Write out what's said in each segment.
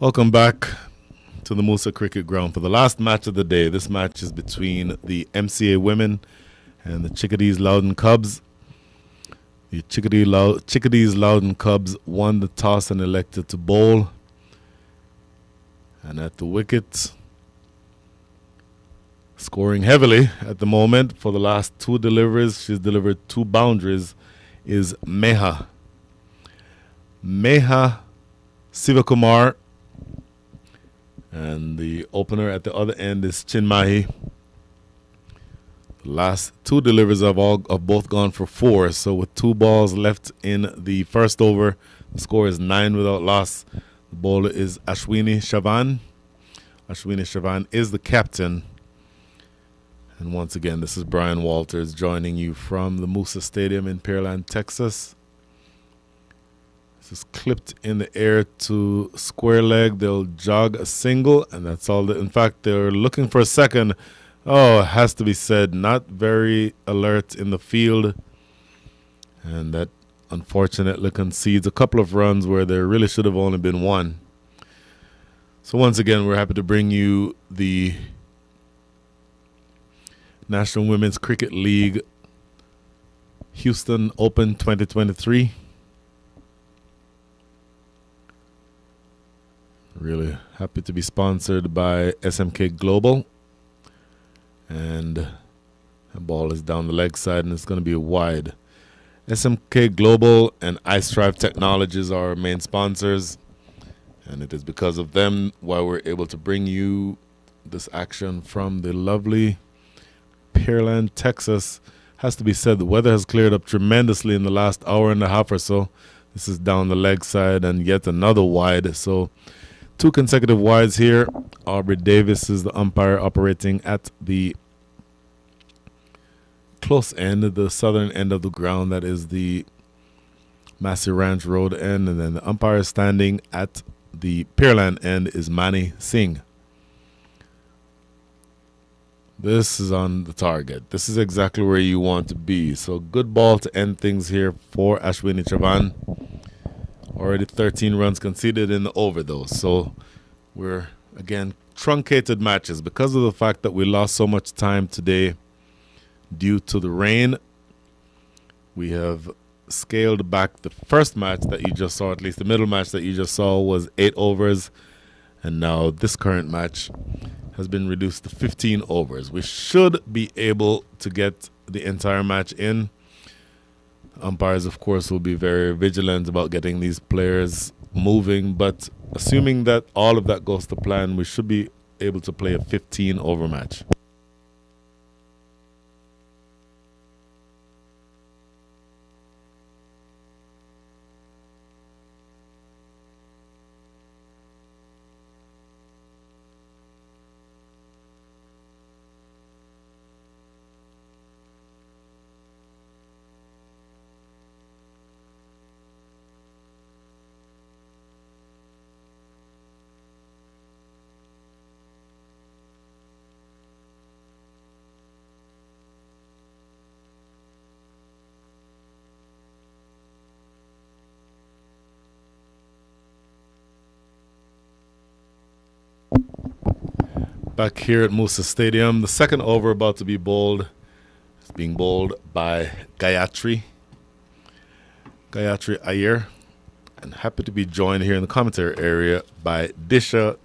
Welcome back to the Musa Cricket Ground for the last match of the day. This match is between the MCA Women and the Chickadees Loudoun Cubs. The Chickadees Loudoun Cubs won the toss and elected to bowl. And at the wicket, scoring heavily at the moment for the last two deliveries, she's delivered two boundaries, is Meha Sivakumar. And the opener at the other end is Chinmahi. The last two deliveries have both gone for four. So with 2 balls left in the first over, the score is 9 without loss. The bowler is Ashwini Shavan. Ashwini Shavan is the captain. And once again, this is Brian Walters joining you from the Musa Stadium in Pearland, Texas. This is clipped in the air to square leg. They'll jog a single, and that's all. In fact, they're looking for a second. Oh, it has to be said, not very alert in the field. And that unfortunately concedes a couple of runs where there really should have only been one. So once again, we're happy to bring you the National Women's Cricket League Houston Open 2023. Really happy to be sponsored by SMK Global. And the ball is down the leg side and it's going to be wide. SMK Global and iStrive Technologies are our main sponsors. And it is because of them why we're able to bring you this action from the lovely Pearland, Texas. Has to be said, the weather has cleared up tremendously in the last hour and a half or so. This is down the leg side and yet another wide. So 2 consecutive wides here. Aubrey Davis is the umpire operating at the close end, the southern end of the ground. That is the Massey Ranch Road end. And then the umpire standing at the Pearland end is Mani Singh. This is on the target. This is exactly where you want to be. So good ball to end things here for Ashwini Chavan. Already 13 runs conceded in the over, though. So we're, again, truncated matches. Because of the fact that we lost so much time today due to the rain, we have scaled back the first match that you just saw, at least the middle match that you just saw was 8 overs. And now this current match has been reduced to 15 overs. We should be able to get the entire match in. Umpires, of course, will be very vigilant about getting these players moving. But assuming that all of that goes to plan, we should be able to play a 15-over match. Back here at Musa Stadium, the second over about to be bowled is being bowled by Gayatri Iyer, and happy to be joined here in the commentary area by Disha,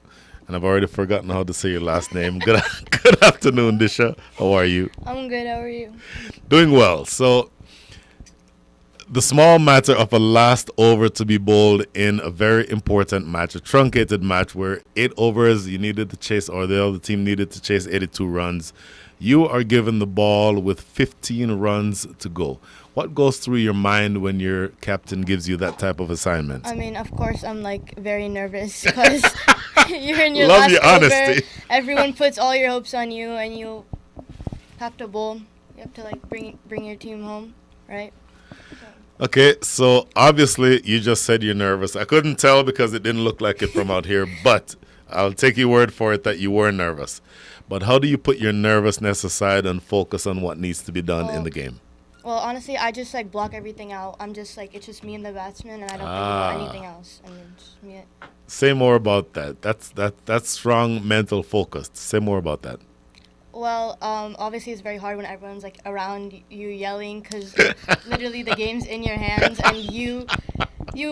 and I've already forgotten how to say your last name. Good afternoon, Disha. How are you? I'm good. How are you? Doing well. So the small matter of a last over to be bowled in a very important match, a truncated match where 8 overs you needed to chase, or the other team needed to chase 82 runs. You are given the ball with 15 runs to go. What goes through your mind when your captain gives you that type of assignment? I mean, of course, I'm very nervous because you're in your Love last your over. honesty. Everyone puts all your hopes on you, and you have to bowl. You have to bring your team home, right? Okay, so obviously you just said you're nervous. I couldn't tell because it didn't look like it from out here, but I'll take your word for it that you were nervous. But how do you put your nervousness aside and focus on what needs to be done in the game? Well, honestly, I just like block everything out. I'm just like it's just me and the batsman, and I don't think about anything else. And then just me. Say more about that. That's strong mental focus. Say more about that. Well, obviously it's very hard when everyone's like around you yelling because literally the game's in your hands and you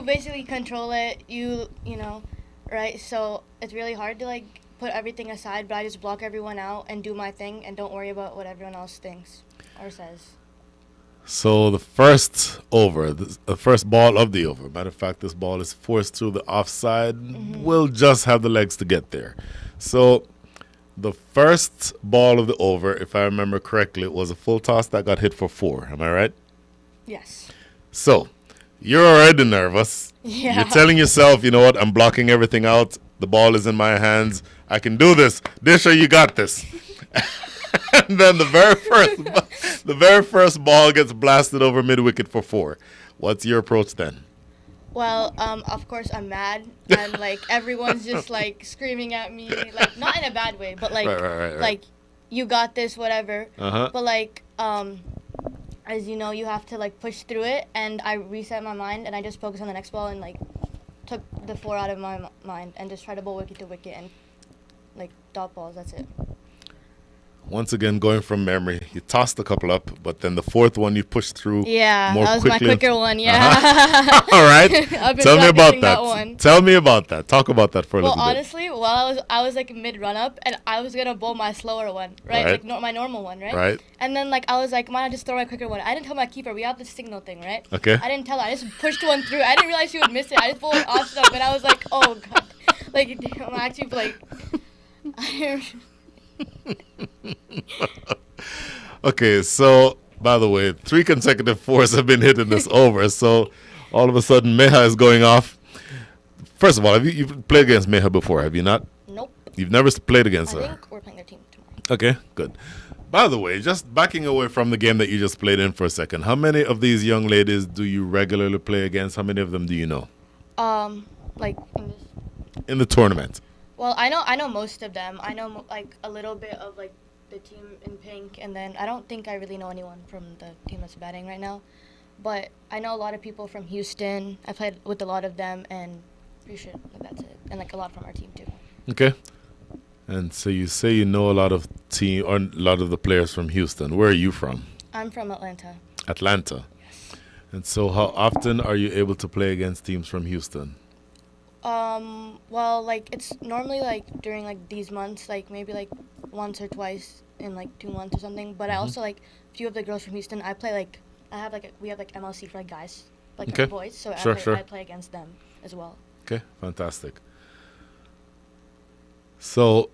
basically control it. You know, right? So it's really hard to like put everything aside, but I just block everyone out and do my thing and don't worry about what everyone else thinks or says. So the first over, the first ball of the over. Matter of fact, this ball is forced through the offside. We'll just have the legs to get there. So the first ball of the over, if I remember correctly, was a full toss that got hit for 4. Am I right? Yes. So you're already nervous. Yeah. You're telling yourself, you know what? I'm blocking everything out. The ball is in my hands. I can do this. Disha, you got this. And then the very first ball gets blasted over mid wicket for 4. What's your approach then? Well, of course I'm mad and like everyone's just like screaming at me, like not in a bad way, but like Right. like you got this, whatever. Uh-huh. But like as you know, you have to like push through it, and I reset my mind and I just focused on the next ball and like took the 4 out of my mind and just tried to bowl wicket to wicket and like dot balls. That's it. Once again, going from memory, you tossed a couple up, but then the fourth one you pushed through. Yeah, more that was quickly. my quicker one. Yeah. All right. I've been Tell me about practicing that. one. Tell me about that. Talk about that for a Well, little bit. honestly, while I was like mid run up, and I was gonna bowl my slower one, right? Right. Like my normal one, right? Right. And then like I was like, why not just throw my quicker one? I didn't tell my keeper. We have the signal thing, right? Okay. I didn't tell her. I just pushed one through. I didn't realize she would miss it. I just bowled it off stuff, and I was like, oh god, like I'm actually like. Okay, so by the way, 3 consecutive 4s have been hit in this over. So all of a sudden, Meha is going off. First of all, you've played against Meha before, have you not? Nope. You've never played against I her. think we're playing their team tomorrow. Okay, good. By the way, just backing away from the game that you just played in for a second, how many of these young ladies do you regularly play against? How many of them do you know? Like In the tournament. well, I know most of them. I know like a little bit of like the team in pink, and then I don't think I really know anyone from the team that's batting right now. But I know a lot of people from Houston. I played with a lot of them, and pretty sure that's it. And like a lot from our team too. Okay. And so you say you know a lot of the players from Houston. Where are you from? I'm from Atlanta. Atlanta. Yes. And so how often are you able to play against teams from Houston? Well, like it's normally like during like these months, like maybe like once or twice in like 2 months or something. But I also like a few of the girls from Houston. I play like we have like MLC for like guys, like Okay. boys. So Sure. I play against them as well. Okay, fantastic. So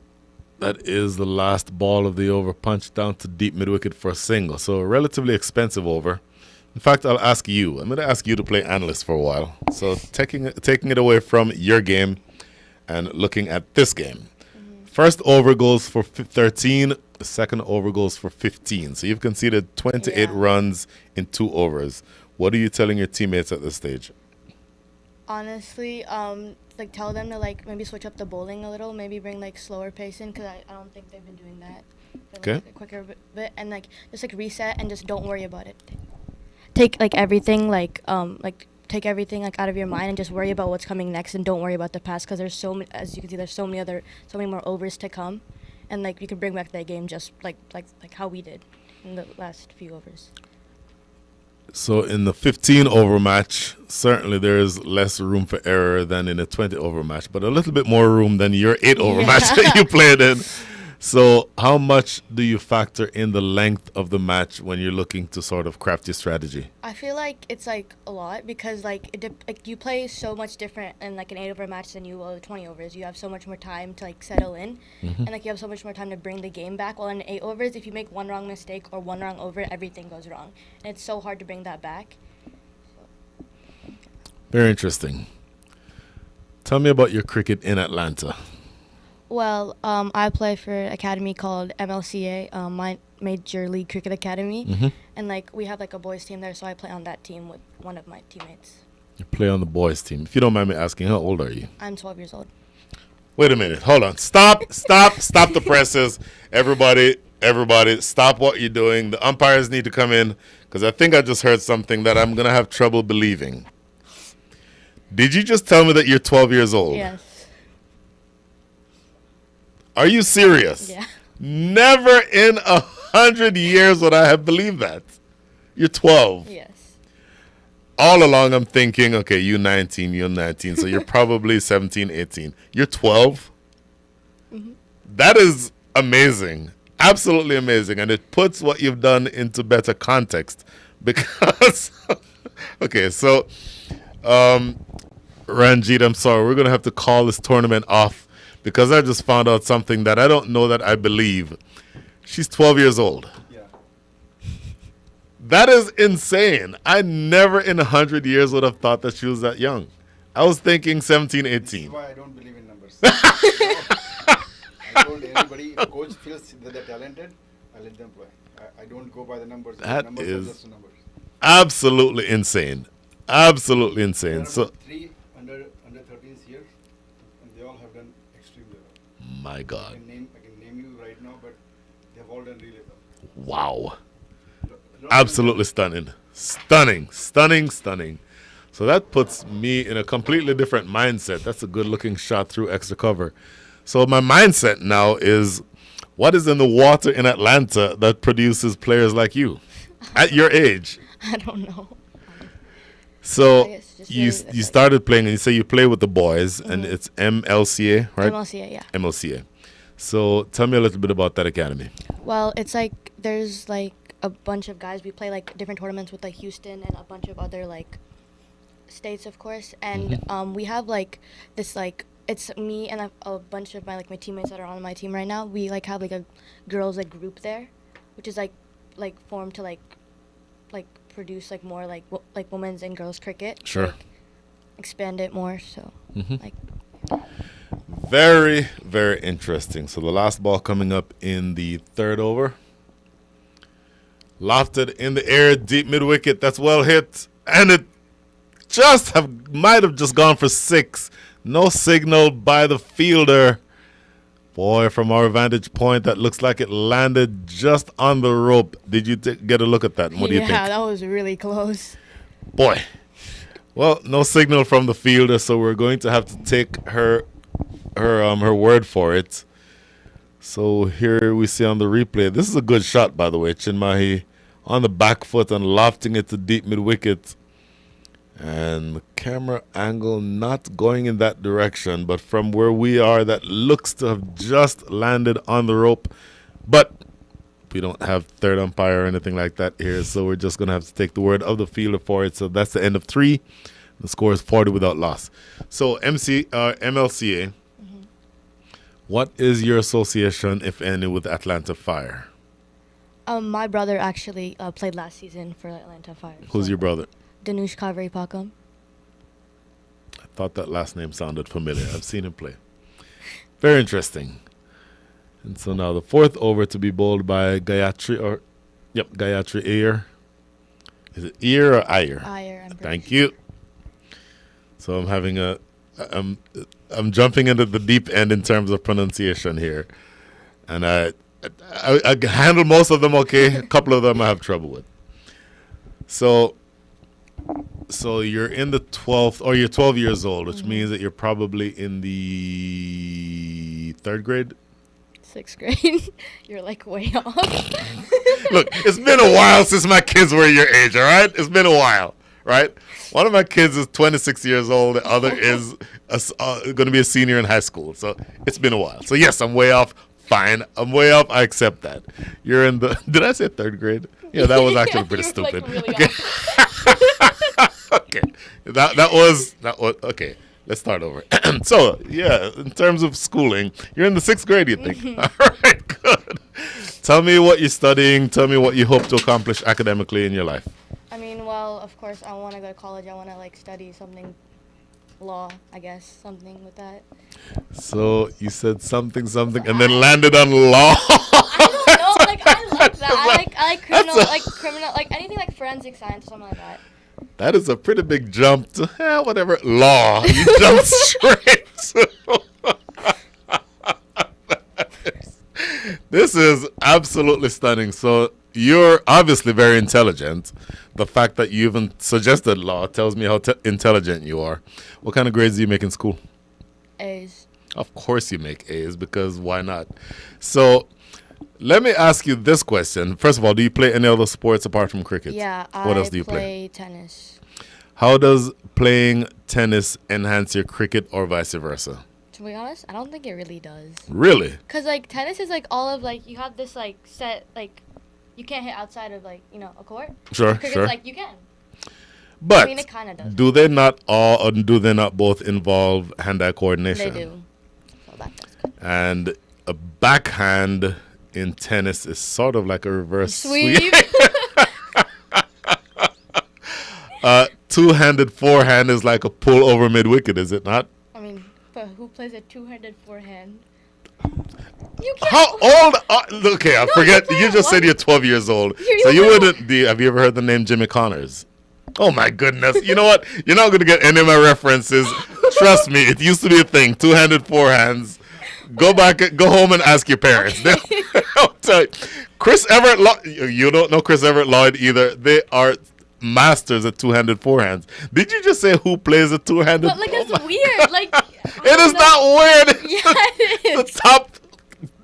that is the last ball of the over, punched down to deep mid-wicket for a single. So a relatively expensive over. In fact, I'll ask you. I'm going to ask you to play analyst for a while. So taking it away from your game and looking at this game. First over goes for 13. The second over goes for 15. So you've conceded 28 runs in 2 overs. What are you telling your teammates at this stage? Honestly, like tell them to like maybe switch up the bowling a little, maybe bring like slower pace in, because I don't think they've been doing that. Okay. Like, a quicker bit, and like just like reset and just don't worry about it. Take like everything take everything like out of your mind and just worry about what's coming next, and don't worry about the past, because there's so many, as you can see, there's so many more overs to come, and like you can bring back that game just like how we did in the last few overs. So in the 15-over match, certainly there is less room for error than in a 20-over match, but a little bit more room than your 8-over match that you played in. So how much do you factor in the length of the match when you're looking to sort of craft your strategy? I feel like it's like a lot, because like you play so much different in like an 8-over match than you will 20 overs. You have so much more time to like settle in, and like you have so much more time to bring the game back. While in 8 overs, if you make one wrong mistake or one wrong over, everything goes wrong, and it's so hard to bring that back. Very interesting. Tell me about your cricket in Atlanta. Well, I play for an academy called MLCA, my Major League Cricket Academy, and like we have like a boys team there, so I play on that team with one of my teammates. You play on the boys team. If you don't mind me asking, how old are you? I'm 12 years old. Wait a minute. Hold on. Stop the presses. Everybody, everybody, stop what you're doing. The umpires need to come in because I think I just heard something that I'm going to have trouble believing. Did you just tell me that you're 12 years old? Yes. Are you serious? Yeah. Never in 100 years would I have believed that. You're 12. Yes. All along I'm thinking, okay, you're 19, so you're probably 17, 18. You're 12? Mm-hmm. That is amazing. Absolutely amazing. And it puts what you've done into better context. Because, okay, so, Ranjit, I'm sorry. We're going to have to call this tournament off because I just found out something that I don't know that I believe. She's 12 years old. Yeah. That is insane. I never in 100 years would have thought that she was that young. I was thinking 17, This is 18. why I don't believe in numbers. I told anybody, if coach feels that they're talented, I let them play. I don't go by the numbers. That numbers is- are just numbers. Absolutely insane. Absolutely There insane. are So, about 3 under 13s here, and they all have done extremely well. my I God. can name you right now, but they've all done really well. Wow. Lot of Absolutely stunning. Stunning. So that puts me in a completely different mindset. That's a good looking shot through extra cover. So my mindset now is, what is in the water in Atlanta that produces players like you at your age? I don't know. I So guess just you really you like- started playing, and you say you play with the boys, and Mhm. it's MLCA, right? MLCA, yeah. MLCA. So tell me a little bit about that academy. Well, it's like there's like a bunch of guys. We play like different tournaments with like Houston and a bunch of other like states, of course. And we have like this like it's me and a bunch of my teammates that are on my team right now. We like have like a girls like group there, which is like formed to like produce like more like women's and girls cricket. Sure. Like, expand it more. So like Very, very interesting. So the last ball coming up in the third over. Lofted in the air, deep mid wicket. That's well hit, and it might have just gone for 6. No signal by the fielder. Boy, from our vantage point, that looks like it landed just on the rope. Did you get a look at that? And what do you think? yeah, that was really close. Boy. Well, no signal from the fielder, so we're going to have to take her word for it. So here we see on the replay. This is a good shot, by the way. Chinmahi on the back foot and lofting it to deep mid wicket. And the camera angle not going in that direction, but from where we are, that looks to have just landed on the rope. But we don't have third umpire or anything like that here, so we're just going to have to take the word of the fielder for it. So that's the end of 3. The score is 40 without loss. So MLCA, what is your association, if any, with Atlanta Fire? My brother actually played last season for Atlanta Fire. Who's so- your brother? Danush Kaveri Pakam. I thought that last name sounded familiar. I've seen him play. Very interesting. And so now the fourth over to be bowled by Gayatri Iyer. Is it Ear or Iyer? Iyer, I'm pretty Thank sure. you. So I'm jumping into the deep end in terms of pronunciation here, and I handle most of them okay. A couple of them I have trouble with. So you're in the 12th, or you're 12 years old, which means that you're probably in the 3rd grade. 6th grade. You're like way off. Look, it's been a while since my kids were your age, all right? It's been a while, right? One of my kids is 26 years old. The other is going to be a senior in high school. So it's been a while. So, yes, I'm way off. Fine. I'm way off. I accept that. You're in the... Did I say 3rd grade? Yeah, that was actually pretty You're, like, stupid. really Okay. Okay. That was... Okay. Let's start over. So, yeah, in terms of schooling, you're in the 6th grade, you think? All right, good. Tell me what you're studying. Tell me what you hope to accomplish academically in your life. I mean, well, of course, I want to go to college. I want to like study something, law, I guess, something with that. So you said something, and then landed on law. I don't know, like I like that. I like criminal, like anything like forensic science or something like that. That is a pretty big jump to whatever law. You jumped straight. This is absolutely stunning. So you're obviously very intelligent. The fact that you even suggested law tells me how intelligent you are. What kind of grades do you make in school? A's. Of course you make A's, because why not? So let me ask you this question. First of all, do you play any other sports apart from cricket? Yeah, What else do you play? play tennis. How does playing tennis enhance your cricket or vice versa? To be honest, I don't think it really does. Really? Cause like tennis is like all of like you have this like set like you can't hit outside of like a court. Sure, Cricket's sure. like you can. But I mean, it kind of does. do they not all, or do they not both involve hand-eye coordination? They do. So that does good. And a backhand in tennis is sort of like a reverse Sweep. Two-handed forehand is like a pull over mid-wicket, is it not? I mean, but who plays a two-handed forehand? You can't. How old are... Okay, I forget. play You at just said one- you're 12 years old. You So you play- wouldn't... Have you ever heard the name Jimmy Connors? Oh, my goodness. You know what? You're not going to get any of my references. Trust me, it used to be a thing. Two-handed forehands. Go back, go home and ask your parents. Okay. I'll tell you. Chris Everett Lloyd... You don't know Chris Everett Lloyd either. They are masters at two-handed forehands. Did you just say who plays a two-handed... But like it's weird. Like It is not weird. Yeah, it It's is. the top.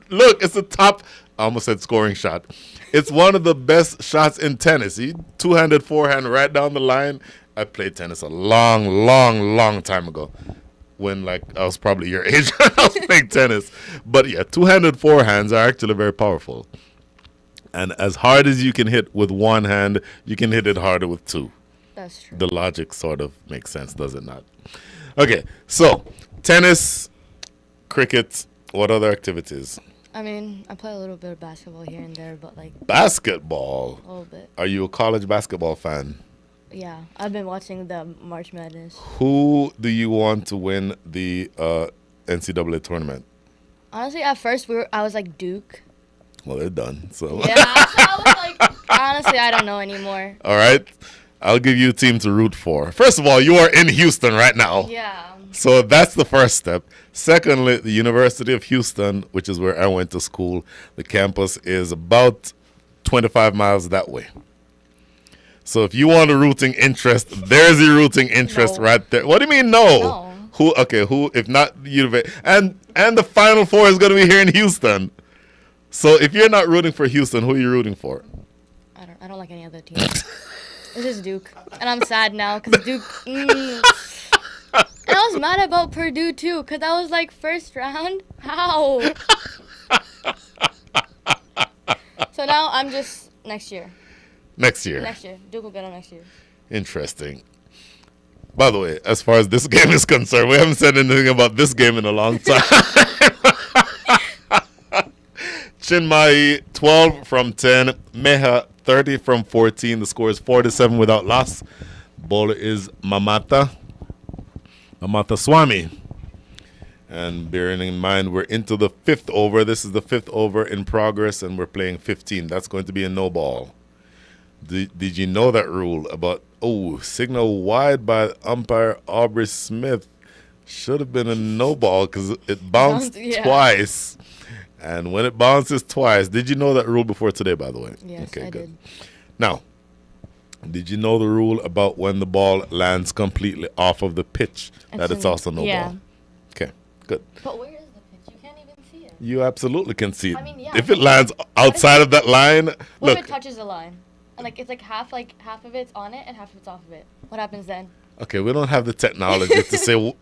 Look, it's the top. I almost said scoring shot. It's one of the best shots in tennis. Two-handed forehand right down the line. I played tennis a long time ago, when like I was probably your age when I was playing tennis. But yeah, two-handed forehands are actually very powerful. And as hard as you can hit with one hand, you can hit it harder with two. That's true. The logic sort of makes sense, does it not? Okay, so tennis, cricket, what other activities? I mean, I play a little bit of basketball here and there, but like Basketball. a little bit. Are you a college basketball fan? Yeah, I've been watching the March Madness. Who do you want to win the NCAA tournament? Honestly, at first I was like Duke. Well, they're done. So Yeah, so I was like, honestly, I don't know anymore. all right, I'll give you a team to root for. First of all, you are in Houston right now. Yeah. So that's the first step. Secondly, the University of Houston, which is where I went to school, the campus is about 25 miles that way. So if you want a rooting interest, there's your rooting interest No. right there. What do you mean no? No. Who? Okay, who? If not University, and the Final Four is going to be here in Houston. So if you're not rooting for Houston, who are you rooting for? I don't like any other team. This is Duke, and I'm sad now because Duke. And I was mad about Purdue too, because I was like first round. How? So now I'm just next year. Next year. Next year, Duke will get them next year. Interesting. By the way, as far as this game is concerned, we haven't said anything about this game in a long time. Chinmai 12 from 10. Meha 30 from 14. The score is 4-7 without loss. Bowler is Mamata Swami. And bearing in mind, we're into the fifth over. This is the fifth over in progress, and we're playing 15. That's going to be a no ball. Did you know that rule about, signal wide by umpire Aubrey Smith? Should have been a no ball because it bounced Yeah. twice. And when it bounces twice, did you know that rule before today, by the way? Yes, I did. Now, did you know the rule about when the ball lands completely off of the pitch, that it's also no ball? Okay, good. But where is the pitch? You can't even see it. You absolutely can see it. I mean, yeah. If it lands outside of that line, What if look. it touches the line? And like it's like half of it's on it and half of it's off of it. What happens then? Okay, we don't have the technology to say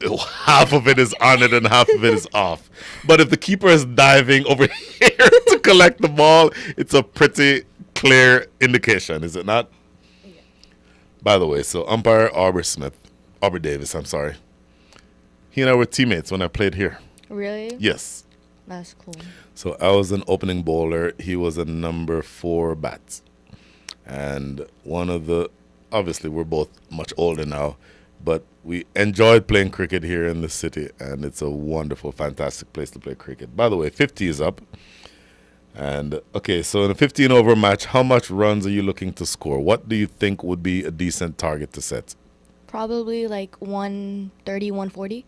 half of it is on it and half of it is off. But if the keeper is diving over here to collect the ball, it's a pretty clear indication, is it not? Yeah. By the way, so umpire Aubrey Davis, I'm sorry. He and I were teammates when I played here. Really? Yes. That's cool. So I was an opening bowler. He was a number 4 bat. And obviously we're both much older now, but we enjoyed playing cricket here in the city, and it's a wonderful, fantastic place to play cricket. By the way, 50 is up. And, okay, so in a 15-over match, how much runs are you looking to score? What do you think would be a decent target to set? Probably like 130, 140.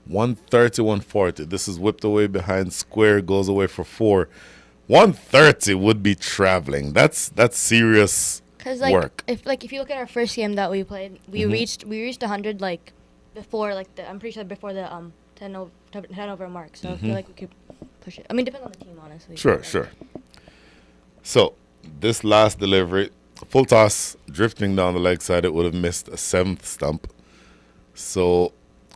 130, 140. This is whipped away behind square, goes away for 4. 130 would be traveling. That's serious Cause like work. if you look at our first game that we played, we Mhm. reached 100 like before like I'm pretty sure before the 10 over mark. So I Mhm. feel like we could push it. I mean, depends on the team, honestly. Sure, sure. So this last delivery, full toss, drifting down the leg side, it would have missed a 7th stump. So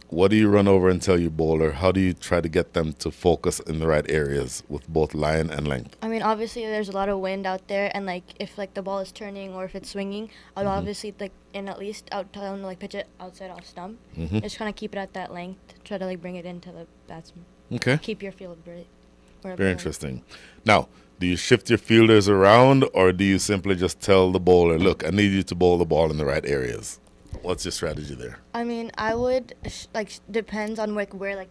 what do you run over and tell your bowler? How do you try to get them to focus in the right areas with both line and length? I mean, obviously there's a lot of wind out there, and like if like the ball is turning or if it's swinging, I would Mhm. obviously like and at least tell them to like pitch it outside off stump. Mhm. Just kind of keep it at that length. Try to like bring it into the batsman. Okay. Keep your field right. Very interesting. Now, do you shift your fielders around, or do you simply just tell the bowler, look, I need you to bowl the ball in the right areas? What's your strategy there? I mean, I would depends on like where like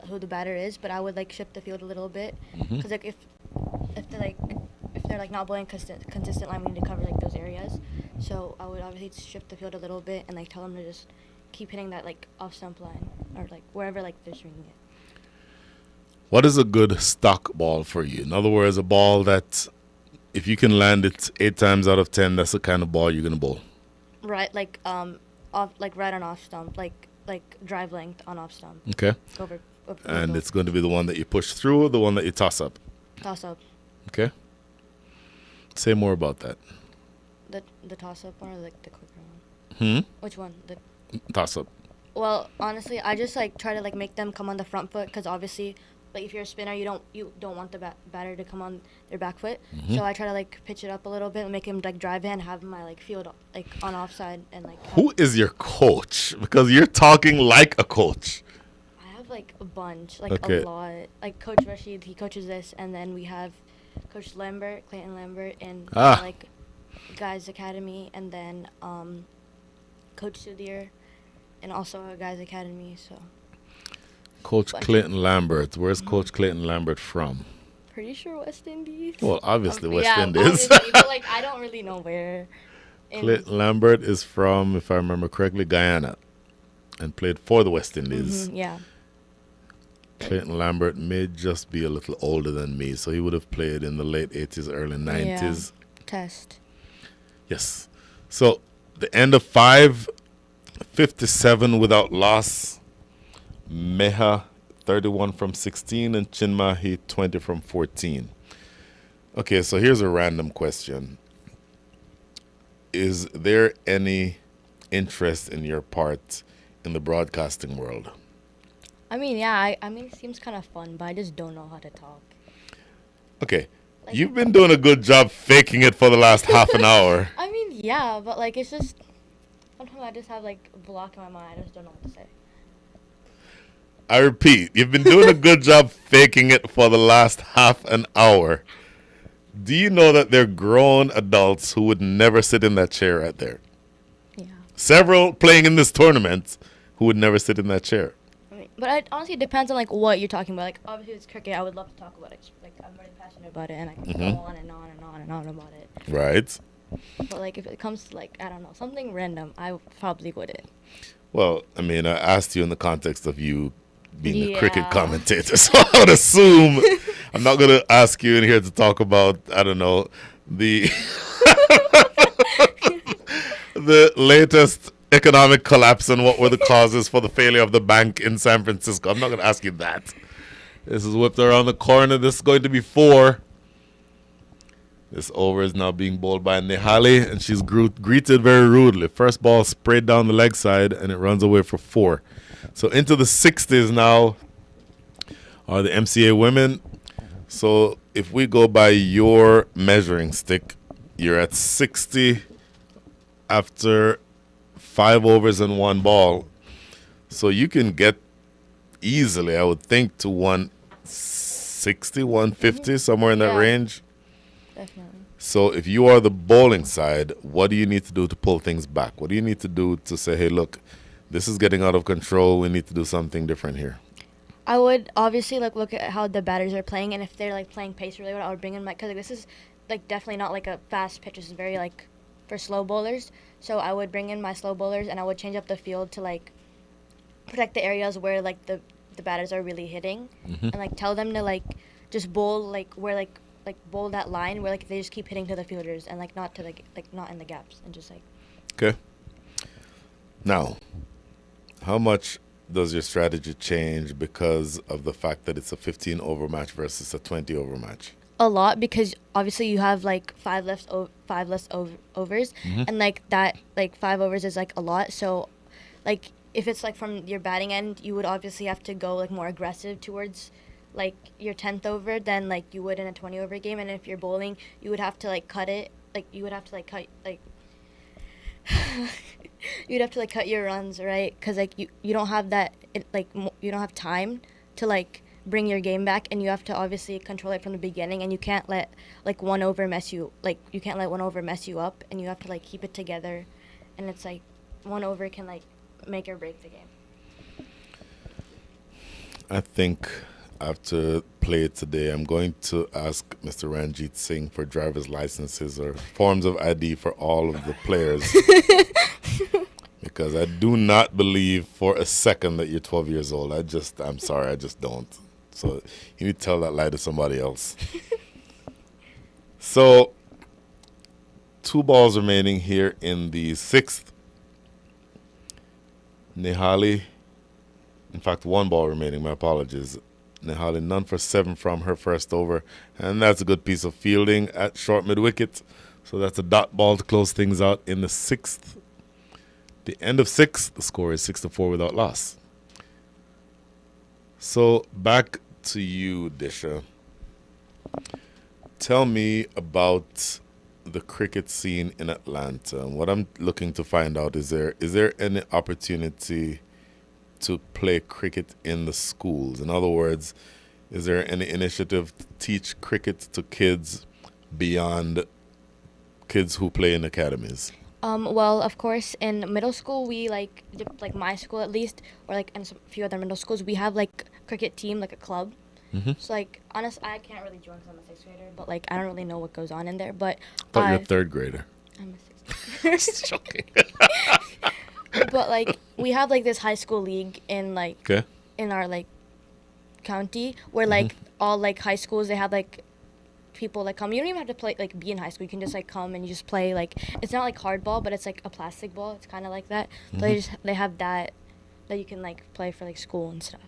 who the batter is, but I would like shift the field a little bit Mhm. because like if they're like not bowling consistent line, we need to cover like those areas. So I would obviously shift the field a little bit and like tell them to just keep hitting that like off stump line or like wherever like they're swinging it. What is a good stock ball for you? In other words, a ball that if you can land it 8 times out of 10, that's the kind of ball you're going to bowl. Right, like off like right on off stump, like drive length on off stump. Okay. Over And over. it's going to be the one that you push through or the one that you toss up. Toss up. Okay. Say more about that. The toss up one or like the quicker one? Hmm? Which one? The Toss up. Well, honestly, I just like try to like make them come on the front foot because obviously, like if you're a spinner, you don't want the batter to come on their back foot. Mhm. So I try to like pitch it up a little bit and make him like drive in, have my like field like on offside and like. Who is your coach? Because you're talking like a coach. I have like a bunch, like Okay. a lot. Like Coach Rashid, he coaches this, and then we have Coach Lambert, Clayton Lambert, and like Guys Academy, and then Coach Sudhir, and also a Guys Academy. So. Coach Bunch. Clayton Lambert. Where's Coach Clayton Lambert from? Pretty sure West Indies. Well, obviously West yeah, Indies. obviously, but like I don't really know where. Clayton Lambert is from, if I remember correctly, Guyana, and played for the West Indies. Yeah. Clayton Lambert may just be a little older than me, so he would have played in the late 80s, early 90s. Test. Yes. So the end of 5, 57 without loss. Meha 31 from 16 and Chinmahi 20 from 14. Okay, so here's a random question. Is there any interest in your part in the broadcasting world? I mean, yeah. I mean, it seems kind of fun, but I just don't know how to talk. Okay, Like- you've been doing a good job faking it for the last half an hour. I mean, yeah, but like it's just sometimes I just have like a block in my mind. I just don't know what to say. I repeat, you've been doing a good job faking it for the last half an hour. Do you know that there are grown adults who would never sit in that chair right there? Yeah. Several playing in this tournament who would never sit in that chair. I mean, but it honestly depends on like what you're talking about. Like obviously it's cricket. I would love to talk about it. Like I'm very passionate about it, and I can Mhm. go on and on and on and on about it. Right? But like if it comes to like I don't know something random, I probably wouldn't. Well, I mean, I asked you in the context of you being a Yeah. cricket commentator, so I would assume I'm not going to ask you in here to talk about, I don't know, the the latest economic collapse and what were the causes for the failure of the bank in San Francisco. I'm not going to ask you that. This is whipped around the corner. This is going to be 4. This over is now being bowled by Nihali, and she's greeted very rudely. First ball sprayed down the leg side, and it runs away for 4. So into the 60s now are the MCA Women. So if we go by your measuring stick, you're at 60 after 5 overs and 1 ball. So you can get easily, I would think, to 160, 150, somewhere in that Yeah. range. Definitely. So if you are the bowling side, what do you need to do to pull things back? What do you need to do to say, hey, look, this is getting out of control. We need to do something different here. I would obviously like look at how the batters are playing, and if they're like playing pace really well, I would bring in my because like, this is like definitely not like a fast pitch. This is very like for slow bowlers. So I would bring in my slow bowlers, and I would change up the field to like protect the areas where like the batters are really hitting, and like tell them to like just bowl like where like bowl that line where like they just keep hitting to the fielders and like not to like not in the gaps and just like. Okay. Now, how much does your strategy change because of the fact that it's a 15 over match versus a 20 over match? A lot, because obviously you have like five less overs, and like that like 5 overs is like a lot. So like if it's like from your batting end, you would obviously have to go like more aggressive towards like your 10th over than like you would in a 20 over game. And if you're bowling, you would have to like cut it, like you would have to like cut like you'd have to like cut your runs, right? Because like you don't have that you don't have time to like bring your game back, and you have to obviously control it from the beginning, and you can't let like one over mess you up, and you have to like keep it together, and it's like one over can like make or break the game. I think after play it today, I'm going to ask Mr. Ranjit Singh for driver's licenses or forms of ID for all of the players. Because I do not believe for a second that you're 12 years old. I'm sorry, I just don't. So you need to tell that lie to somebody else. So 2 balls remaining here in the 6th. Nihali, in fact, 1 ball remaining, my apologies. Nihali none for 7 from her first over, and that's a good piece of fielding at short mid-wicket. So that's a dot ball to close things out in the 6th. The end of 6, the score is 6-4 without loss. So back to you, Disha. Tell me about the cricket scene in Atlanta. What I'm looking to find out is there any opportunity to play cricket in the schools? In other words, is there any initiative to teach cricket to kids beyond kids who play in academies? Well, of course, in middle school, we like my school at least, or like in a few other middle schools, we have like cricket team, like a club. So like, honestly, I can't really join because I'm a 6th grader, but like I don't really know what goes on in there. But I thought you're a 3rd grader. I'm a 6th grader. Joking. But like we have like this high school league in like Okay. in our like county where like all like high schools, they have like people that come. You don't even have to play like be in high school. You can just like come and you just play like, it's not like hardball, but it's like a plastic ball. It's kind of like that. So they have that you can like play for like school and stuff.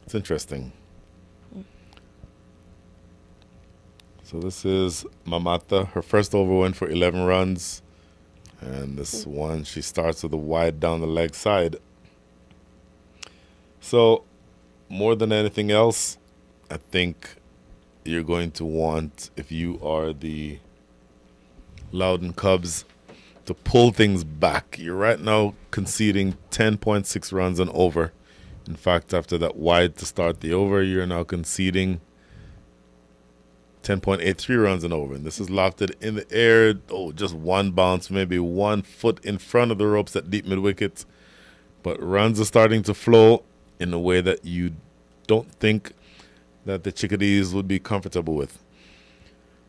It's interesting. So this is Mamata. Her first over went for 11 runs. And this one, she starts with a wide down the leg side. So more than anything else, I think you're going to want, if you are the Loudoun Cubs, to pull things back. You're right now conceding 10.6 runs and over. In fact, after that wide to start the over, you're now conceding 10.83 runs and over. And this is lofted in the air. Oh, just one bounce, maybe 1 foot in front of the ropes at deep mid-wicket. But runs are starting to flow in a way that you don't think that the Chickadees would be comfortable with.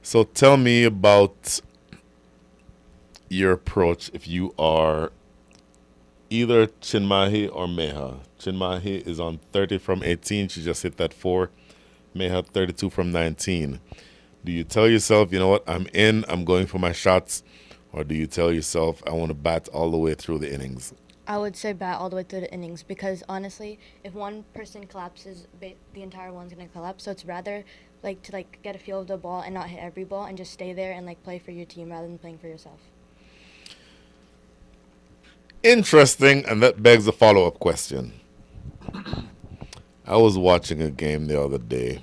So tell me about your approach if you are either Chinmahi or Meha. Chinmahi is on 30 from 18. She just hit that 4. Meha 32 from 19. Do you tell yourself, you know what, I'm in, I'm going for my shots? Or do you tell yourself, I want to bat all the way through the innings? I would say bat all the way through the innings, because honestly, if one person collapses, the entire one's going to collapse. So it's rather like to like get a feel of the ball and not hit every ball and just stay there and like play for your team rather than playing for yourself. Interesting, and that begs a follow-up question. I was watching a game the other day,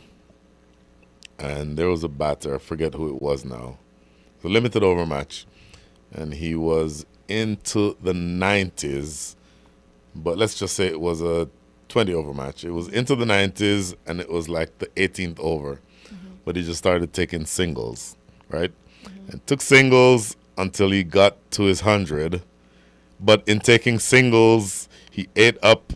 and there was a batter, I forget who it was now. It was a limited over match, and he was into the 90s, but let's just say it was a 20 over match. It was into the 90s, and it was like the 18th over, but he just started taking singles, right? And took singles until he got to his 100, but in taking singles, he ate up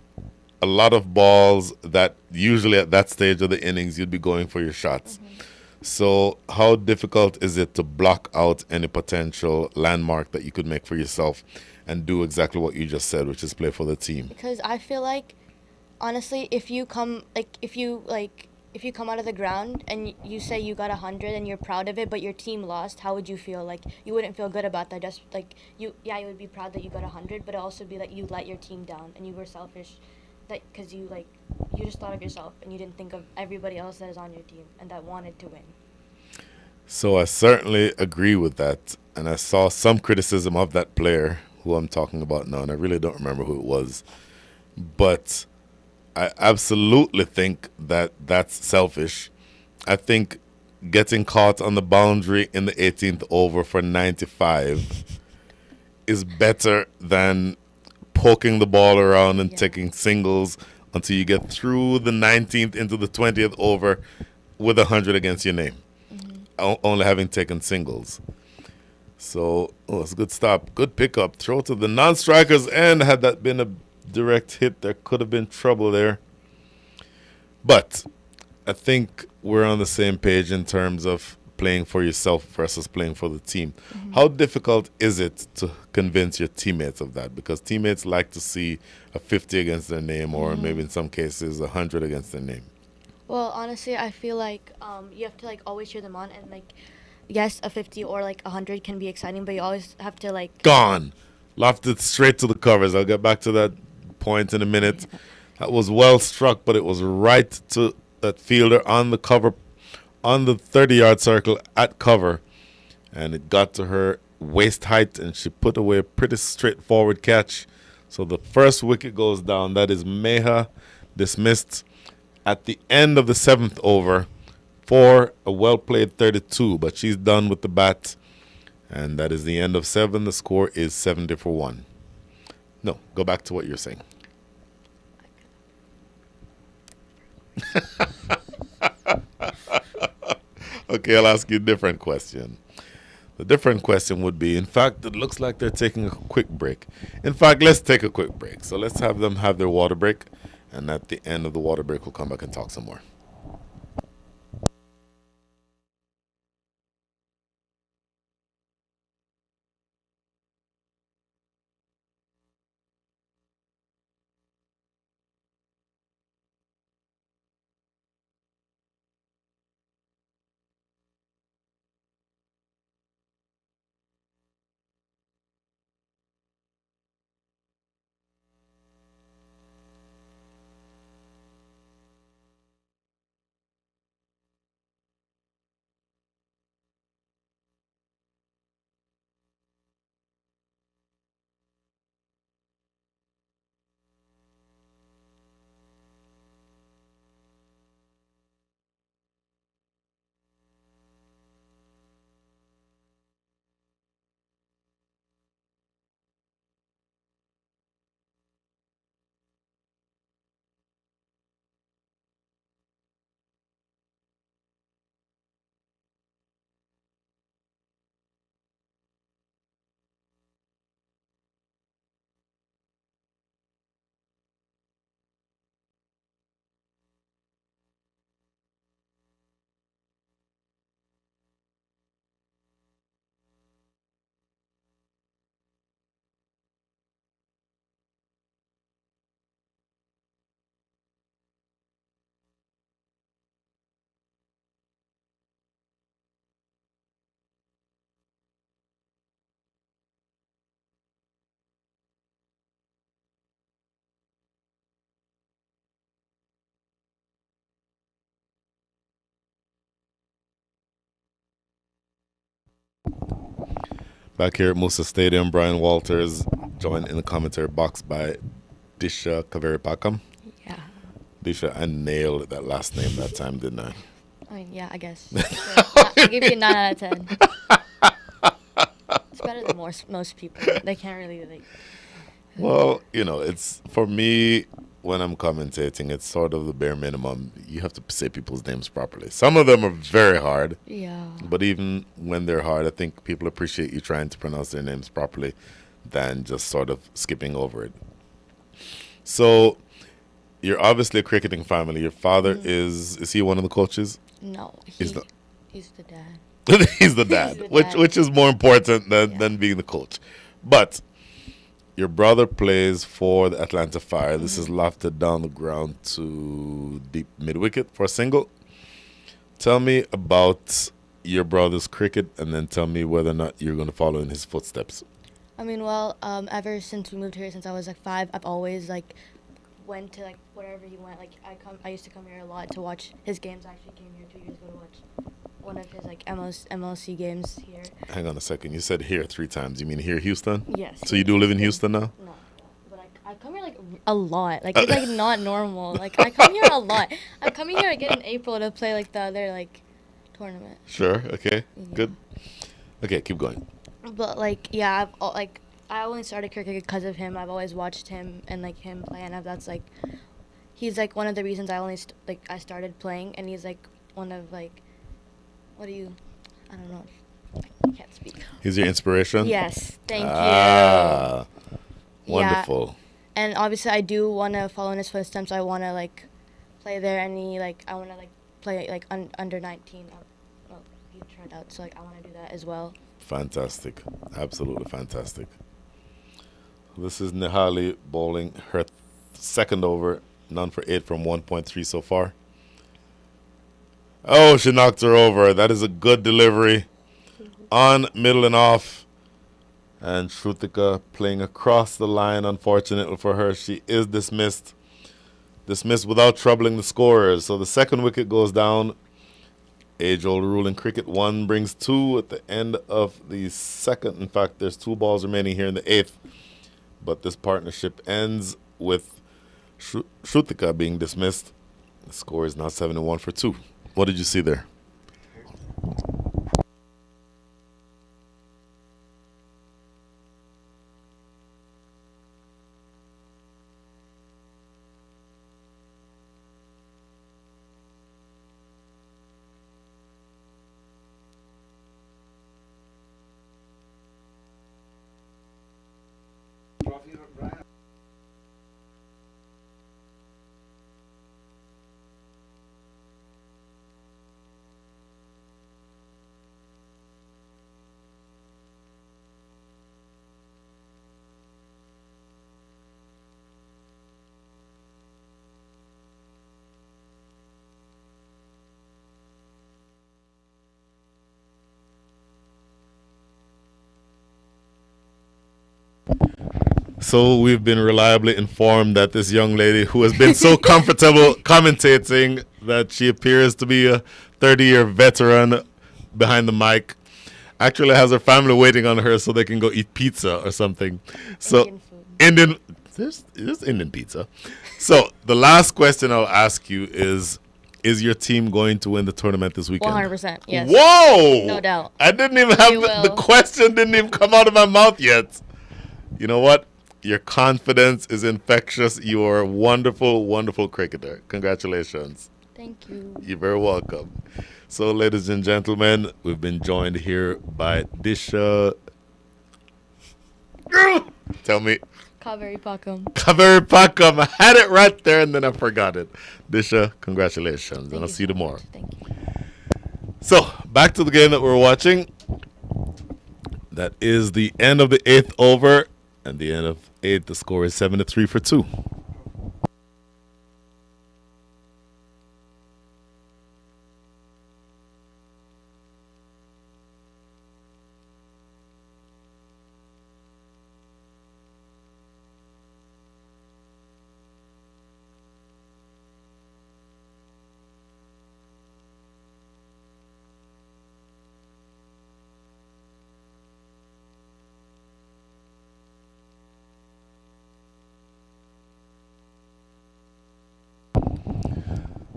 a lot of balls that usually at that stage of the innings you'd be going for your shots. So how difficult is it to block out any potential landmark that you could make for yourself and do exactly what you just said, which is play for the team. Because I feel like, honestly, if you come out of the ground and you say you got 100 and you're proud of it, but your team lost, how would you feel? Like, you wouldn't feel good about that. Just like you would be proud that you got 100, but it also be like you let your team down and you were selfish, that because you just thought of yourself and you didn't think of everybody else that is on your team and that wanted to win. So I certainly agree with that, and I saw some criticism of that player who I'm talking about now, and I really don't remember who it was, but I absolutely think that that's selfish. I think getting caught on the boundary in the 18th over for 95 is better than poking the ball around and taking singles until you get through the 19th into the 20th over with 100 against your name, only having taken singles. So, it's a good stop. Good pickup. Throw to the non-strikers end. Had that been a direct hit, there could have been trouble there. But I think we're on the same page in terms of playing for yourself versus playing for the team. How difficult is it to convince your teammates of that? Because teammates like to see a 50 against their name, or maybe in some cases 100 against their name. Well, honestly, I feel like you have to always cheer them on, and yes, a 50 or 100 can be exciting, but you always have to Gone. Lofted straight to the covers. I'll get back to that point in a minute. That was well struck, but it was right to that fielder on the cover, on the 30-yard circle at cover, and it got to her waist height, and she put away a pretty straightforward catch. So the first wicket goes down. That is Meha dismissed at the end of the 7th over for a well-played 32, but she's done with the bat, and that is the end of 7. The score is 70 for 1. No, go back to what you're saying. Okay, I'll ask you a different question. The different question would be, in fact, it looks like they're taking a quick break. In fact, let's take a quick break. So let's have them have their water break, and at the end of the water break, we'll come back and talk some more. Back here at Musa Stadium, Brian Walters joined in the commentary box by Disha Kaveripakam. Yeah. Disha, I nailed that last name that time, didn't I? I mean, yeah, I guess. I'll give you a 9 out of 10. It's better than most people. They can't really, Well, it's, for me, when I'm commentating, it's sort of the bare minimum. You have to say people's names properly. Some of them are very hard. Yeah. But even when they're hard, I think people appreciate you trying to pronounce their names properly than just sort of skipping over it. So, you're obviously a cricketing family. Your father is he one of the coaches? No, He's he's the dad. He's the dad, He's the dad. which is more important than being the coach. But Your brother plays for the Atlanta Fire. This is lofted down the ground to deep mid wicket for a single. Tell me about your brother's cricket, and then tell me whether or not you're going to follow in his footsteps. I mean, well, ever since we moved here, since I was like 5, I've always like went to like wherever he went. Like I used to come here a lot to watch his games. I actually came here 2 years ago to watch one of his like MLC games here. Hang on a second. You said here 3 times. You mean here, Houston? Yes. So you do live in Houston now? No, but I come here like a lot. Like it's like not normal. Like I come here a lot. I'm coming here again in April to play like the other like tournament. Sure. Okay. Yeah. Good. Okay, keep going. But like yeah, I only started cricket because of him. I've always watched him and like him play, and that's like he's like one of the reasons I only I started playing, and he's like one of like I don't know. I can't speak. He's your inspiration? Yes, thank Ah, you. wonderful. Yeah. And obviously, I do want to follow in his footsteps. I want to like play there, and I want to like play like under 19. Well, he tried out, so like I want to do that as well. Fantastic. Absolutely fantastic. This is Nihali bowling her second over, none for 8 from 1.3 so far. Oh, she knocked her over. That is a good delivery. On, middle, and off. And Shrutika playing across the line. Unfortunately for her, she is dismissed. Dismissed without troubling the scorers. So the second wicket goes down. Age-old rule in cricket. 1 brings 2 at the end of the second. In fact, there's 2 balls remaining here in the 8th. But this partnership ends with Shrutika being dismissed. The score is now 7-1 for 2. What did you see there? So we've been reliably informed that this young lady, who has been so comfortable commentating that she appears to be a 30-year veteran behind the mic, actually has her family waiting on her so they can go eat pizza or something. So Indian food. There's Indian pizza. So the last question I'll ask you is your team going to win the tournament this weekend? 100%. Yes. Whoa! No doubt. I didn't even have the question didn't even come out of my mouth yet. You know what? Your confidence is infectious. You are a wonderful, wonderful cricketer. Congratulations. Thank you. You're very welcome. So, ladies and gentlemen, we've been joined here by Disha. Tell me. Kaveri Pakam. Kaveri Pakam. I had it right there and then I forgot it. Disha, congratulations. Thank and I'll you see you so tomorrow. much. Thank you. So, back to the game that we're watching. That is the end of the 8th over. And the end of 8, the score is 7-3 for 2.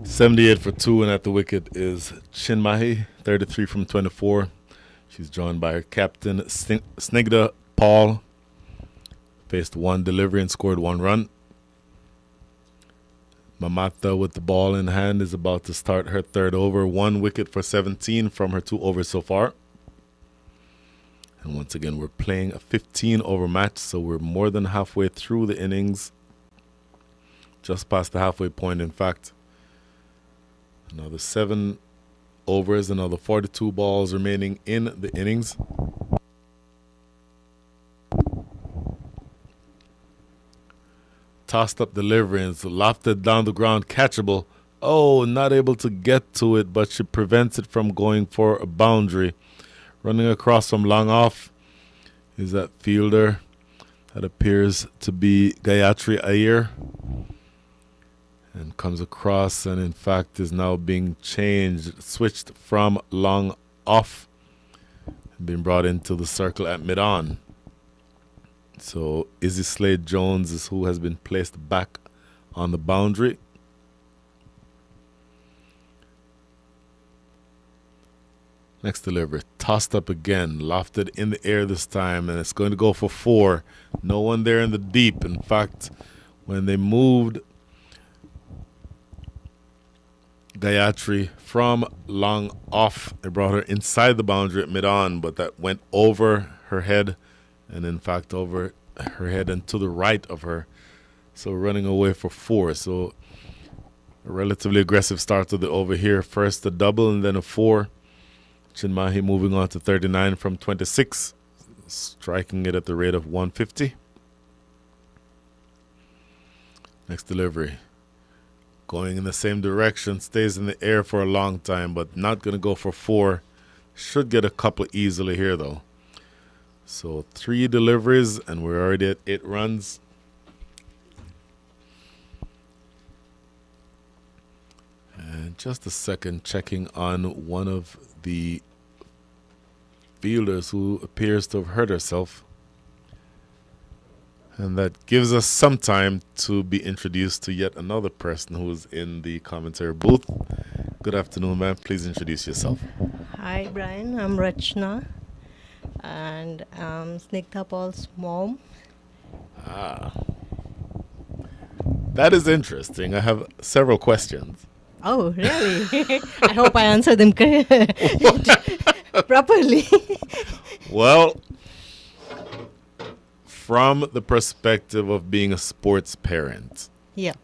$78 for 2, and at the wicket is Chinmahi, 33 from 24. She's joined by her captain, Snigdha Paul. Faced 1 delivery and scored 1 run. Mamata with the ball in hand is about to start her 3rd over. 1 wicket for 17 from her 2 overs so far. And once again, we're playing a 15-over match, so we're more than halfway through the innings. Just past the halfway point, in fact. Another 7 overs, another 42 balls remaining in the innings. tossed up delivery and it's lofted down the ground, catchable. Oh, not able to get to it, but she prevents it from going for a boundary. Running across from long off is that fielder. That appears to be Gayatri Iyer. And comes across and in fact is now being switched from long off. Being brought into the circle at mid-on. So Izzy Slade Jones is who has been placed back on the boundary. Next delivery, tossed up again, lofted in the air this time, and it's going to go for 4. No one there in the deep. In fact, when they moved Gayatri from long off, they brought her inside the boundary at mid-on, but that went over her head, and in fact over her head and to the right of her. So running away for 4. So a relatively aggressive start to the over here. First a double and then a 4. Chinmahi moving on to 39 from 26, striking it at the rate of 150. Next delivery. Going in the same direction, stays in the air for a long time, but not going to go for 4. Should get a couple easily here, though. So 3 deliveries, and we're already at 8 runs. And just a second, checking on one of the fielders who appears to have hurt herself. And that gives us some time to be introduced to yet another person who is in the commentary booth. Good afternoon, ma'am. Please introduce yourself. Hi, Brian. I'm Rachna, and I'm Snigdha Paul's mom. That is interesting. I have several questions. Oh, really? I hope I answer them properly. Well, from the perspective of being a sports parent, Yeah.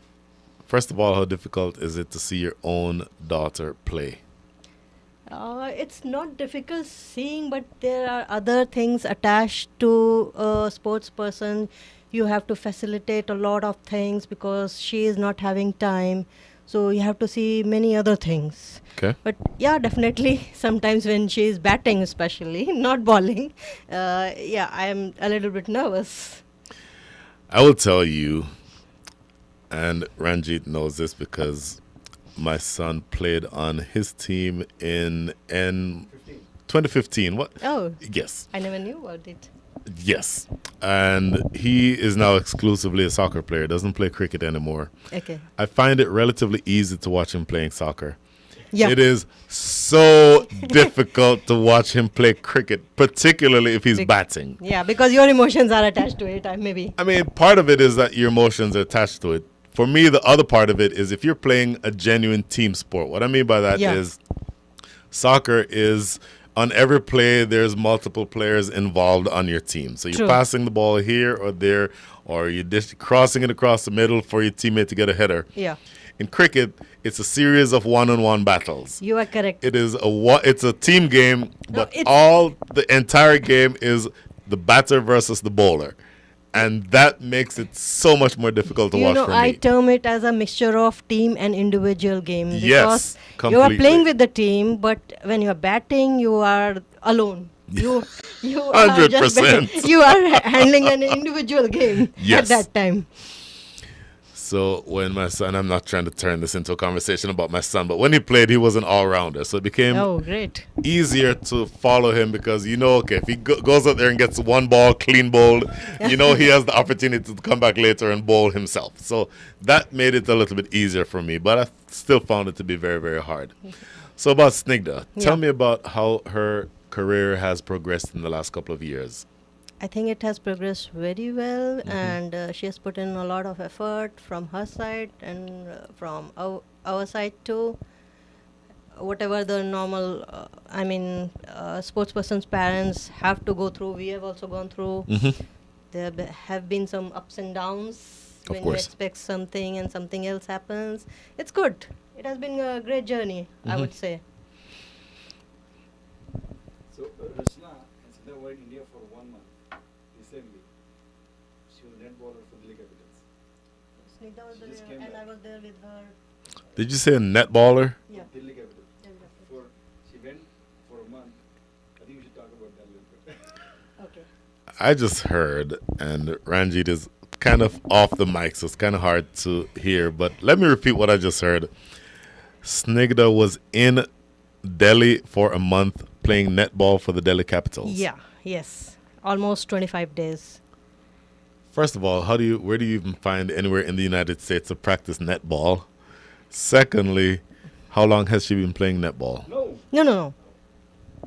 first of all, how difficult is it to see your own daughter play? It's not difficult seeing, but there are other things attached to a sports person. You have to facilitate a lot of things because she is not having time. So you have to see many other things. Okay. But yeah, definitely sometimes when she is batting especially, not bowling, I am a little bit nervous. I will tell you, and Ranjit knows this because my son played on his team in 2015. What? Oh, Yes. I never knew about it. Yes. And he is now exclusively a soccer player, doesn't play cricket anymore. Okay. I find it relatively easy to watch him playing soccer. Yeah. It is so difficult to watch him play cricket, particularly if he's batting. Yeah, because your emotions are attached to it, maybe. I mean, part of it is that your emotions are attached to it. For me, the other part of it is if you're playing a genuine team sport. What I mean by that is soccer is on every play, there's multiple players involved on your team. So you're passing the ball here or there, or you're crossing it across the middle for your teammate to get a header. Yeah. In cricket, it's a series of one-on-one battles. You are correct. It's a team game, but the entire game is the batter versus the bowler. And that makes it so much more difficult to watch for me. I term it as a mixture of team and individual game. Yes, because you are playing with the team, but when you are batting, you are alone. You 100%. You are handling an individual game at that time. So when my son, I'm not trying to turn this into a conversation about my son, but when he played, he was an all-rounder. So it became easier to follow him because, okay, if he goes out there and gets one ball clean bowled, he has the opportunity to come back later and bowl himself. So that made it a little bit easier for me, but I still found it to be very, very hard. So about Snigdha, tell me about how her career has progressed in the last couple of years. I think it has progressed very well, and she has put in a lot of effort from her side and from our side too. Whatever the normal, sports person's parents have to go through, we have also gone through. There have been some ups and downs when you expect something and something else happens. It's good. It has been a great journey, I would say. So, Rachna has been over in India for 1 month. Recently, she was net bowler for Delhi Capitals. Snigdha was Just there, came and back. I was there with her. Did you say a netballer? Yeah. Delhi capital. She went for a month. I think we should talk about that a little bit. Okay. I just heard, and Ranjit is kind of off the mic, so it's kind of hard to hear. But let me repeat what I just heard. Snigdha was in Delhi for a month playing netball for the Delhi Capitals. Yeah. Yes. Almost 25 days. First of all, where do you even find anywhere in the United States to practice netball? Secondly, how long has she been playing netball? No, No.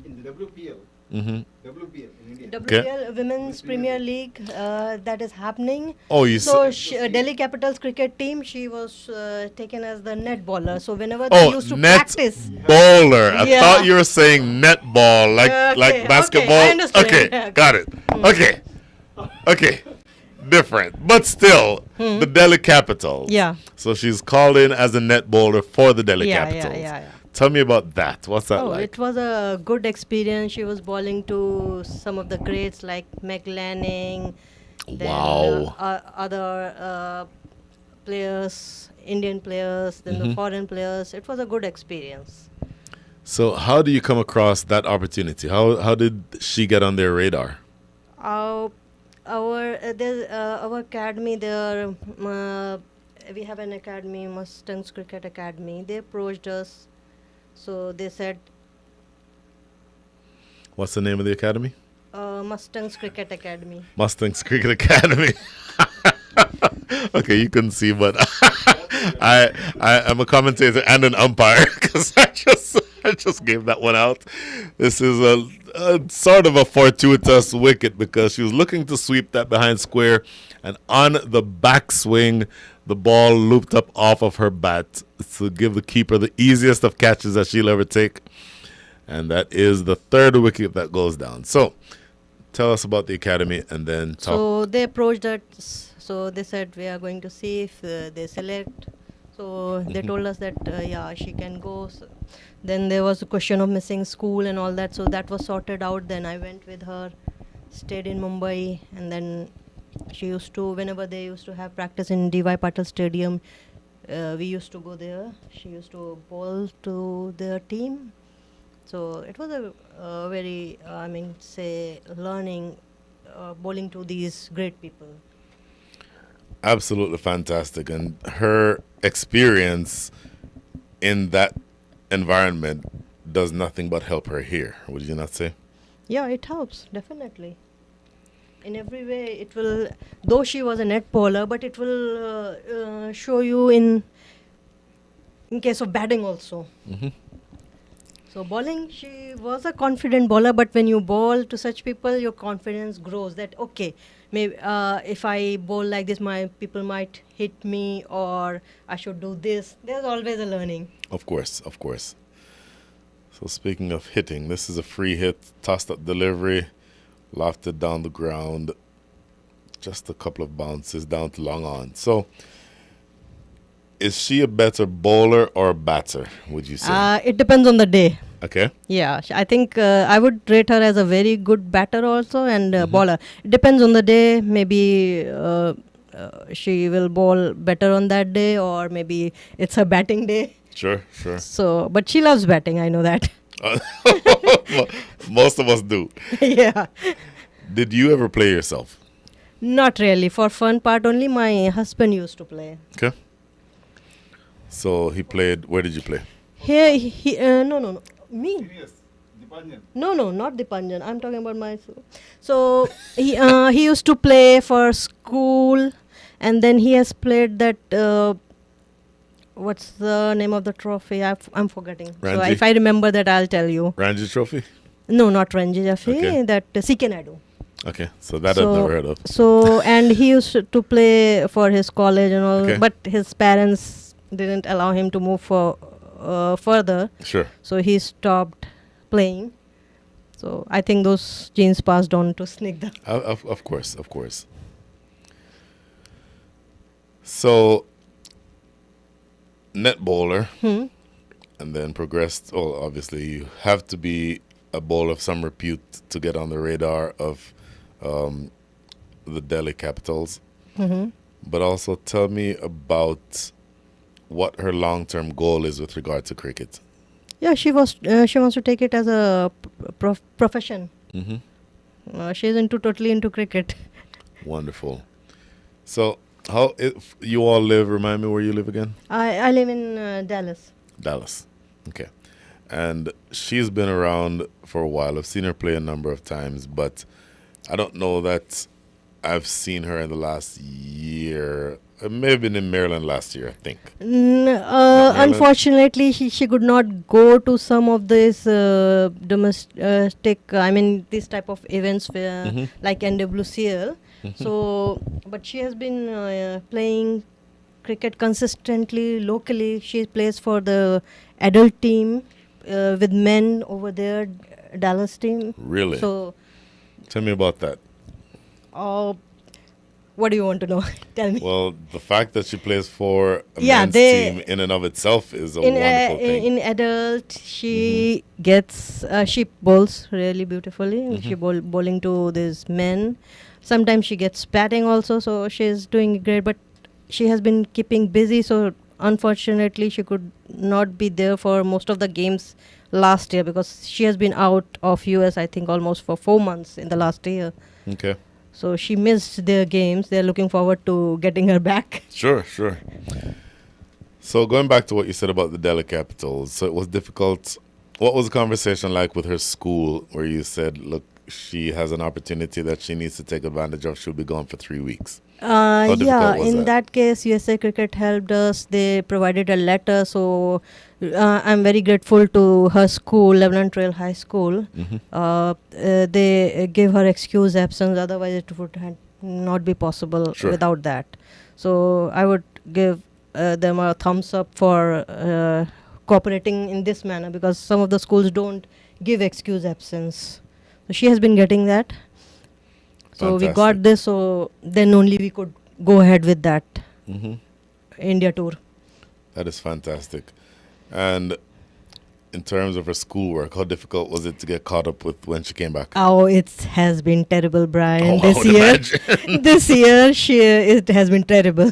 in the WPL. Mm-hmm. WPL in India. WPL Women's Premier League that is happening. Oh, you So said. Delhi Capitals cricket team, she was taken as the net baller. So whenever they Oh, used to net practice, bowler. I Yeah. thought you were saying netball, like Okay, basketball. okay, I understand. Okay, got it. Okay, different, but still the Delhi Capitals. Yeah. So she's called in as a net bowler for the Delhi Yeah, Capitals. yeah. Tell me about that. What's that Oh, like? it was a good experience. She was bowling to some of the greats like Meg Lanning, then Wow. other players, Indian players, then the foreign players. It was a good experience. So how do you come across that opportunity? How did she get on their radar? Our academy there, we have an academy, Mustangs Cricket Academy. They approached us, so they said What's the name of the academy? Mustangs Cricket Academy. Mustangs Cricket Academy. Okay, you couldn't see, but I am a commentator and an umpire because I just gave that one out. This is a sort of a fortuitous wicket because she was looking to sweep that behind square, and on the backswing, the ball looped up off of her bat to give the keeper the easiest of catches that she'll ever take, and that is the third wicket that goes down. So, tell us about the academy and then talk. So they approached us. So they said we are going to see if they select. So they told us that yeah, she can go. So then there was a question of missing school and all that. So that was sorted out. Then I went with her, stayed in Mumbai, and then she used to, whenever they used to have practice in D.Y. Patil Stadium, we used to go there. She used to bowl to their team. So it was a very, learning, bowling to these great people. Absolutely fantastic. And her experience in that environment does nothing but help her here, would you not say? Yeah, it helps, definitely. In every way, it will, though she was a net bowler, but it will show you in case of batting also. So bowling, she was a confident bowler, but when you bowl to such people, your confidence grows that, okay, maybe if I bowl like this, my people might hit me, or I should do this. There's always a learning. Of course. So speaking of hitting, this is a free hit, tossed up delivery, lofted down the ground, just a couple of bounces down to long on. So is she a better bowler or a batter, would you say? It depends on the day. Okay. Yeah, I think I would rate her as a very good batter also and bowler. It depends on the day. Maybe she will bowl better on that day, or maybe it's her batting day. Sure. So, but she loves batting. I know that. Most of us do. Yeah. Did you ever play yourself? Not really. For fun part only, my husband used to play. Okay. So he played. Where did you play? Here, no. Me? Serious. Dipanjan. No, not Dipanjan. I'm talking about myself. So he used to play for school, and then he has played that. What's the name of the trophy? I'm forgetting. So Ranji? if I remember that, I'll tell you. Ranji Trophy? No, not Ranji Jaffe. Okay. That CK Naidu. Okay, so that I've never heard of. So and he used to play for his college and all, Okay. but his parents didn't allow him to move for further. Sure. So he stopped playing. So I think those genes passed on to Snigdha. Of course. So, net bowler, and then progressed. Oh, obviously, you have to be a bowler of some repute to get on the radar of the Delhi Capitals. but also tell me about what her long-term goal is with regard to cricket. Yeah, she wants to take it as a profession. Mm-hmm. She's totally into cricket. Wonderful. So, how if you all live? Remind me where you live again. I live in Dallas. Dallas. Okay. And she's been around for a while. I've seen her play a number of times, but I don't know that I've seen her in the last year. It may have been in Maryland last year, I think. Maryland? Maryland? Unfortunately, she could not go to some of these domestic, this type of events like NWCL. So, but she has been playing cricket consistently locally. She plays for the adult team with men over there, Dallas team. Really? So, Tell me about that. what do you want to know? Tell me. Well, the fact that she plays for a Yeah, men's team in and of itself is a wonderful thing. In adult, she gets she bowls really beautifully. She bowling to these men. Sometimes she gets batting also, so she's doing great. But she has been keeping busy, so unfortunately she could not be there for most of the games last year because she has been out of US, I think, almost for 4 months in the last year. Okay. So she missed their games. They're looking forward to getting her back. Sure. So going back to what you said about the Delhi Capitals, so it was difficult. What was the conversation like with her school where you said, look, she has an opportunity that she needs to take advantage of. She'll be gone for 3 weeks. Yeah, difficult was in that? that case, USA Cricket helped us. They provided a letter, so I'm very grateful to her school, Lebanon Trail High School. They gave her excuse absence, otherwise it would not be possible Sure. without that. So I would give them a thumbs up for cooperating in this manner because some of the schools don't give excuse absence. So she has been getting that. So we got Fantastic. this, so then only we could go ahead with that Mm-hmm. India tour. That is fantastic. And in terms of her schoolwork, how difficult was it to get caught up with when she came back? Oh, it has been terrible, Brian. Oh, I would imagine. This year, it has been terrible.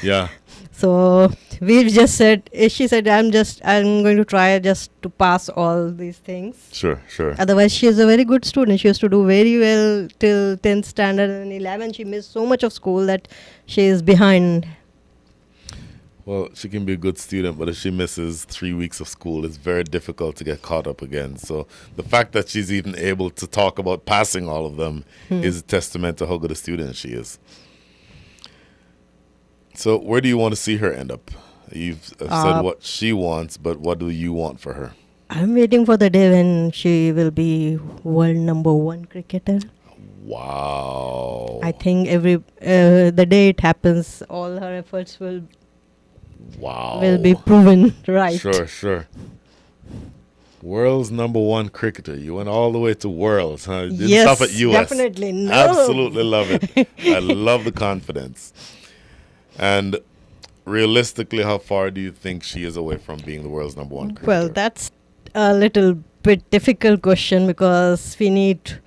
Yeah. So we've just said, she said, I'm going to try just to pass all these things. Sure. Otherwise, she is a very good student. She used to do very well till 10th standard and 11. She missed so much of school that she is behind. Well, she can be a good student, but if she misses 3 weeks of school, it's very difficult to get caught up again. So the fact that she's even able to talk about passing all of them is a testament to how good a student she is. So where do you want to see her end up? You've said what she wants, but what do you want for her? I'm waiting for the day when she will be world #1 cricketer. Wow. I think the day it happens, all her efforts will be proven right. Sure. World's #1 cricketer. You went all the way to worlds, huh? Didn't Yes, stop at US. definitely. No. Absolutely love it. I love the confidence. And realistically, how far do you think she is away from being the world's #1 cricketer? Well, that's a little bit difficult question because we need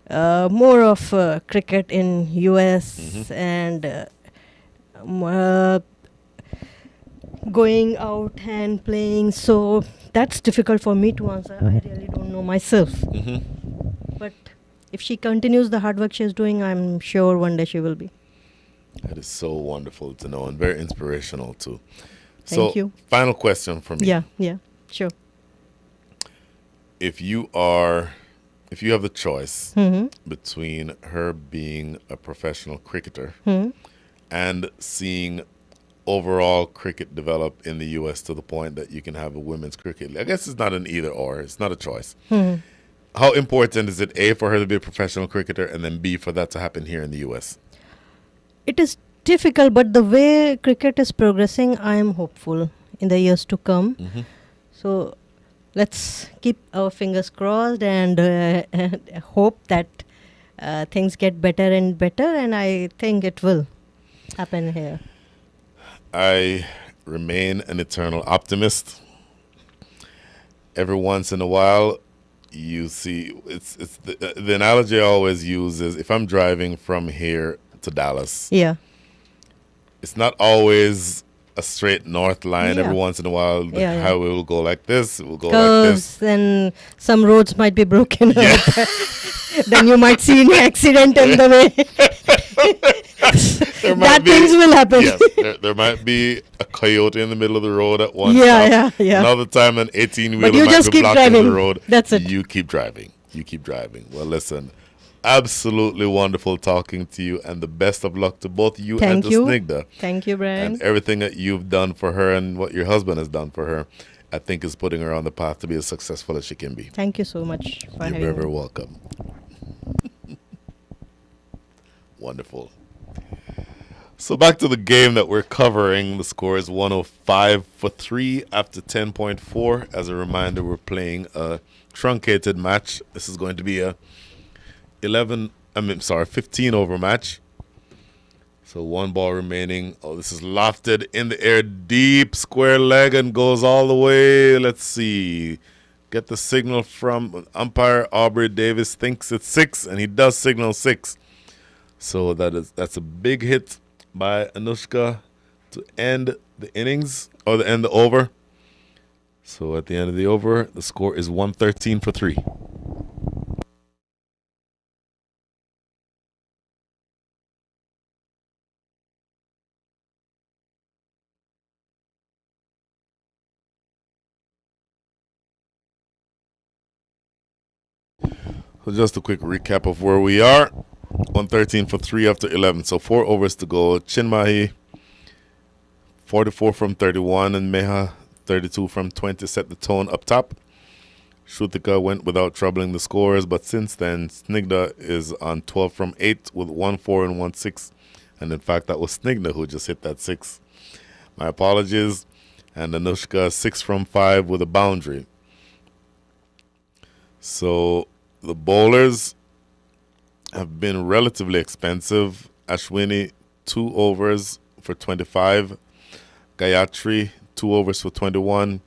more of cricket in US and going out and playing. So that's difficult for me to answer. I really don't know myself. But if she continues the hard work she's doing, I'm sure one day she will be. That is so wonderful to know and very inspirational too. Thank you. Final question for me. Yeah, sure. If you have the choice Mm-hmm. between her being a professional cricketer and seeing overall cricket develop in the US to the point that you can have a women's cricket league. I guess it's not an either or, it's not a choice. How important is it, A, for her to be a professional cricketer, and then B, for that to happen here in the US? It is difficult, but the way cricket is progressing, I am hopeful in the years to come. So let's keep our fingers crossed and hope that things get better and better, and I think it will happen here. I remain an eternal optimist. Every once in a while, you see, it's the analogy I always use is if I'm driving from here to Dallas, Yeah. it's not always a straight north line. Yeah. Every once in a while, the Yeah, yeah. highway will go like this. It will go like Curves, this. and some roads might be broken Yeah. up. Then you might see an accident in the way. There might That things will happen. Yes, there might be a coyote in the middle of the road at one Yeah, stop. yeah, yeah. Another time, an 18-wheeler But you might just be keep blocking driving. the road. That's it. You keep driving. You keep driving. Well, listen, absolutely wonderful talking to you, and the best of luck to both you and Thank to you. Snigdha. Thank you, Brian. And everything that you've done for her and what your husband has done for her, I think is putting her on the path to be as successful as she can be. Thank you so much for You're having very, very me. welcome. Wonderful. So back to the game that we're covering. The score is 105-3 after 10.4. As a reminder, we're playing a truncated match. This is going to be a 15 over match. So one ball remaining. Oh, this is lofted in the air, deep square leg, and goes all the way. Let's see. Get the signal from umpire Aubrey Davis. Thinks it's 6, and he does signal 6. So that's a big hit by Anushka to end the innings, or to end the over. So at the end of the over, the score is 113-3. So just a quick recap of where we are. 113-3 after 11. So 4 overs to go. Chinmahi, 44 from 31, and Meha, 32 from 20, set the tone up top. Shrutika went without troubling the scores, but since then, Snigdha is on 12 from 8 with 1-4 and 1-6. And in fact, that was Snigdha who just hit that 6. My apologies. And Anushka, 6 from 5 with a boundary. So the bowlers have been relatively expensive. Ashwini, 2 overs for 25. Gayatri, 2 overs for 21.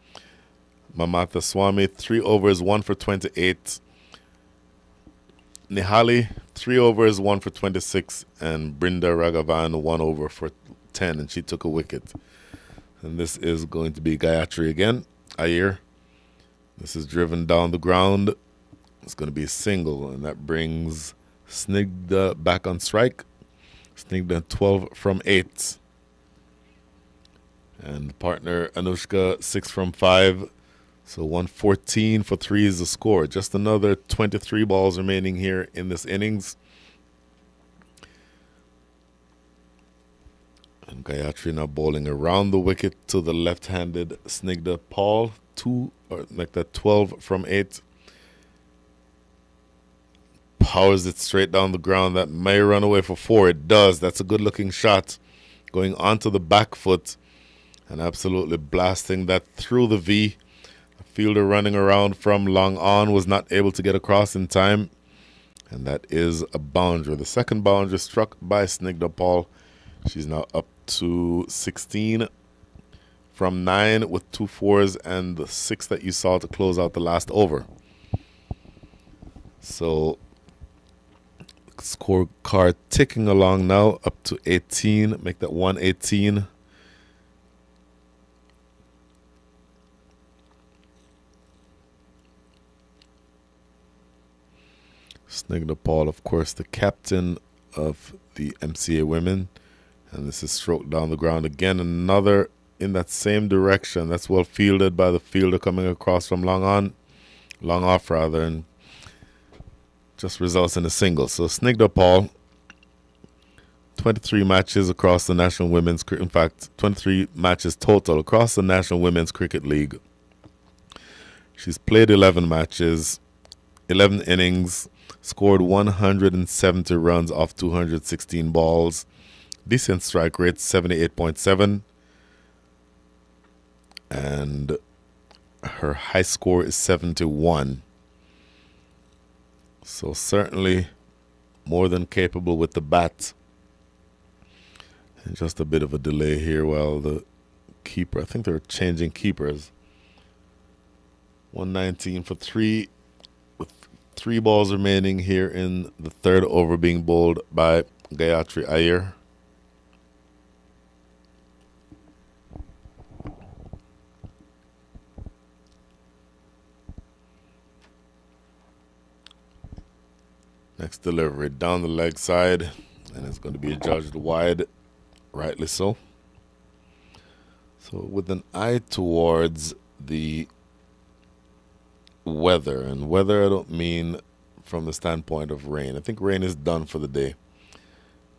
Mamatha Swami, 3 overs, 1 for 28. Nihali, 3 overs, 1 for 26. And Brinda Raghavan, 1 over for 10, and she took a wicket. And this is going to be Gayatri again. Iyer. This is driven down the ground. It's going to be a single, and that brings Snigdha back on strike. Snigdha 12 from 8. And partner Anushka 6 from 5. So 114-3 is the score. Just another 23 balls remaining here in this innings. And Gayatri now bowling around the wicket to the left-handed Snigdha Paul. 12 from 8. Powers it straight down the ground. That may run away for 4. It does. That's a good-looking shot. Going onto the back foot and absolutely blasting that through the V. The fielder running around from long on was not able to get across in time. And that is a boundary. The second boundary struck by Snigdha Paul. She's now up to 16 from 9 with 2 fours and the 6 that you saw to close out the last over. So scorecard ticking along now up to 18. Make that 118. Snigdha Paul, of course, the captain of the MCA Women. And this is stroked down the ground again. Another in that same direction. That's well fielded by the fielder coming across from long off rather, and just results in a single. So Snigdha Paul, 23 matches across the National Women's Cricket. In fact, 23 matches total across the National Women's Cricket League. She's played 11 matches, 11 innings, scored 170 runs off 216 balls. Decent strike rate, 78.7. And her high score is 71. So certainly more than capable with the bat. And just a bit of a delay here while the keeper, I think they're changing keepers. 119-3 with 3 balls remaining here in the third over, being bowled by Gayatri Iyer. Next delivery down the leg side, and it's going to be adjudged wide, rightly so. So with an eye towards the weather, and weather I don't mean from the standpoint of rain. I think rain is done for the day.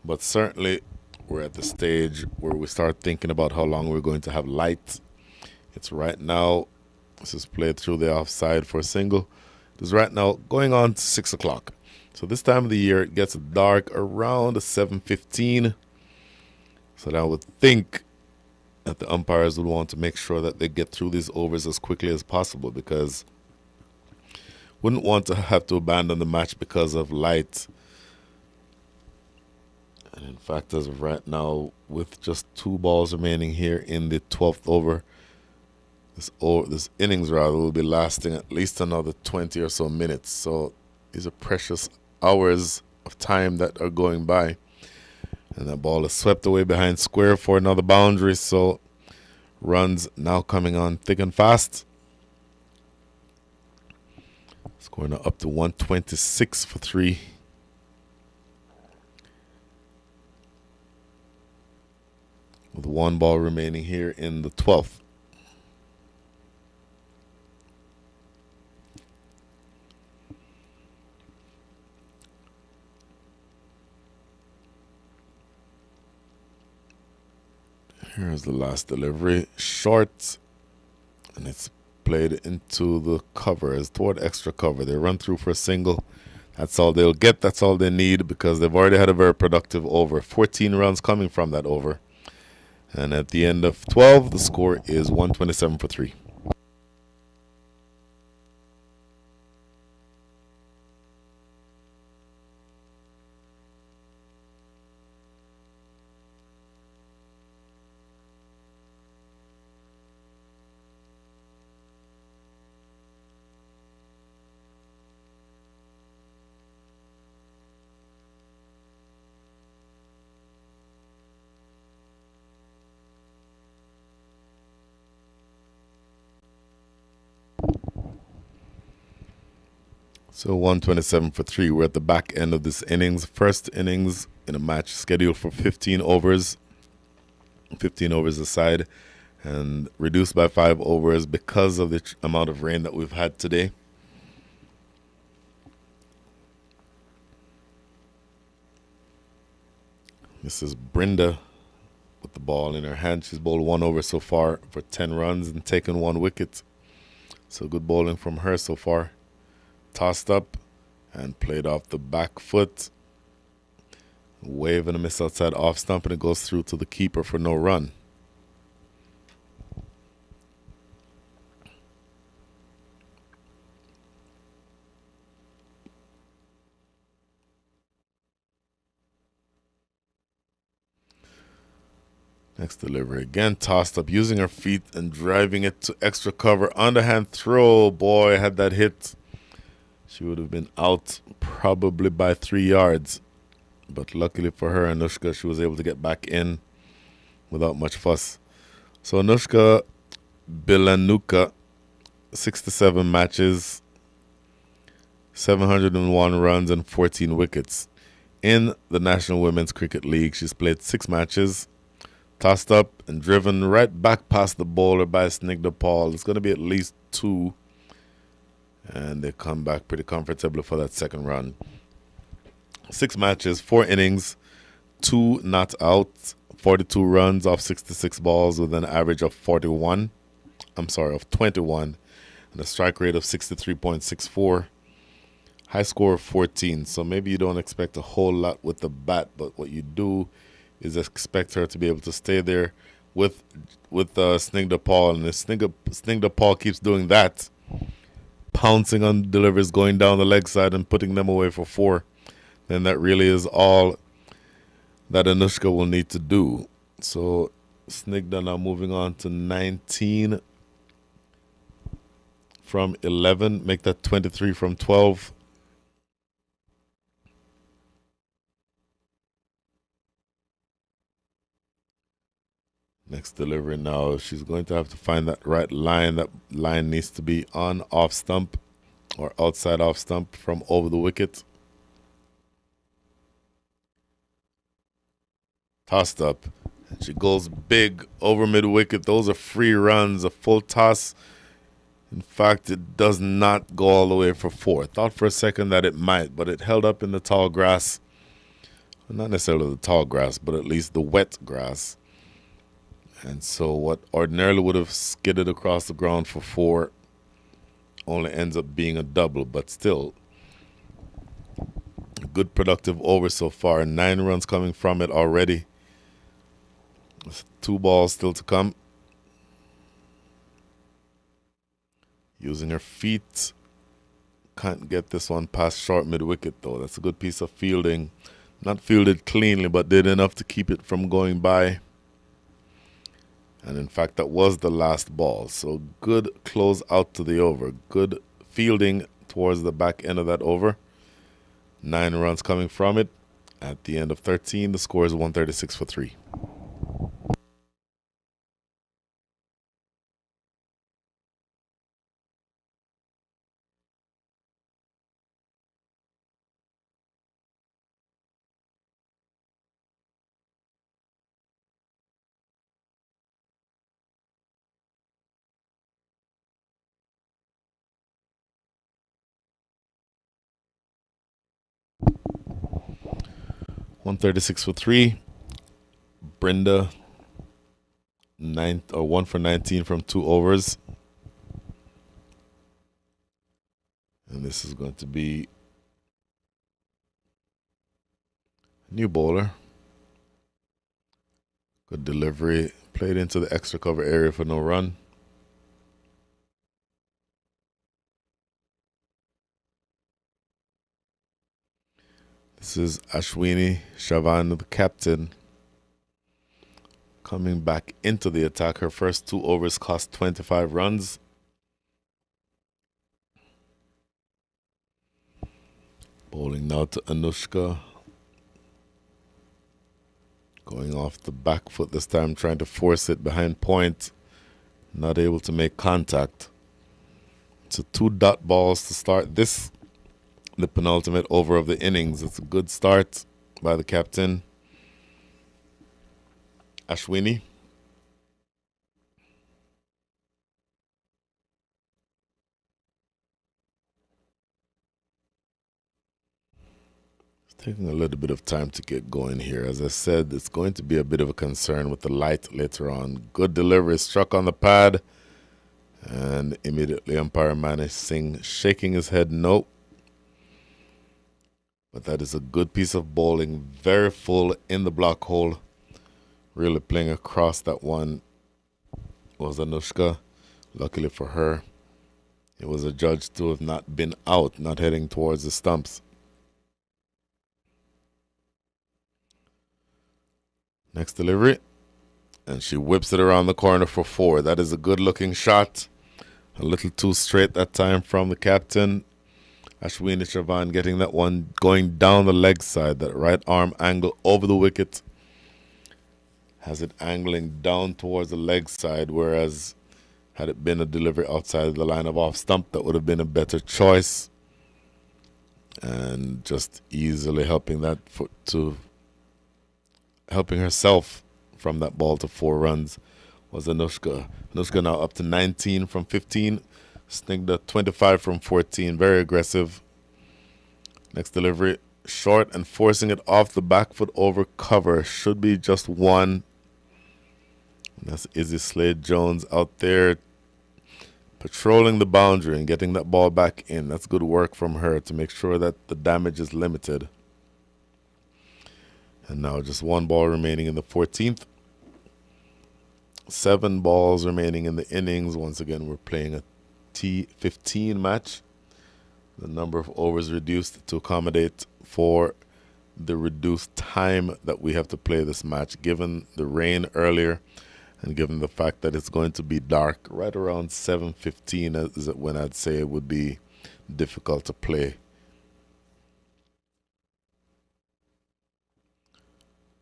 But certainly we're at the stage where we start thinking about how long we're going to have light. It's right now, this is played through the offside for a single. It is right now going on to 6 o'clock. So this time of the year, it gets dark around 7:15. So I would think that the umpires would want to make sure that they get through these overs as quickly as possible, because wouldn't want to have to abandon the match because of light. And in fact, as of right now, with just 2 balls remaining here in the 12th over, this innings rather will be lasting at least another 20 or so minutes. So these are precious hours of time that are going by. And that ball is swept away behind square for another boundary. So runs now coming on thick and fast. Scoring up to 126 for 3. With 1 ball remaining here in the 12th. Here's the last delivery. Short. And it's played into the covers, toward extra cover. They run through for a single. That's all they'll get. That's all they need, because they've already had a very productive over. 14 runs coming from that over. And at the end of 12, the score is 127 for 3. So 127 for 3. We're at the back end of this innings. First innings in a match scheduled for 15 overs. 15 overs aside, and reduced by 5 overs because of the amount of rain that we've had today. This is Brenda with the ball in her hand. She's bowled 1 over so far for 10 runs and taken 1 wicket. So good bowling from her so far. Tossed up and played off the back foot. Wave and a miss outside off stump, and it goes through to the keeper for no run. Next delivery again, tossed up, using her feet and driving it to extra cover. Underhand throw. Boy, had that hit, she would have been out probably by 3 yards. But luckily for her, Anushka, she was able to get back in without much fuss. So Anushka Bilanuka, 67 matches, 701 runs and 14 wickets. In the National Women's Cricket League, she's played 6 matches, tossed up and driven right back past the bowler by Snigdha Paul. It's going to be at least 2. And they come back pretty comfortably for that second run. 6 matches, 4 innings, 2 not out, 42 runs off 66 balls with an average of 21, and a strike rate of 63.64. High score of 14. So maybe you don't expect a whole lot with the bat, but what you do is expect her to be able to stay there with Snigdha Paul. And if Snigdha Paul keeps doing that, pouncing on deliveries, going down the leg side and putting them away for 4, then that really is all that Anushka will need to do. So Snigdha now moving on to 19 from 11, make that 23 from 12. Next delivery now, she's going to have to find that right line. That line needs to be on off stump or outside off stump from over the wicket. Tossed up. And she goes big over mid wicket. Those are free runs, a full toss. In fact, it does not go all the way for 4. Thought for a second that it might, but it held up in the tall grass. Well, not necessarily the tall grass, but at least the wet grass. And so what ordinarily would have skidded across the ground for 4 only ends up being a double, but still a good productive over so far. 9 runs coming from it already. 2 balls still to come. Using her feet. Can't get this one past short mid-wicket though. That's a good piece of fielding. Not fielded cleanly, but did enough to keep it from going by. And in fact, that was the last ball. So good close out to the over. Good fielding towards the back end of that over. 9 runs coming from it. At the end of 13, the score is 136 for 3. $136 for 3. Brenda, 1 for 19 from 2 overs. And this is going to be a new bowler. Good delivery. Played into the extra cover area for no run. This is Ashwini Chavan, the captain, coming back into the attack. Her first 2 overs cost 25 runs. Bowling now to Anushka. Going off the back foot this time, trying to force it behind point. Not able to make contact. So 2 dot balls to start this, the penultimate over of the innings. It's a good start by the captain, Ashwini. It's taking a little bit of time to get going here. As I said, it's going to be a bit of a concern with the light later on. Good delivery, struck on the pad. And immediately umpire Manish Singh shaking his head no. But that is a good piece of bowling. Very full in the block hole. Really playing across that one was Anushka. Luckily for her, it was adjudged to have not been out, not heading towards the stumps. Next delivery. And she whips it around the corner for 4. That is a good looking shot. A little too straight that time from the captain. Ashwini Chavan getting that one going down the leg side. That right arm angle over the wicket. Has it angling down towards the leg side. Whereas had it been a delivery outside the line of off stump, that would have been a better choice. And just easily helping that foot to helping herself from that ball to 4 runs was Anushka. Anushka now up to 19 from 15. Snigdha 25 from 14. Very aggressive. Next delivery. Short and forcing it off the back foot over cover. Should be just 1. And that's Izzy Slade-Jones out there patrolling the boundary and getting that ball back in. That's good work from her to make sure that the damage is limited. And now just 1 ball remaining in the 14th. 7 balls remaining in the innings. Once again, we're playing a T15 match. The number of overs reduced to accommodate for the reduced time that we have to play this match, given the rain earlier and given the fact that it's going to be dark right around 7:15 is when I'd say it would be difficult to play.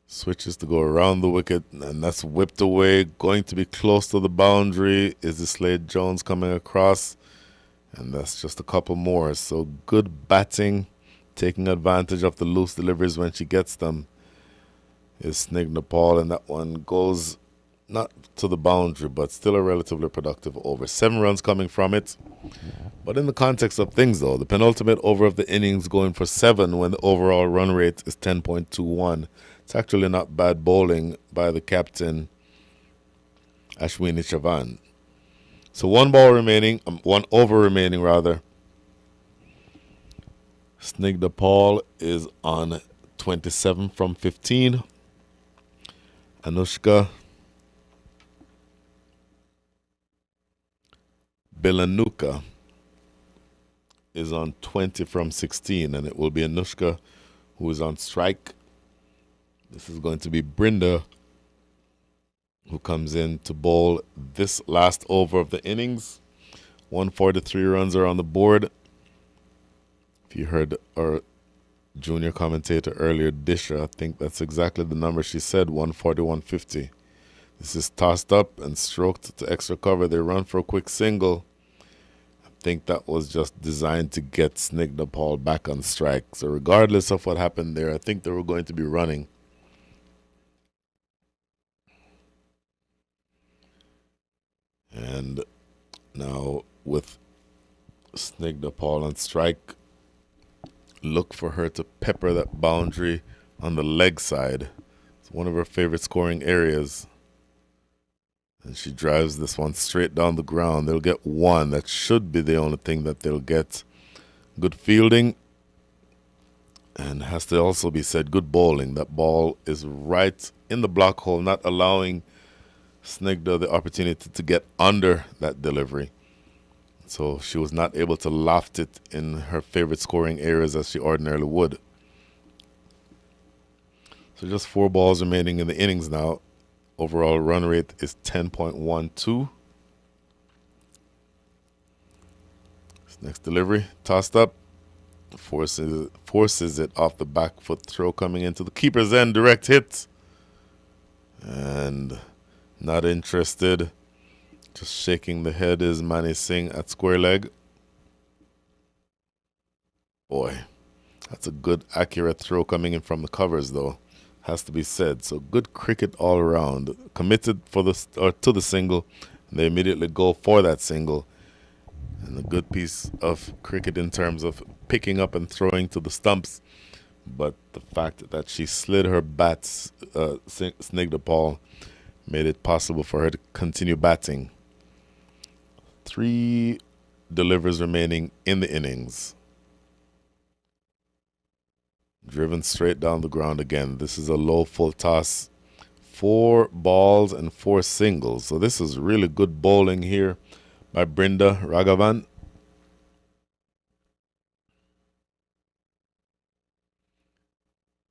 Switches to go around the wicket, and that's whipped away. Going to be close to the boundary. Is the Slade-Jones coming across? And that's just a couple more. So good batting, taking advantage of the loose deliveries when she gets them. is Snig Nepal, and that one goes not to the boundary, but still a relatively productive over. 7 runs coming from it. But in the context of things, though, the penultimate over of the innings going for 7 when the overall run rate is 10.21. It's actually not bad bowling by the captain, Ashwini Chavan. So 1 ball remaining, 1 over remaining rather. Snigdha Paul is on 27 from 15. Anushka Bilanuka is on 20 from 16, and it will be Anushka who is on strike. This is going to be Brinda who comes in to bowl this last over of the innings. 143 runs are on the board. If you heard our junior commentator earlier, Disha, I think that's exactly the number she said, 141.50. This is tossed up and stroked to extra cover. They run for a quick single. I think that was just designed to get Snigdha Paul back on strike. So regardless of what happened there, I think they were going to be running. And now with Snigdha Paul on strike, look for her to pepper that boundary on the leg side. It's one of her favorite scoring areas. And she drives this one straight down the ground. They'll get 1. That should be the only thing that they'll get. Good fielding. And has to also be said, good bowling. That ball is right in the block hole, not allowing Snigdha the opportunity to get under that delivery. So she was not able to loft it in her favorite scoring areas as she ordinarily would. So just 4 balls remaining in the innings now. Overall run rate is 10.12. This next delivery, tossed up, forces it off the back foot throw coming into the keeper's end, direct hit. And not interested. Just shaking the head is Mani Singh at square leg. Boy, that's a good accurate throw coming in from the covers though. Has to be said. So good cricket all around. Committed for to the single. And they immediately go for that single. And a good piece of cricket in terms of picking up and throwing to the stumps. But the fact that she slid her bats, Snigdha Paul, made it possible for her to continue batting. 3 delivers remaining in the innings. Driven straight down the ground again. This is a low full toss. 4 balls and 4 singles. So this is really good bowling here by Brinda Raghavan.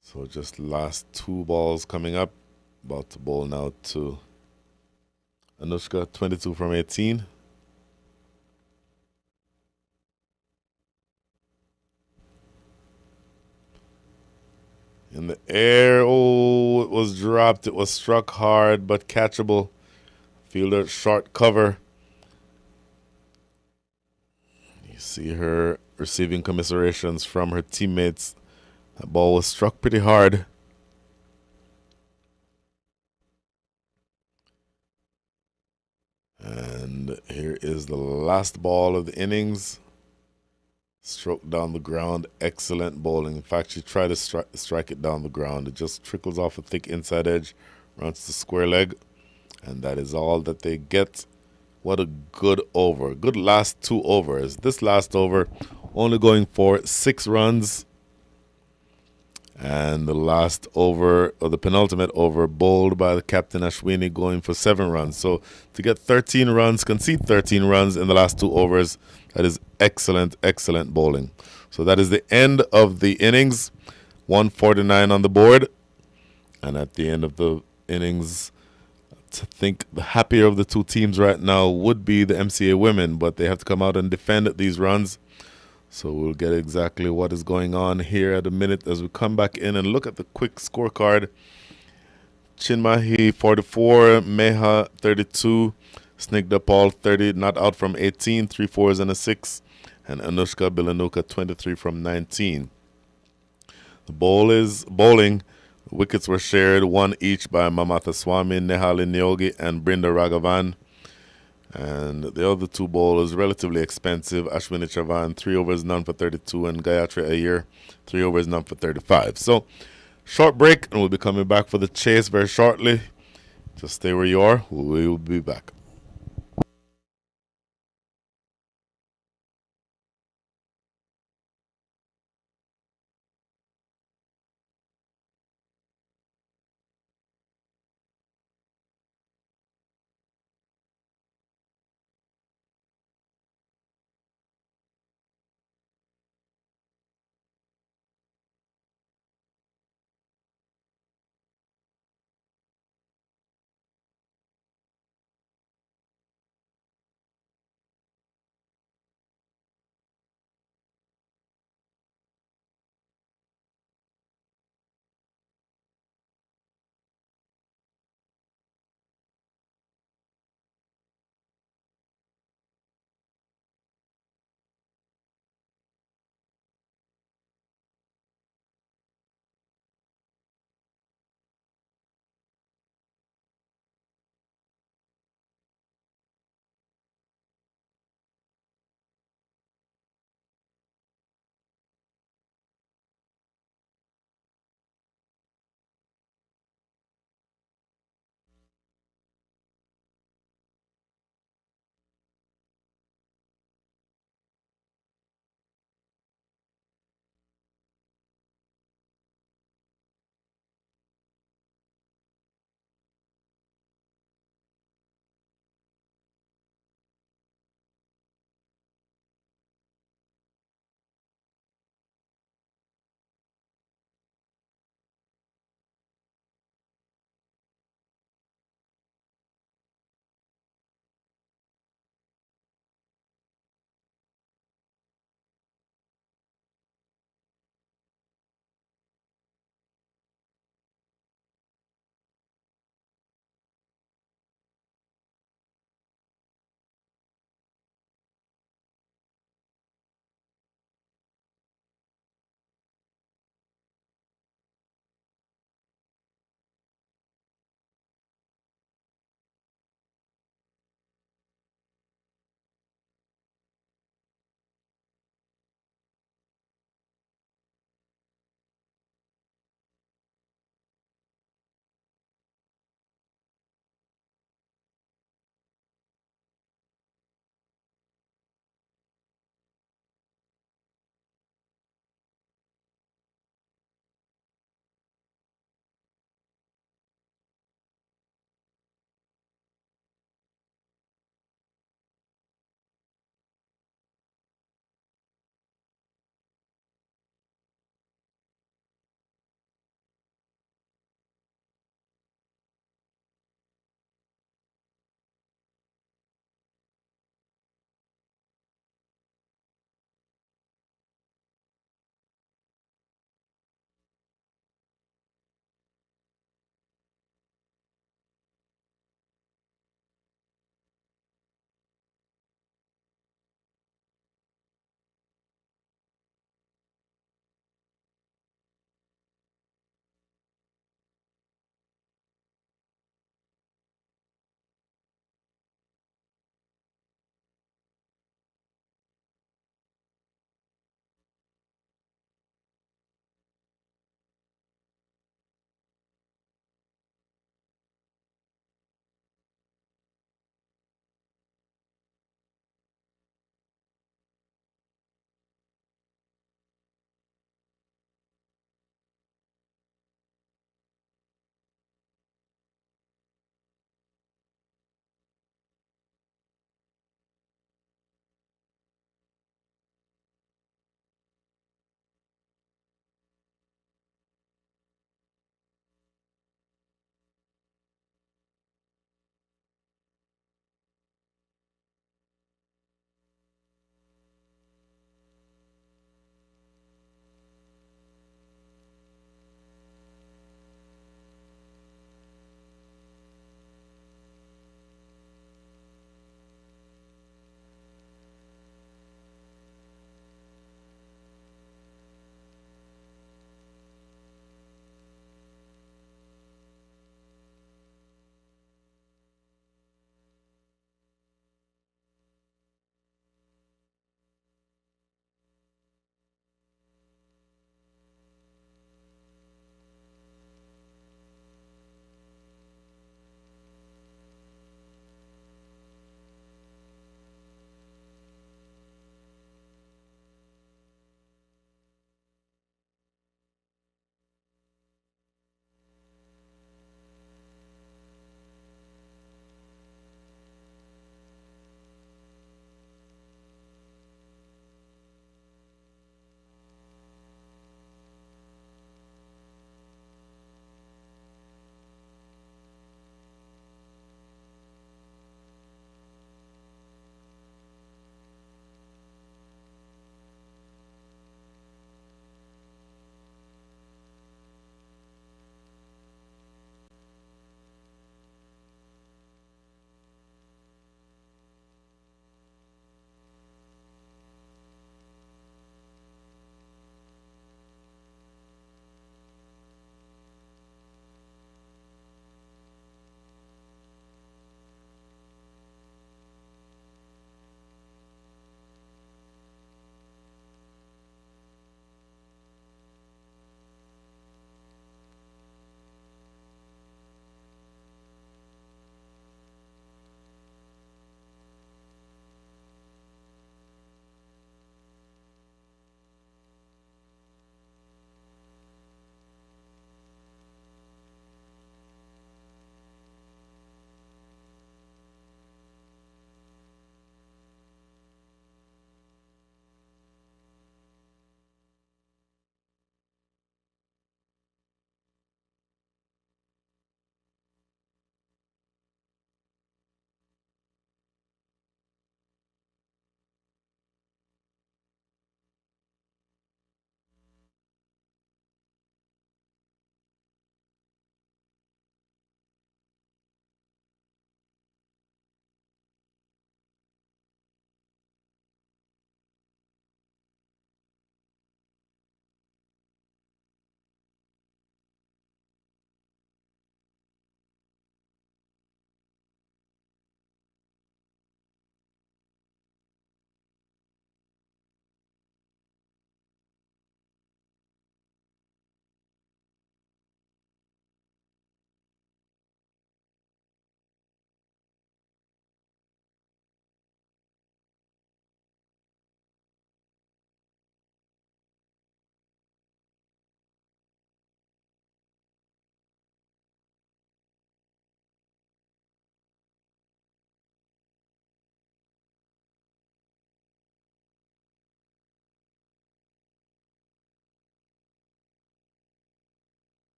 So just last 2 balls coming up. About to bowl now to Anushka, 22 from 18. In the air, oh, it was dropped. It was struck hard, but catchable. Fielder short cover. You see her receiving commiserations from her teammates. That ball was struck pretty hard. And here is the last ball of the innings. Stroke down the ground, excellent bowling. In fact, she tried to strike it down the ground. It just trickles off a thick inside edge, runs to square leg, and that is all that they get. What a good over. Good last 2 overs. This last over only going for 6 runs. And the last over, or the penultimate over, bowled by the captain Ashwini, going for 7 runs. So to get 13 runs, concede 13 runs in the last 2 overs, that is excellent, excellent bowling. So that is the end of the innings. 149 on the board. And at the end of the innings, to think the happier of the 2 teams right now would be the MCA Women, but they have to come out and defend these runs. So we'll get exactly what is going on here at a minute as we come back in and look at the quick scorecard. Chinmahi 44, Meha 32, Snigdha Paul 30, not out from 18, 3 4s and a 6, and Anushka Bilanuka 23 from 19. The bowling Wickets were shared, one each by Mamata Swami, Nehali Nyogi, and Brinda Raghavan. And the other two bowlers, relatively expensive, Ashwini Chavan, 3 overs, none for 32, and Gayatri Iyer, 3 overs, none for 35. So, short break, and we'll be coming back for the chase very shortly. Just stay where you are. We will be back.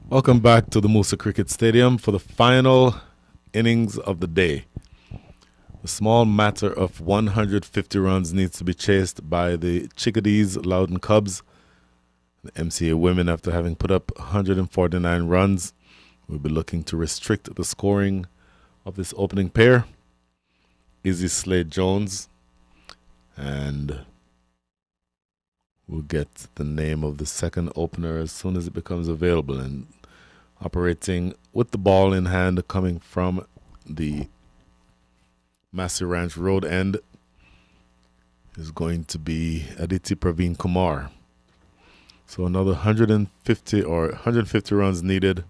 Welcome back to the Musa Cricket Stadium for the final innings of the day. The small matter of 150 runs needs to be chased by the Chickadees Loudoun Cubs. The MCA Women, after having put up 149 runs, will be looking to restrict the scoring of this opening pair. Izzy Slade-Jones, and we'll get the name of the second opener as soon as it becomes available. And operating with the ball in hand, coming from the Massey Ranch Road end, is going to be Aditi Praveen Kumar. So another 150 runs needed.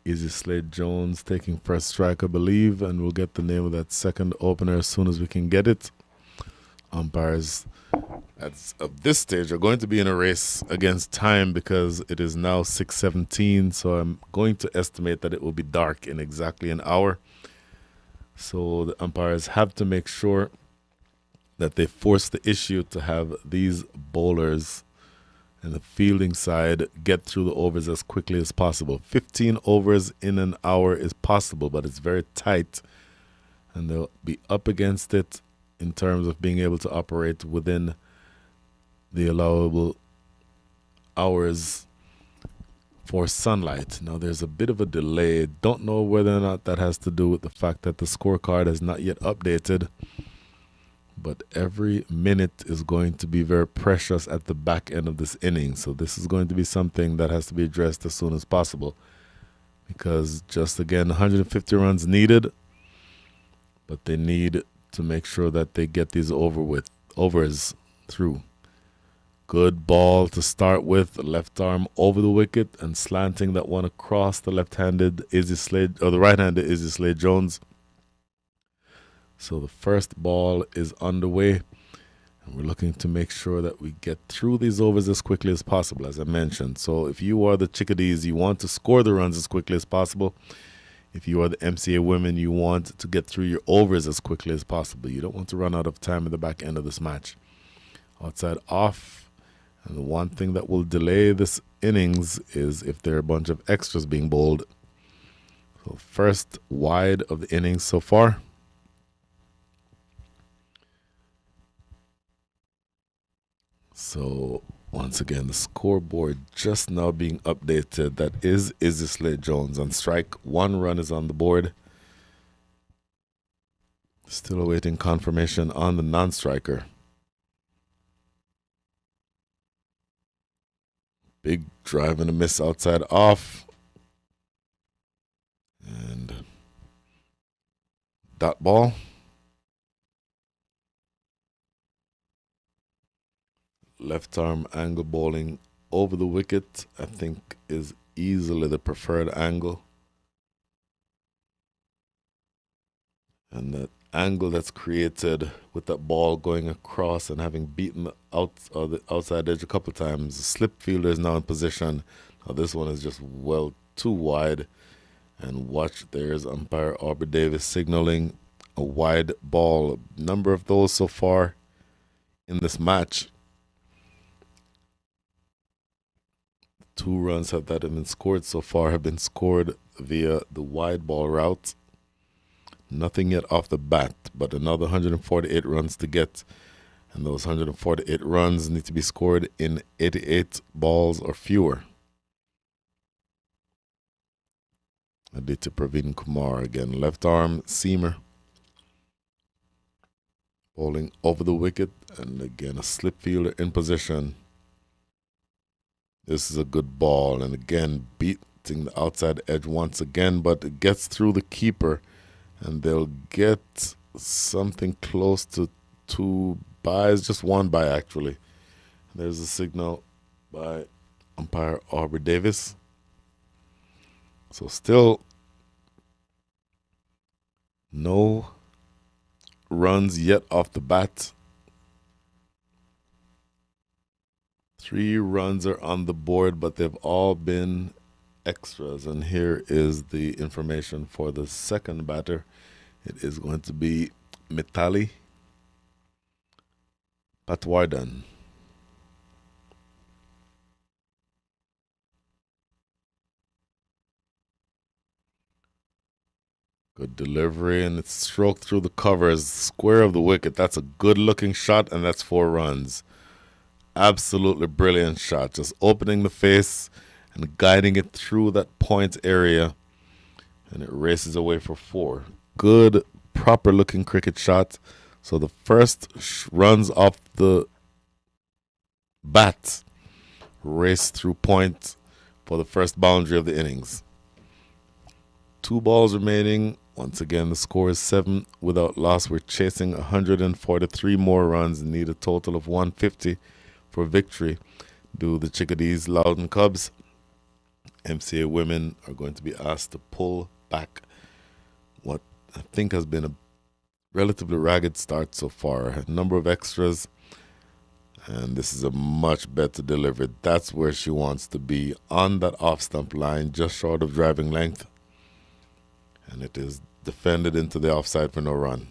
Izzy Slade-Jones taking first strike, I believe, and we'll get the name of that second opener as soon as we can get it. Umpires at this stage are going to be in a race against time because it is now 6:17, so I'm going to estimate that it will be dark in exactly an hour. So the umpires have to make sure that they force the issue to have these bowlers and the fielding side get through the overs as quickly as possible. 15 overs in an hour is possible, but it's very tight, and they'll be up against it in terms of being able to operate within the allowable hours for sunlight. Now, there's a bit of a delay. Don't know whether or not that has to do with the fact that the scorecard has not yet updated, but every minute is going to be very precious at the back end of this inning. So this is going to be something that has to be addressed as soon as possible, because just again, 150 runs needed, but they need to make sure that they get these overs through. Good ball to start with, left arm over the wicket and slanting that one across the left-handed Izzy Slade, or the right-handed Izzy Slade-Jones. So the first ball is underway, and we're looking to make sure that we get through these overs as quickly as possible, as I mentioned. So if you are the Chickadees, you want to score the runs as quickly as possible. If you are the MCA Women, you want to get through your overs as quickly as possible. You don't want to run out of time at the back end of this match. Outside off, and the one thing that will delay this innings is if there are a bunch of extras being bowled. So first wide of the innings so far. So once again, the scoreboard just now being updated. That is Izzy Slade-Jones on strike. 1 run is on the board. Still awaiting confirmation on the non-striker. Big drive and a miss outside off. And dot ball. Left arm angle bowling over the wicket, I think, is easily the preferred angle. And the angle that's created with that ball going across and having beaten the outside edge a couple of times, the slip fielder is now in position. Now this one is just well too wide. And watch, there's umpire Aubrey Davis signaling a wide ball. A number of those so far in this match. 2 runs that have been scored so far have been scored via the wide ball route. Nothing yet off the bat, but another 148 runs to get. And those 148 runs need to be scored in 88 balls or fewer. Aditi Praveen Kumar again, left arm seamer. Bowling over the wicket, and again a slip fielder in position. This is a good ball, and again beating the outside edge once again, but it gets through the keeper, and they'll get something close to 2 byes, just 1 bye actually. There's a signal by umpire Aubrey Davis. So still no runs yet off the bat. 3 runs are on the board, but they've all been extras. And here is the information for the second batter. It is going to be Mitali Patwardhan. Good delivery, and it's stroked through the covers, square of the wicket. That's a good-looking shot, and that's 4 runs. Absolutely brilliant shot. Just opening the face and guiding it through that point area, and it races away for 4. Good, proper-looking cricket shot. So the first runs off the bat race through point for the first boundary of the innings. 2 balls remaining. Once again, the score is 7 without loss. We're chasing 143 more runs and need a total of 150 for victory. Do the Chickadees, Loudoun Cubs, MCA Women are going to be asked to pull back what I think has been a relatively ragged start so far. A number of extras, and this is a much better delivery. That's where she wants to be, on that off-stump line, just short of driving length. And it is defended into the offside for no run.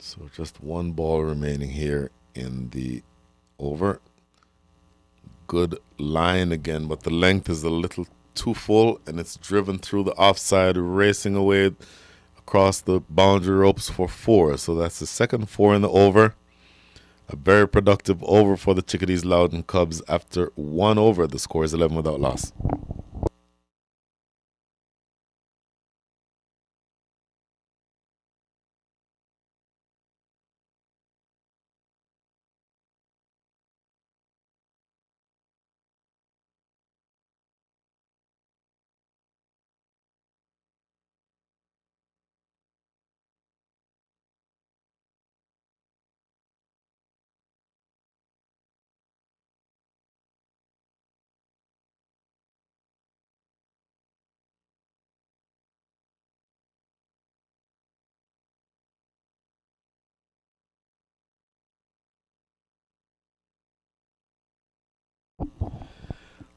So just 1 ball remaining here in the over. Good line again, but the length is a little too full, and it's driven through the offside, racing away across the boundary ropes for 4. So that's the second 4 in the over. A very productive over for the Chickadees Loudoun Cubs. After 1 over, the score is 11 without loss.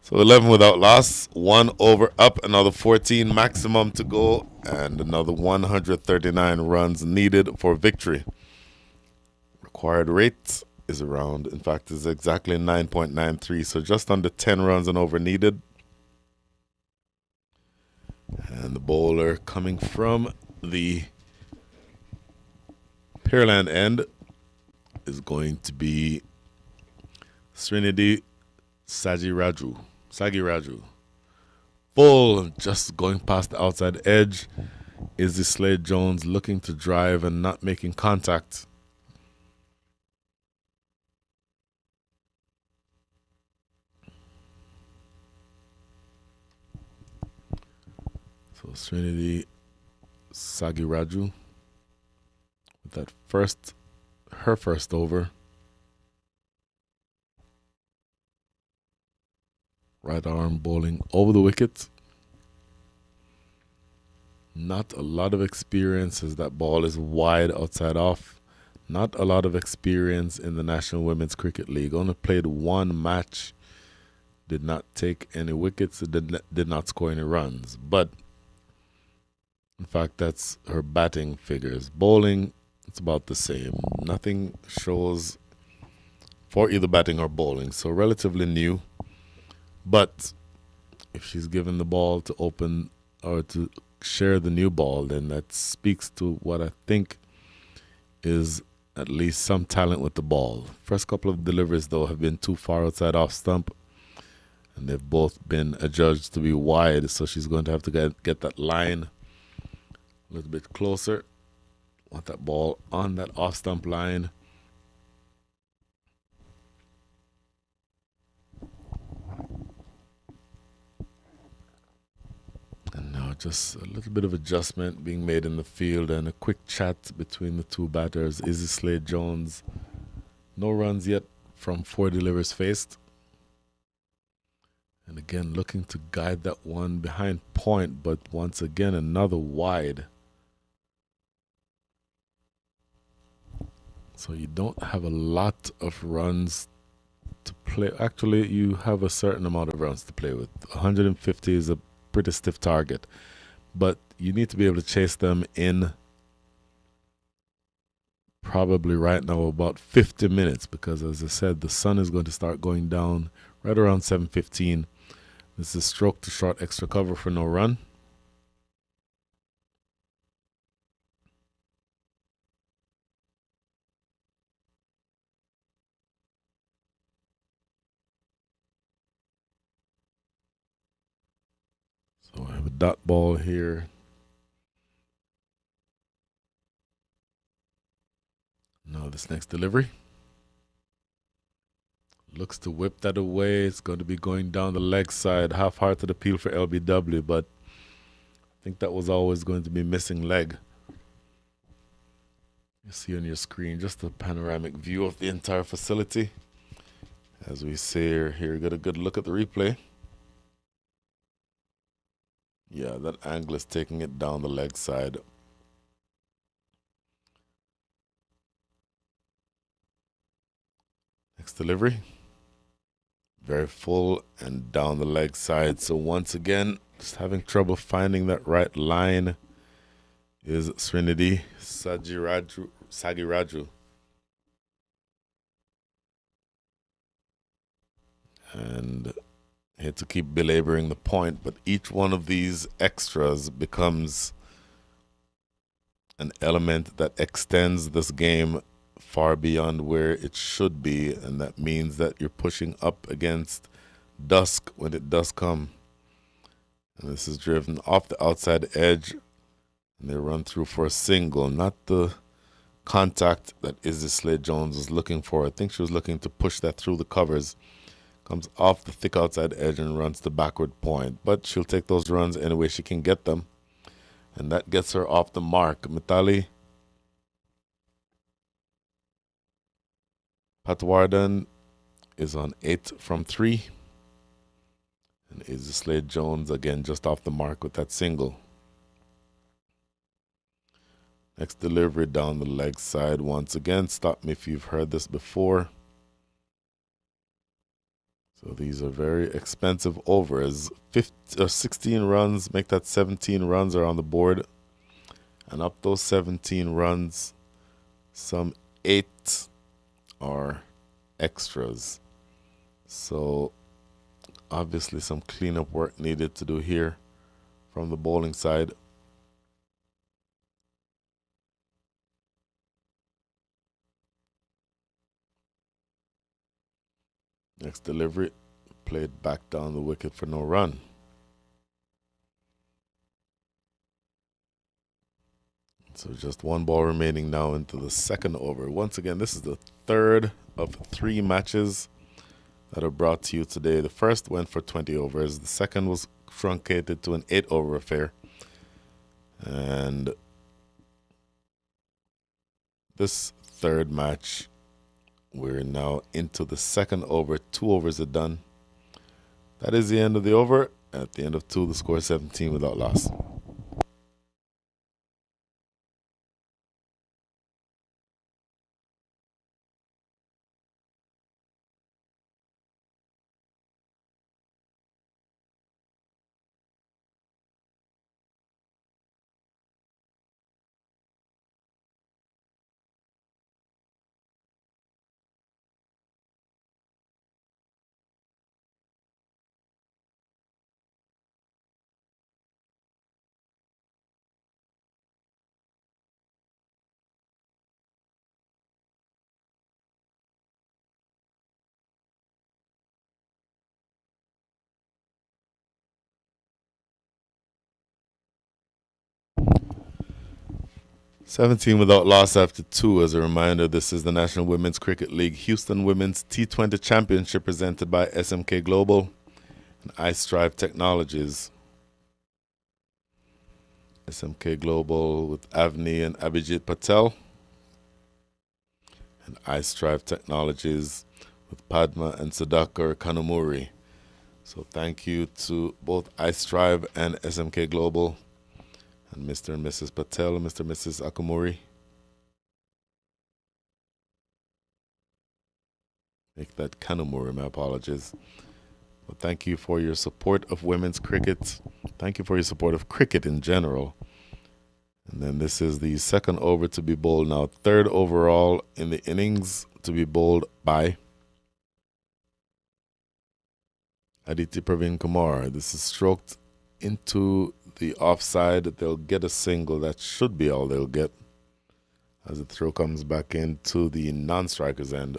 So 11 without loss, 1 over up, another 14 maximum to go, and another 139 runs needed for victory. Required rate is around, in fact, is exactly 9.93, so just under 10 runs and over needed. And the bowler coming from the Pearland end is going to be Srinidhi Sagiraju. Full, just going past the outside edge. Izzy Slade Jones looking to drive and not making contact. So Srinidhi Sagiraju with that her first over. Right arm bowling over the wicket. Not a lot of experience as that ball is wide outside off. Not a lot of experience in the National Women's Cricket League. Only played 1 match. Did not take any wickets. Did not score any runs. But, in fact, that's her batting figures. Bowling, it's about the same. Nothing shows for either batting or bowling. So relatively new. But if she's given the ball to open or to share the new ball, then that speaks to what I think is at least some talent with the ball. First couple of deliveries, though, have been too far outside off stump, and they've both been adjudged to be wide, so she's going to have to get that line a little bit closer. Want that ball on that off stump line. And now just a little bit of adjustment being made in the field and a quick chat between the 2 batters. Izzy Slade Jones, no runs yet from 4 deliveries faced. And again, looking to guide that one behind point, but once again, another wide. So you don't have a lot of runs to play. Actually, you have a certain amount of runs to play with. 150 is a pretty stiff target, but you need to be able to chase them in probably right now about 50 minutes because, as I said, the sun is going to start going down right around 7:15. This is stroke to short extra cover for no run. So I have a dot ball here. Now this next delivery. Looks to whip that away. It's going to be going down the leg side. Half-hearted appeal for LBW, but I think that was always going to be missing leg. You see on your screen just a panoramic view of the entire facility. As we say here, get a good look at the replay. Yeah, that angle is taking it down the leg side. Next delivery. Very full and down the leg side. So once again, just having trouble finding that right line is Srinidhi Sagiraju. And I hate to keep belaboring the point, but each one of these extras becomes an element that extends this game far beyond where it should be, and that means that you're pushing up against dusk when it does come. And this is driven off the outside edge, and they run through for a single, not the contact that Izzy Slade Jones was looking for. I think she was looking to push that through the covers. Comes off the thick outside edge and runs the backward point, but she'll take those runs any way she can get them, and that gets her off the mark. Mitali Patwardhan is on 8 from 3. And Izzy Slade Jones again just off the mark with that single. Next delivery down the leg side once again. Stop me if you've heard this before. So these are very expensive overs. 16 runs, make that 17 runs are on the board. And up those 17 runs, some 8 are extras. So obviously some cleanup work needed to do here from the bowling side. Next delivery, played back down the wicket for no run. So just one ball remaining now into the second over. Once again, this is the third of 3 matches that are brought to you today. The first went for 20 overs. The second was truncated to an 8-over affair. And this third match, we're now into the second over. 2 overs are done. That is the end of the over. At the end of 2, the score is 17 without loss. "17 without loss after 2. As a reminder, this is the National Women's Cricket League Houston Women's T20 Championship presented by SMK Global and iStrive Technologies. SMK Global with Avni and Abhijit Patel, and iStrive Technologies with Padma and Sudhakar Kanumuri. So thank you to both iStrive and SMK Global, and Mr. and Mrs. Patel and Mr. and Mrs. Akumuri. Make that Kanumuri, my apologies. Well, thank you for your support of women's cricket. Thank you for your support of cricket in general. And then this is the second over to be bowled now. Third overall in the innings to be bowled by Aditi Praveen Kumar. This is stroked into the offside. They'll get a single. That should be all they'll get as the throw comes back into the non-striker's end.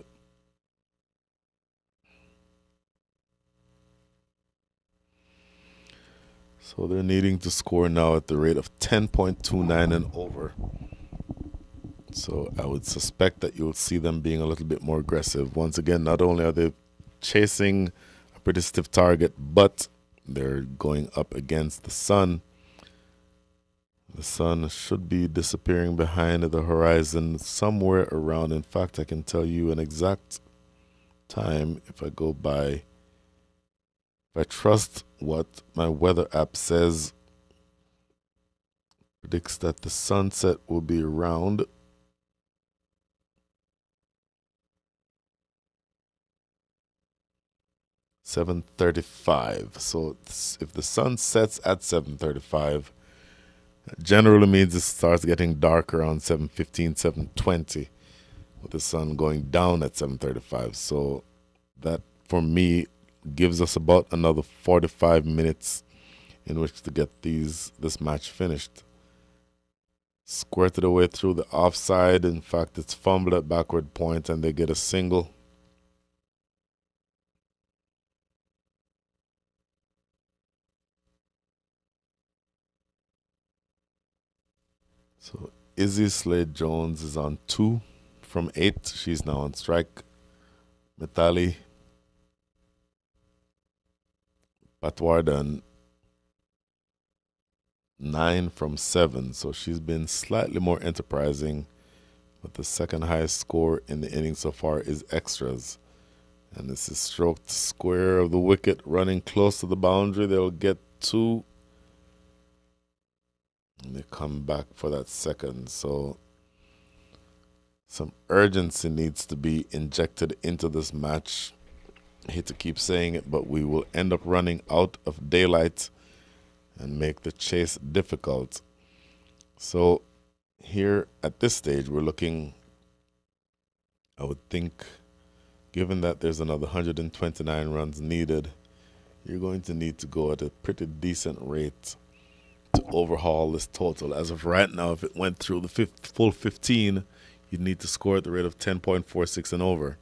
So they're needing to score now at the rate of 10.29 and over. So I would suspect that you'll see them being a little bit more aggressive. Once again, not only are they chasing a pretty stiff target, but they're going up against the sun. The sun should be disappearing behind the horizon somewhere around. In fact, I can tell you an exact time if I go by. If I trust what my weather app says, predicts that the sunset will be around 7:35. So if the sun sets at 7:35, generally means it starts getting dark around 7:15, 7:20, with the sun going down at 7:35. So that, for me, gives us about another 45 minutes in which to get this match finished. Squirted away through the offside. In fact, it's fumbled at backward point and they get a single. So Izzy Slade Jones is on 2 from 8. She's now on strike. Mitali Patwardhan 9 from 7. So she's been slightly more enterprising, but the second highest score in the inning so far is extras. And this is stroked square of the wicket, running close to the boundary. They'll get 2. And they come back for that second. So some urgency needs to be injected into this match. I hate to keep saying it, but we will end up running out of daylight and make the chase difficult. So here at this stage, we're looking, I would think, given that there's another 129 runs needed, you're going to need to go at a pretty decent rate to overhaul this total. As of right now, if it went through the full 15, you'd need to score at the rate of 10.46 and over.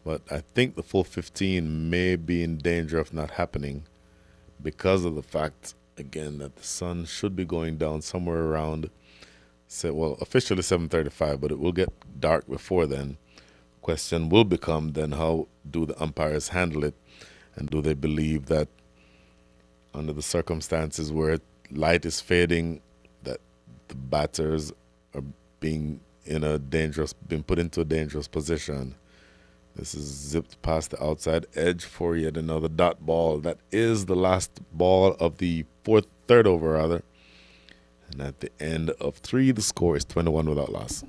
But I think the full 15 may be in danger of not happening because of the fact, again, that the sun should be going down somewhere around, officially 7:35, but it will get dark before then. Question will become then, how do the umpires handle it? And do they believe that under the circumstances where light is fading, that the batters are being put into a dangerous position? This is zipped past the outside edge for yet another dot ball. That is the last ball of the third over rather. And at the end of 3, the score is 21 without loss.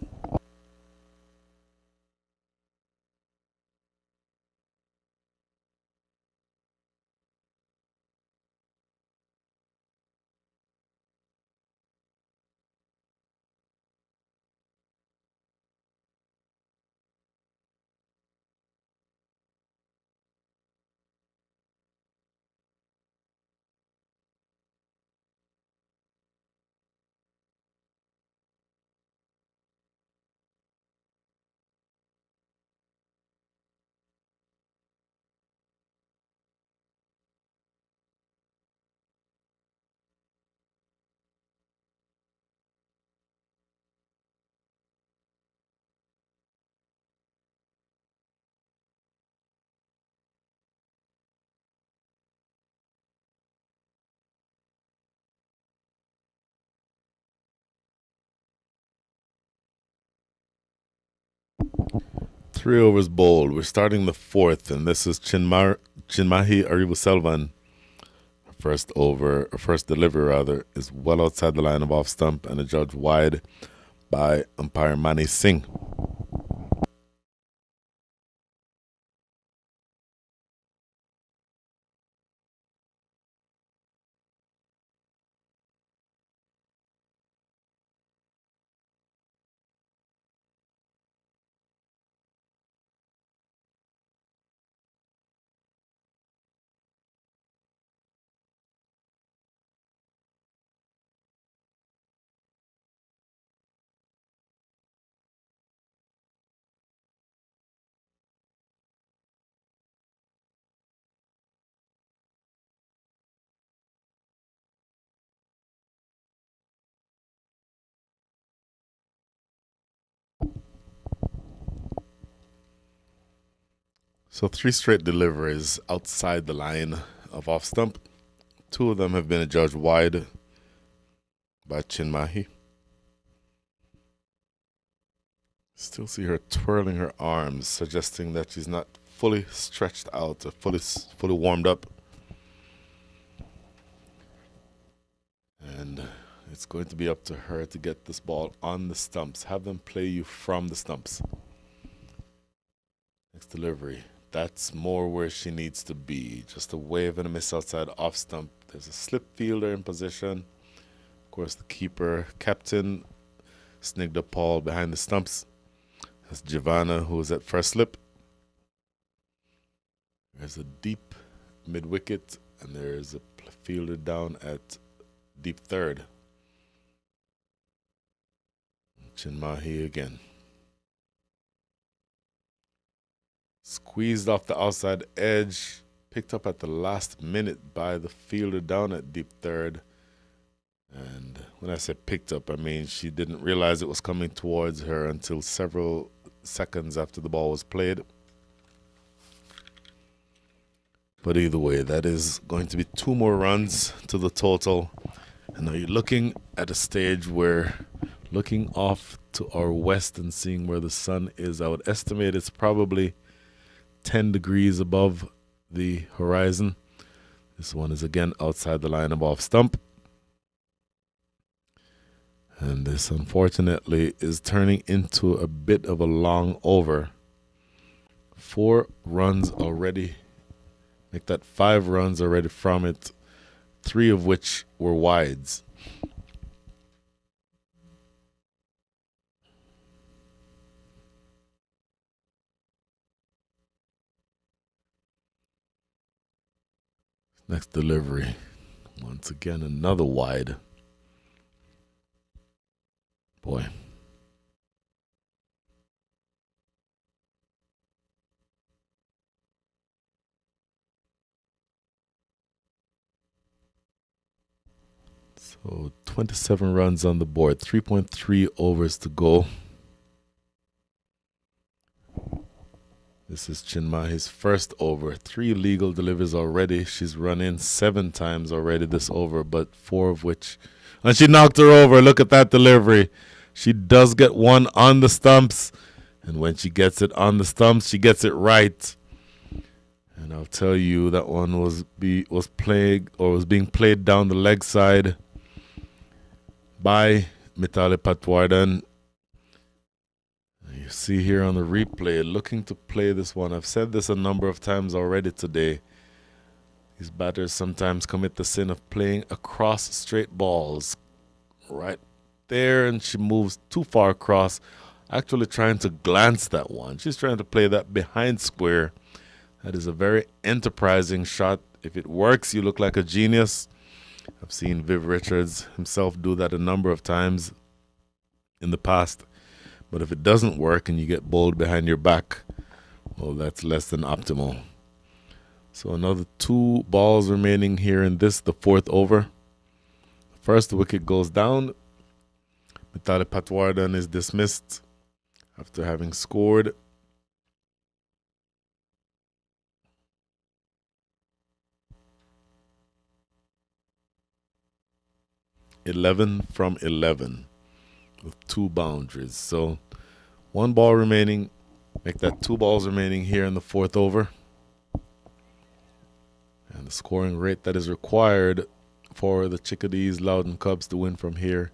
Three overs bowled. We're starting the 4th, and this is Chinmahi Aribuselvan. First delivery rather, is well outside the line of off stump and adjudged wide by umpire Mani Singh. So 3 straight deliveries outside the line of off stump. 2 of them have been adjudged wide by Chinmahi. Still see her twirling her arms, suggesting that she's not fully stretched out or fully warmed up. And it's going to be up to her to get this ball on the stumps. Have them play you from the stumps. Next delivery. That's more where she needs to be. Just a wave and a miss outside off stump. There's a slip fielder in position. Of course, the keeper, captain, snigged up Paul behind the stumps. That's Giovanna, who is at first slip. There's a deep mid wicket, and there's a fielder down at deep third. Chinmahi again. Squeezed off the outside edge, picked up at the last minute by the fielder down at deep third. And when I say picked up, I mean she didn't realize it was coming towards her until several seconds after the ball was played. But either way, that is going to be 2 more runs to the total. And now you're looking at a stage where, looking off to our west and seeing where the sun is, I would estimate it's probably 10 degrees above the horizon. This one is again outside the line of off stump. And this, unfortunately, is turning into a bit of a long over. 4 runs already. Make that 5 runs already from it, 3 of which were wides. Next delivery. Once again, another wide. Boy. So 27 runs on the board, 3.3 overs to go. This is Chinmahi's first over. 3 legal deliveries already. She's run in 7 times already this over, but 4 of which... And she knocked her over. Look at that delivery. She does get one on the stumps. And when she gets it on the stumps, she gets it right. And I'll tell you, that one was being played down the leg side by Mitali Patwardhan. You see here on the replay, looking to play this one. I've said this a number of times already today. These batters sometimes commit the sin of playing across straight balls. Right there, and she moves too far across, actually trying to glance that one. She's trying to play that behind square. That is a very enterprising shot. If it works, you look like a genius. I've seen Viv Richards himself do that a number of times in the past. But if it doesn't work and you get bowled behind your back, well, that's less than optimal. So another 2 balls remaining here in this, the 4th over. First wicket goes down. Mitali Patwardhan is dismissed after having scored. (11 from 11) with 2 boundaries. So 1 ball remaining. Make that 2 balls remaining here in the 4th over. And the scoring rate that is required for the Chickadees Loudoun Cubs to win from here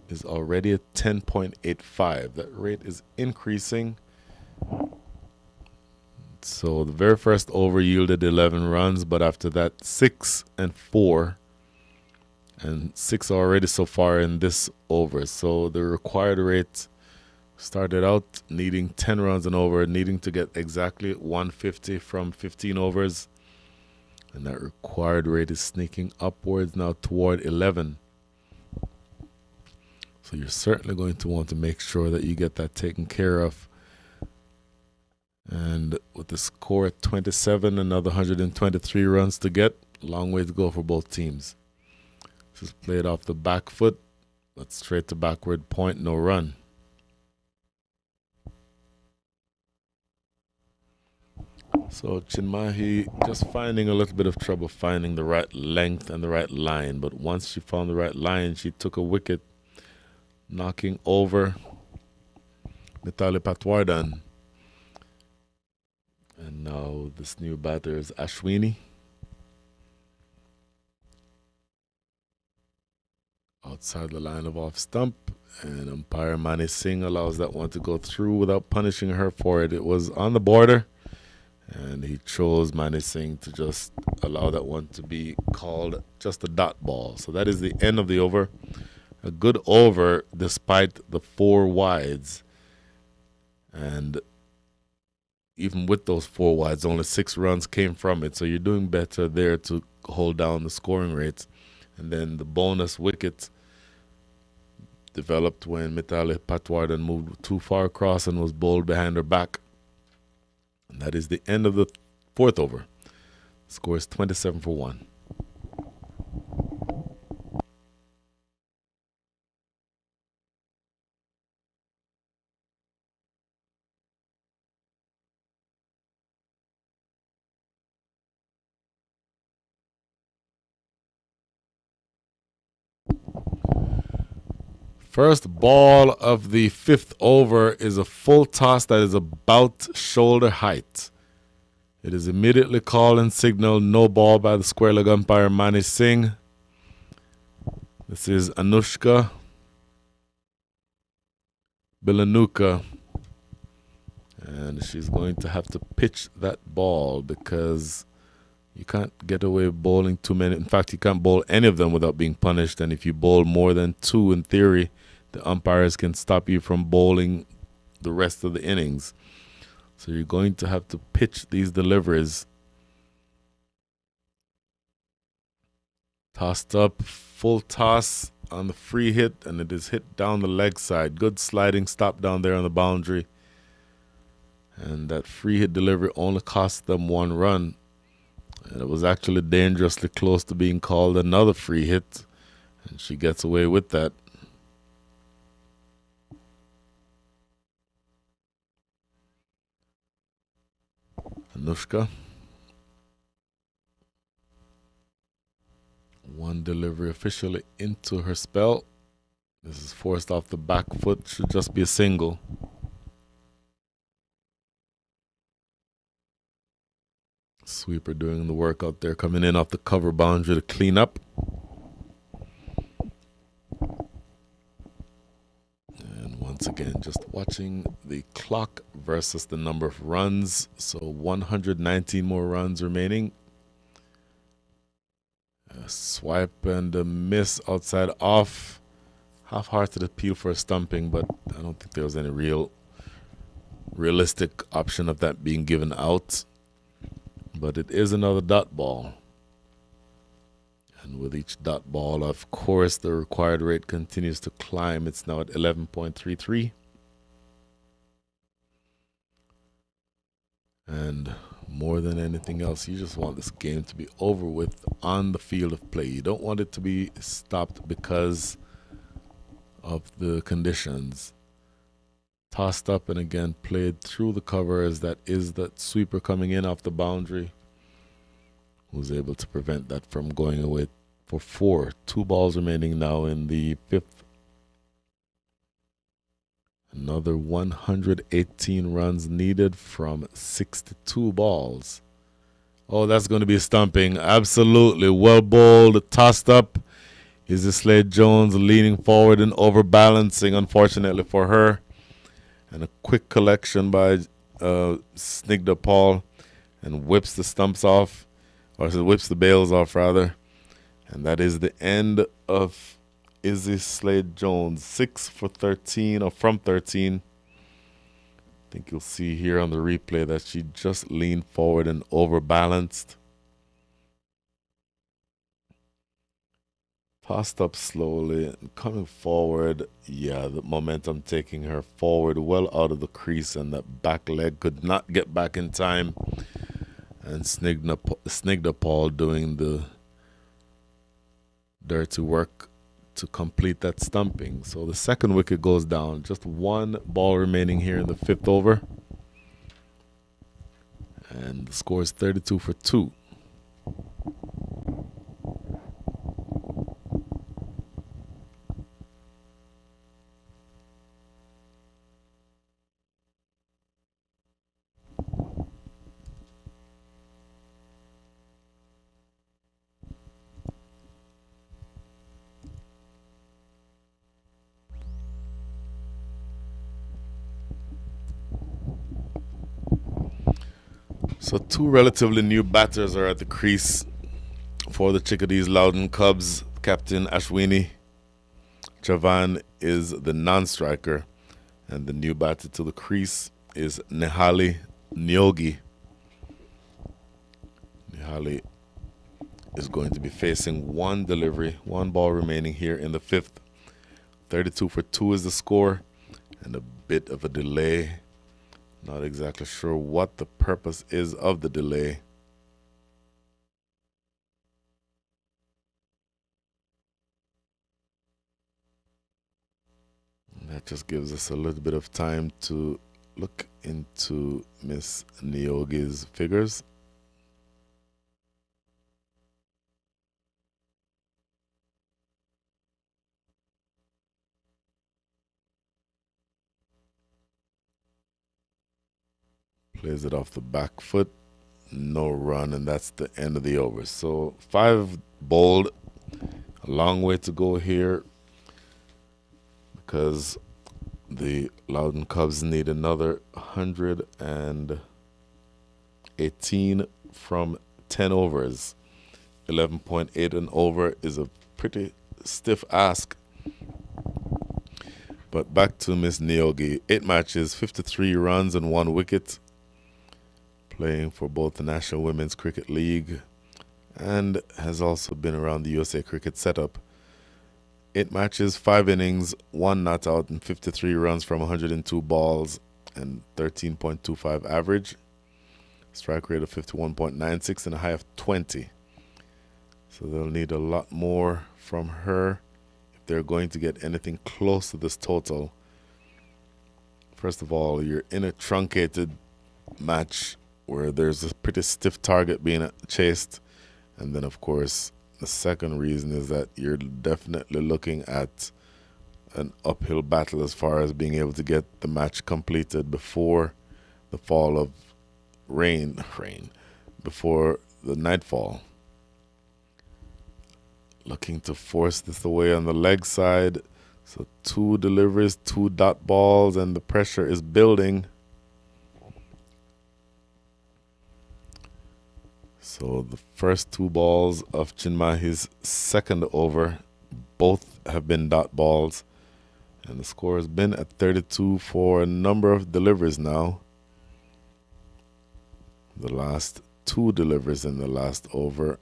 is already at 10.85. That rate is increasing. So the very first over yielded 11 runs, but after that 6 and 4. And 6 already so far in this over. So the required rate started out needing 10 runs and over, needing to get exactly 150 from 15 overs. And that required rate is sneaking upwards now toward 11. So you're certainly going to want to make sure that you get that taken care of. And with the score at 27, another 123 runs to get. Long way to go for both teams. Just played off the back foot, but straight to backward point, no run. So Chinmahi just finding a little bit of trouble finding the right length and the right line. But once she found the right line, she took a wicket, knocking over Mitali Patwardhan. And now this new batter is Ashwini. Outside the line of off stump. And umpire Mani Singh allows that one to go through without punishing her for it. It was on the border. And he chose Mani Singh to just allow that one to be called just a dot ball. So that is the end of the over. A good over despite the 4 wides. And even with those 4 wides, only 6 runs came from it. So you're doing better there to hold down the scoring rates. And then the bonus wicket developed when Mitali Patwardhan moved too far across and was bowled behind her back. And that is the end of the 4th over. Score is 27 for 1. First ball of the 5th over is a full toss that is about shoulder height. It is immediately called and signaled no ball by the square leg umpire Mani Singh. This is Anushka Bilanuka. And she's going to have to pitch that ball because you can't get away bowling too many. In fact, you can't bowl any of them without being punished. And if you bowl more than 2, in theory, the umpires can stop you from bowling the rest of the innings. So you're going to have to pitch these deliveries. Tossed up, full toss on the free hit, and it is hit down the leg side. Good sliding stop down there on the boundary. And that free hit delivery only cost them 1 run. And it was actually dangerously close to being called another free hit. And she gets away with that. Anushka. 1 delivery officially into her spell. This is forced off the back foot. Should just be a single. Sweeper doing the work out there, coming in off the cover boundary to clean up. And once again, just watching the clock versus the number of runs. So 119 more runs remaining. A swipe and a miss outside off. Half-hearted appeal for a stumping, but I don't think there was any realistic option of that being given out. But it is another dot ball. And with each dot ball, of course, the required rate continues to climb. It's now at 11.33. And more than anything else, you just want this game to be over with on the field of play. You don't want it to be stopped because of the conditions. Tossed up and again played through the cover as that is that sweeper coming in off the boundary. Was able to prevent that from going away for 4. 2 balls remaining now in the 5th. Another 118 runs needed from 62 balls. Oh, that's going to be a stumping. Absolutely. Well bowled, tossed up. Is the Slade Jones leaning forward and overbalancing, unfortunately for her. And a quick collection by Snigdha Paul and whips the stumps off, or whips the bails off rather. And that is the end of Izzy Slade Jones. 6 for 13, or from 13. I think you'll see here on the replay that she just leaned forward and overbalanced. Tossed up slowly and coming forward. Yeah, the momentum taking her forward well out of the crease, and that back leg could not get back in time. And Snigdha Paul doing the dirty work to complete that stumping. So the second wicket goes down. Just 1 ball remaining here in the 5th over. And the score is 32 for 2. So two relatively new batters are at the crease for the Chickadees Loudoun Cubs. Captain Ashwini Chavan is the non-striker, and the new batter to the crease is Nehali Nyogi. Nehali is going to be facing one delivery, one ball remaining here in the fifth. 32 for 2 is the score, and a bit of a delay. Not exactly sure what the purpose is of the delay. And that just gives us a little bit of time to look into Miss Nyogi's figures. Plays it off the back foot. No run, and that's the end of the over. So 5 bowled. A long way to go here because the Loudoun Cubs need another 118 from 10 overs. 11.8 and over is a pretty stiff ask. But back to Miss Nyogi. 8 matches, 53 runs and 1 wicket. Playing for both the National Women's Cricket League and has also been around the USA Cricket setup. 8 matches, 5 innings, 1 not out, and 53 runs from 102 balls and 13.25 average. Strike rate of 51.96 and a high of 20. So they'll need a lot more from her if they're going to get anything close to this total. First of all, you're in a truncated match where there's a pretty stiff target being chased. And then, of course, the second reason is that you're definitely looking at an uphill battle as far as being able to get the match completed before the fall of rain, before the nightfall. Looking to force this away on the leg side. So 2 deliveries, 2 dot balls, and the pressure is building. So the first 2 balls of Chinmahi's second over, both have been dot balls. And the score has been at 32 for a number of deliveries now. The last 2 deliveries in the last over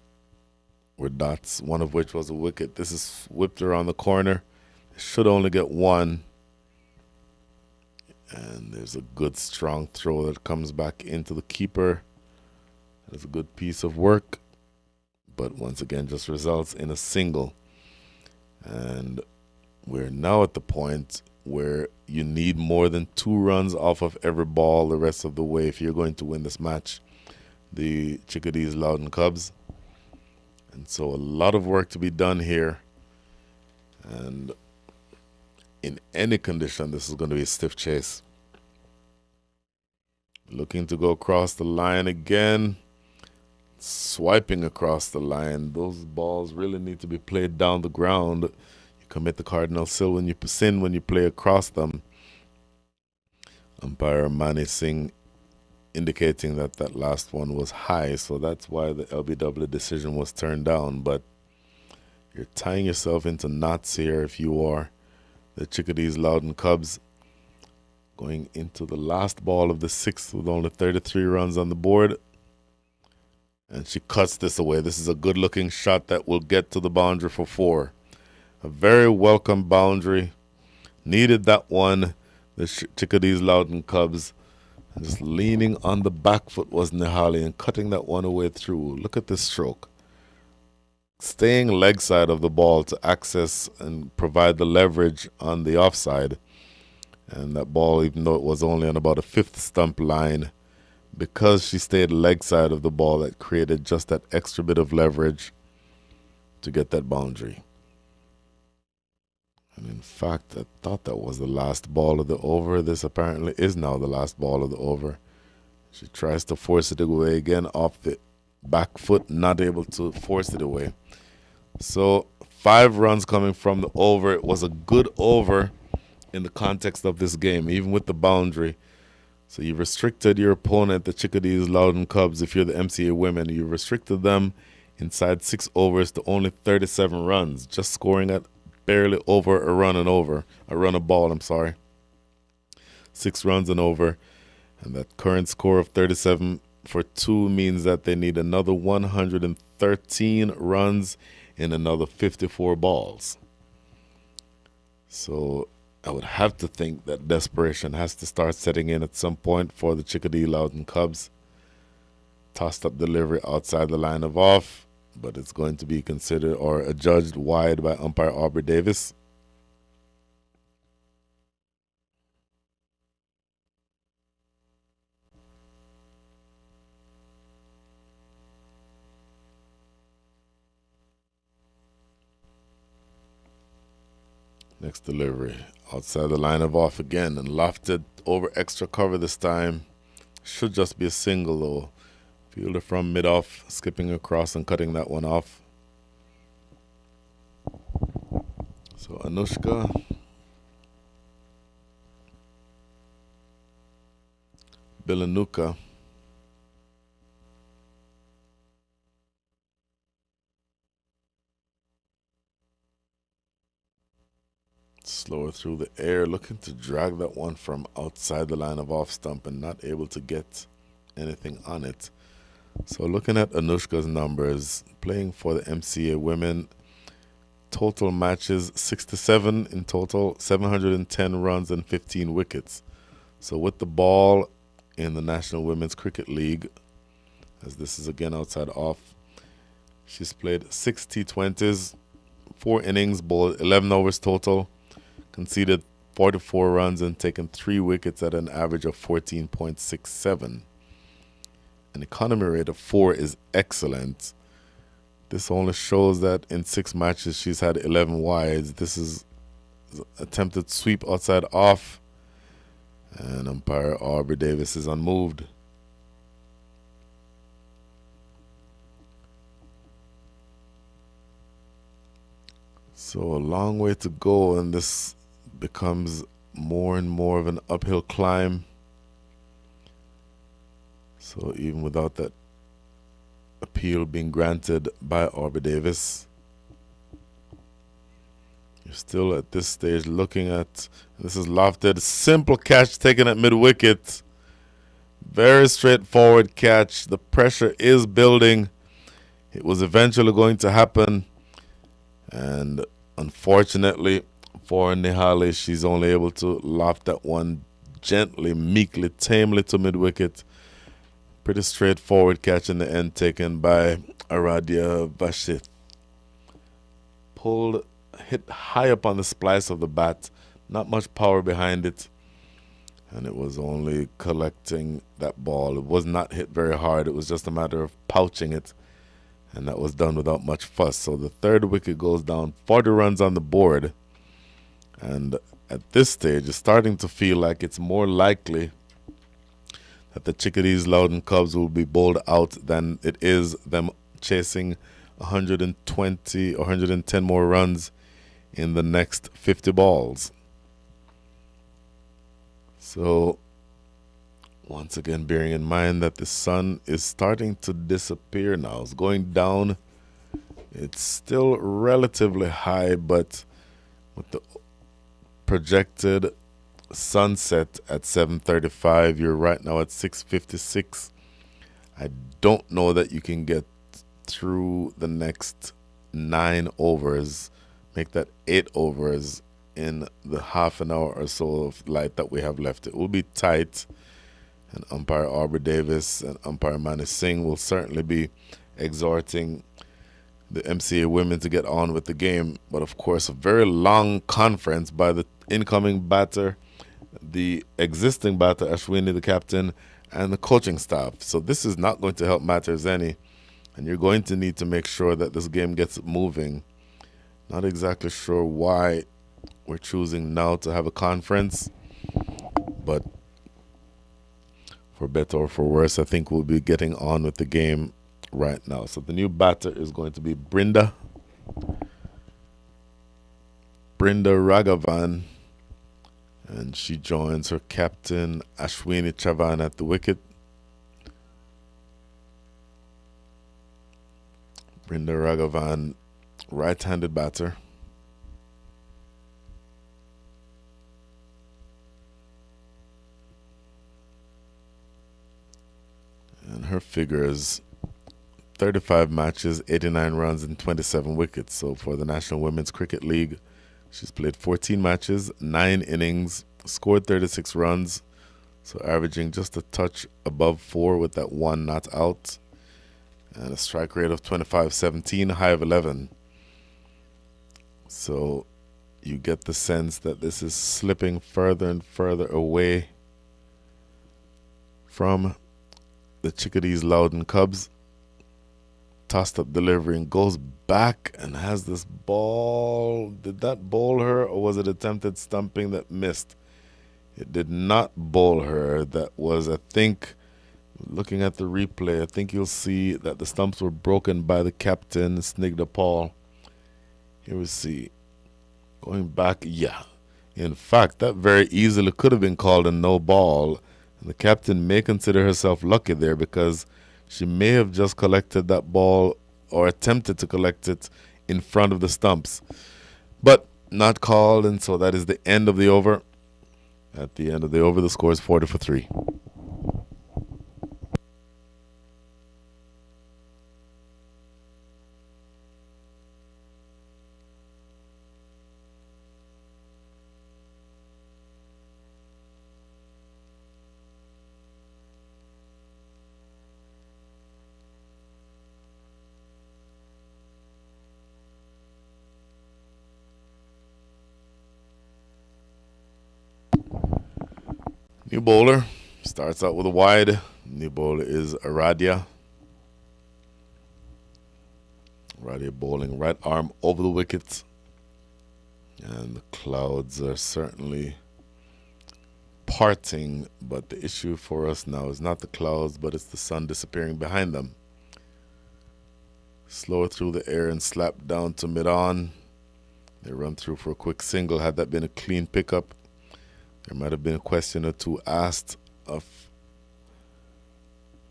were dots, one of which was a wicket. This is whipped around the corner. It should only get 1. And there's a good strong throw that comes back into the keeper. It's a good piece of work, but once again just results in a single. And we're now at the point where you need more than 2 runs off of every ball the rest of the way if you're going to win this match. The Chickadees Loudoun Cubs. And so a lot of work to be done here. And in any condition, this is going to be a stiff chase. Looking to go across the line again. Swiping across the line. Those balls really need to be played down the ground. You commit the cardinal sin when you play across them. Umpire Mani Singh indicating that that last one was high, so that's why the LBW decision was turned down. But you're tying yourself into knots here if you are the Chickadees Loudoun Cubs. Going into the last ball of the 6th with only 33 runs on the board. And she cuts this away. This is a good-looking shot that will get to the boundary for 4. A very welcome boundary. Needed that one. The Chickadees Loudoun Cubs. And just leaning on the back foot was Nehali and cutting that one away through. Look at this stroke. Staying leg side of the ball to access and provide the leverage on the offside. And that ball, even though it was only on about a 5th stump line, because she stayed leg side of the ball, that created just that extra bit of leverage to get that boundary. And in fact, I thought that was the last ball of the over. This apparently is now the last ball of the over. She tries to force it away again off the back foot, not able to force it away. So 5 runs coming from the over. It was a good over in the context of this game, even with the boundary. So you restricted your opponent, the Chickadees Loudoun Cubs, if you're the MCA Women. You restricted them inside 6 overs to only 37 runs, just scoring at barely over a run and over. A run a ball, I'm sorry. 6 runs and over. And that current score of 37 for 2 means that they need another 113 runs in another 54 balls. So I would have to think that desperation has to start setting in at some point for the Chickadee Loudoun Cubs. Tossed up delivery outside the line of off, but it's going to be considered or adjudged wide by umpire Aubrey Davis. Next delivery, outside the line of off again and lofted over extra cover this time. Should just be a single though. Fielder from mid-off, skipping across and cutting that one off. So Anushka. Bilanuka. Slower through the air, looking to drag that one from outside the line of off stump and not able to get anything on it. So looking at Anushka's numbers, playing for the MCA Women, total matches 67 in total, 710 runs and 15 wickets. So with the ball in the National Women's Cricket League, as this is again outside off, she's played 6 T20s, 4 innings, bowled 11 overs total, conceded 44 runs and taken 3 wickets at an average of 14.67. An economy rate of 4 is excellent. This only shows that in 6 matches she's had 11 wides. This is attempted sweep outside off. And umpire Aubrey Davis is unmoved. So a long way to go, and this becomes more and more of an uphill climb. So even without that appeal being granted by Aubrey Davis, you're still at this stage looking at, this is lofted, simple catch taken at mid-wicket. Very straightforward catch. The pressure is building. It was eventually going to happen. And unfortunately for Nihali, she's only able to loft that one gently, meekly, tamely to mid-wicket. Pretty straightforward catch in the end taken by Aradia Vashit. Pulled, hit high up on the splice of the bat. Not much power behind it. And it was only collecting that ball. It was not hit very hard. It was just a matter of pouching it. And that was done without much fuss. So the 3rd wicket goes down, 40 runs on the board. And at this stage, it's starting to feel like it's more likely that the Chickadees Loudoun Cubs will be bowled out than it is them chasing 120 or 110 more runs in the next 50 balls. So once again, bearing in mind that the sun is starting to disappear now. It's going down. It's still relatively high, but with the projected sunset at 7:35, you're right now at 6:56. I don't know that you can get through the next 9 overs, make that 8 overs in the half an hour or so of light that we have left. It will be tight. And umpire Aubrey Davis and umpire Mani Singh will certainly be exhorting the MCA Women to get on with the game. But of course, a very long conference by the incoming batter, the existing batter Ashwini, the captain, and the coaching staff. So this is not going to help matters any, and you're going to need to make sure that this game gets moving. Not exactly sure why we're choosing now to have a conference, but for better or for worse, I think we'll be getting on with the game right now. So the new batter is going to be Brinda Raghavan, and she joins her captain Ashwini Chavan at the wicket. Brinda Raghavan, right-handed batter. And her figures, 35 matches, 89 runs, and 27 wickets. So for the National Women's Cricket League, she's played 14 matches, 9 innings, scored 36 runs, so averaging just a touch above 4 with that one not out, and a strike rate of 25-17, high of 11. So you get the sense that this is slipping further and further away from the Chickadees Loudoun Cubs. Tossed up delivery and goes back and has this ball. Did that bowl her, or was it attempted stumping that missed? It did not bowl her. That was, I think, looking at the replay, I think you'll see that the stumps were broken by the captain, Snigdha Paul. Here we see. Going back, yeah. In fact, that very easily could have been called a no ball. And the captain may consider herself lucky there, because she may have just collected that ball or attempted to collect it in front of the stumps. But not called, and so that is the end of the over. At the end of the over, the score is 40-3. New bowler starts out with a wide. New bowler is Aradia. Aradia bowling right arm over the wicket. And the clouds are certainly parting, but the issue for us now is not the clouds, but it's the sun disappearing behind them. Slower through the air and slapped down to mid-on. They run through for a quick single. Had that been a clean pickup, there might have been a question or two asked of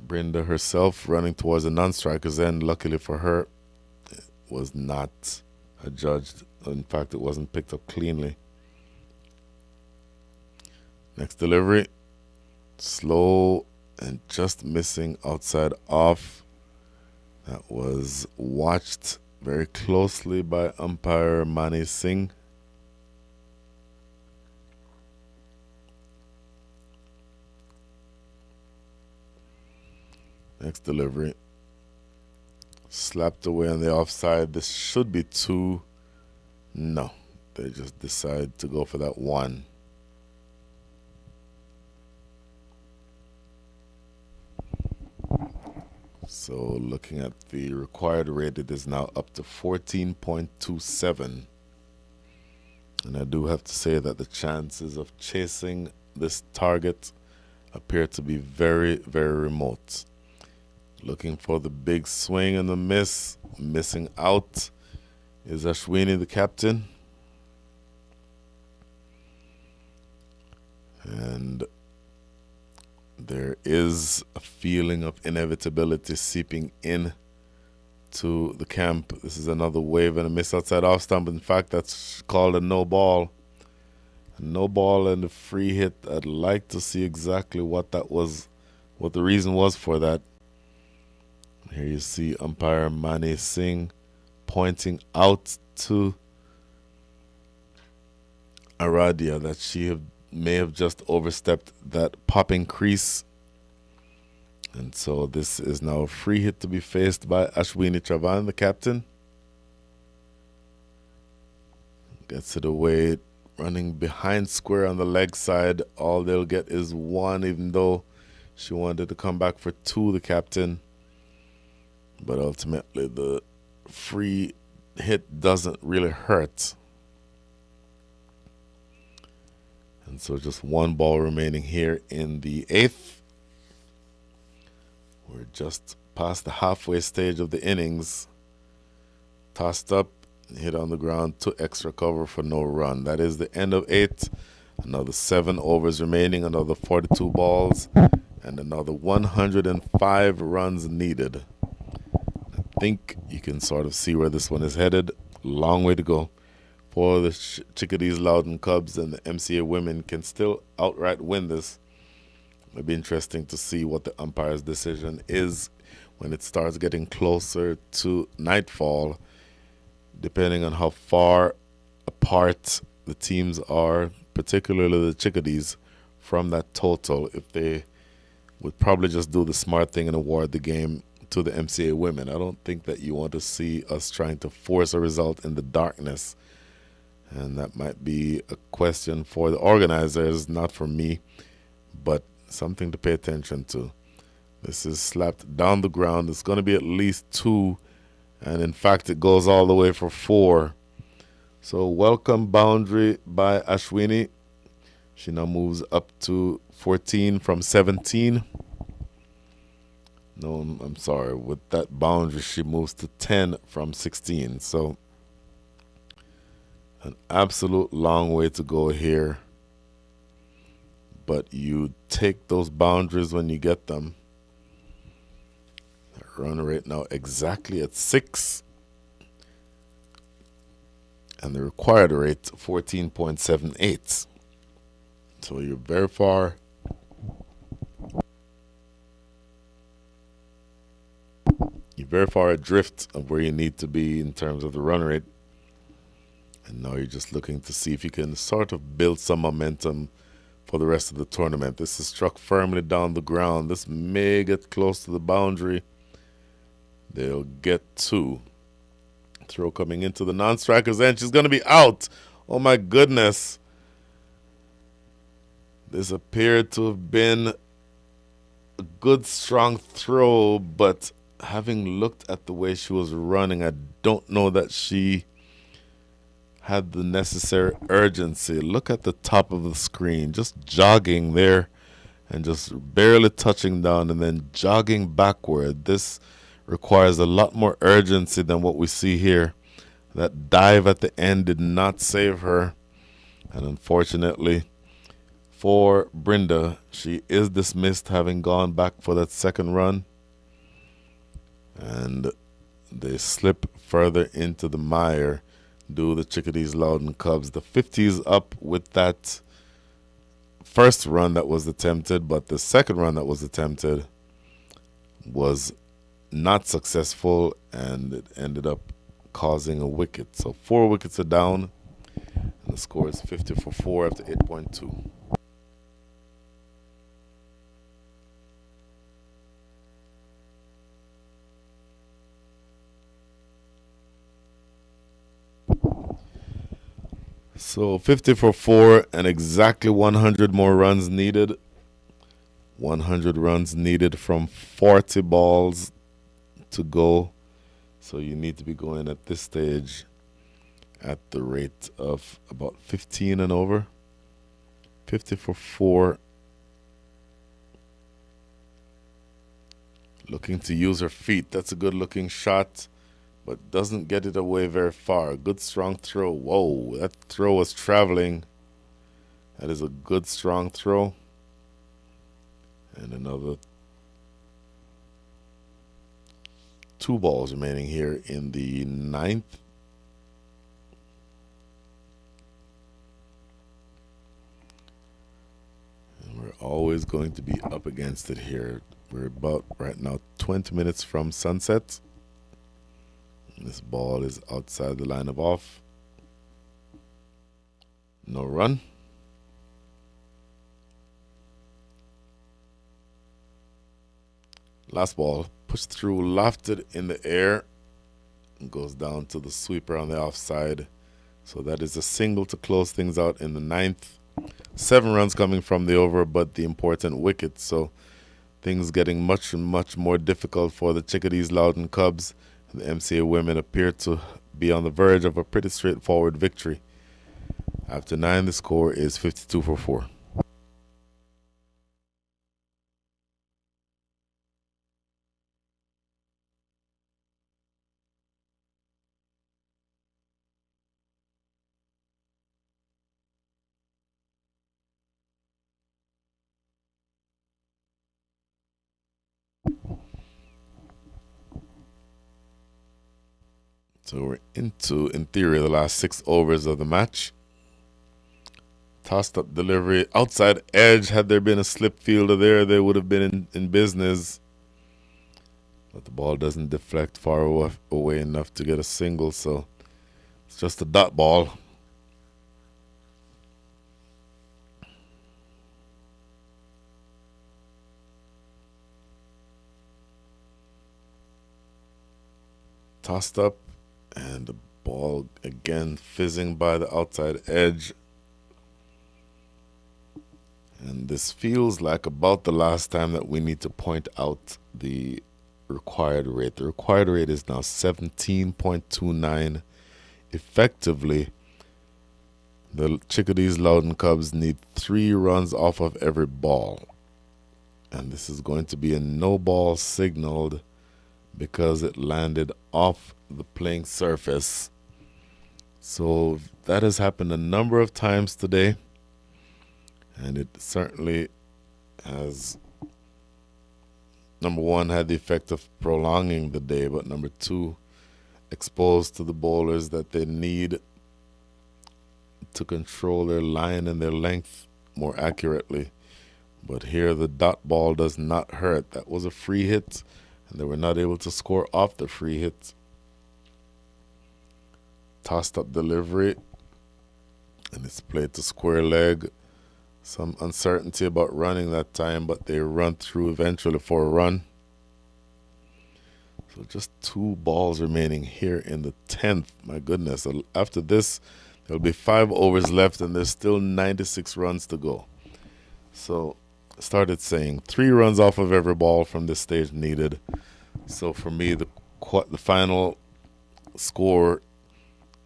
Brenda herself running towards the non-strikers end. Luckily for her, it was not adjudged. In fact, it wasn't picked up cleanly. Next delivery, slow and just missing outside off. That was watched very closely by umpire Mani Singh. Next delivery, slapped away on the offside. This should be 2. No, they just decide to go for that 1. So looking at the required rate, it is now up to 14.27. And I do have to say that the chances of chasing this target appear to be very, very remote. Looking for the big swing and the miss. Missing out is Ashwini, the captain. And there is a feeling of inevitability seeping in to the camp. This is another wave and a miss outside off stump. In fact, that's called a no ball. A no ball and a free hit. I'd like to see exactly what that was, what the reason was for that. Here you see umpire Mani Singh pointing out to Aradia that she may have just overstepped that popping crease. And so this is now a free hit to be faced by Ashwini Chavan, the captain. Gets it away, running behind square on the leg side. All they'll get is 1, even though She wanted to come back for 2, the captain. But ultimately, the free hit doesn't really hurt. And so just 1 ball remaining here in the 8th. We're just past the halfway stage of the innings. Tossed up, hit on the ground, 2 extra cover for no run. That is the end of 8. Another 7 overs remaining, another 42 balls, and another 105 runs needed. I think you can sort of see where this one is headed. Long way to go. For the Chickadees, Loudoun Cubs, and the MCA Women can still outright win this. It'll be interesting to see what the umpire's decision is when it starts getting closer to nightfall, depending on how far apart the teams are, particularly the Chickadees, from that total. If they would probably just do the smart thing and award the game to the MCA Women. I don't think that you want to see us trying to force a result in the darkness. And that might be a question for the organizers, not for me, but something to pay attention to. This is slapped down the ground. It's going to be at least 2, and in fact it goes all the way for 4. So welcome boundary by Ashwini. She now moves up to 14 from 17. No, I'm sorry. With that boundary, she moves to 10 from 16. So an absolute long way to go here. But you take those boundaries when you get them. That run rate now exactly at 6. And the required rate 14.78. So you're very far. You're very far adrift of where you need to be in terms of the run rate. And now you're just looking to see if you can sort of build some momentum for the rest of the tournament. This is struck firmly down the ground. This may get close to the boundary. They'll get 2. Throw coming into the non-striker's end. She's going to be out. Oh my goodness. This appeared to have been a good strong throw, but having looked at the way she was running, I don't know that she had the necessary urgency. Look at the top of the screen, just jogging there and just barely touching down and then jogging backward. This requires a lot more urgency than what we see here. That dive at the end did not save her. And unfortunately for Brenda, she is dismissed, having gone back for that second run. And they slip further into the mire, do the Chickadees Loudoun Cubs. The 50s up with that first run that was attempted, but the second run that was attempted was not successful, and it ended up causing a wicket. So 4 wickets are down, and the score is 50 for 4 after 8.2. So 50 for 4 and exactly 100 more runs needed. 100 runs needed from 40 balls to go. So you need to be going at this stage at the rate of about 15 and over. 50 for 4. Looking to use her feet. That's a good looking shot, but doesn't get it away very far. Good strong throw. Whoa, that throw was traveling. That is a good strong throw. And another 2 balls remaining here in the 9th. And we're always going to be up against it here. We're about right now 20 minutes from sunset. This ball is outside the line of off. No run. Last ball, pushed through, lofted in the air, and goes down to the sweeper on the offside. So that is a single to close things out in the 9th. 7 runs coming from the over, but the important wicket. So things getting much more difficult for the Chickadees Loudoun Cubs. The MCA Women appear to be on the verge of a pretty straightforward victory. After 9, the score is 52-4. So we're into, in theory, the last 6 overs of the match. Tossed up delivery, outside edge. Had there been a slip fielder there, they would have been in business. But the ball doesn't deflect far away enough to get a single, so it's just a dot ball. Tossed up, and the ball again fizzing by the outside edge. And this feels like about the last time that we need to point out the required rate. The required rate is now 17.29. Effectively, the Chickadees Loudoun Cubs need 3 runs off of every ball. And this is going to be a no ball signaled because it landed off the playing surface. So that has happened a number of times today. And it certainly has, number one, had the effect of prolonging the day, but number two, exposed to the bowlers that they need to control their line and their length more accurately. But here the dot ball does not hurt. That was a free hit, and they were not able to score off the free hit. Tossed up delivery, and it's played to square leg. Some uncertainty about running that time, but they run through eventually for a run. So just 2 balls remaining here in the 10th. My goodness. After this, there'll be 5 overs left, and there's still 96 runs to go. So I started saying 3 runs off of every ball from this stage needed. So for me, the final score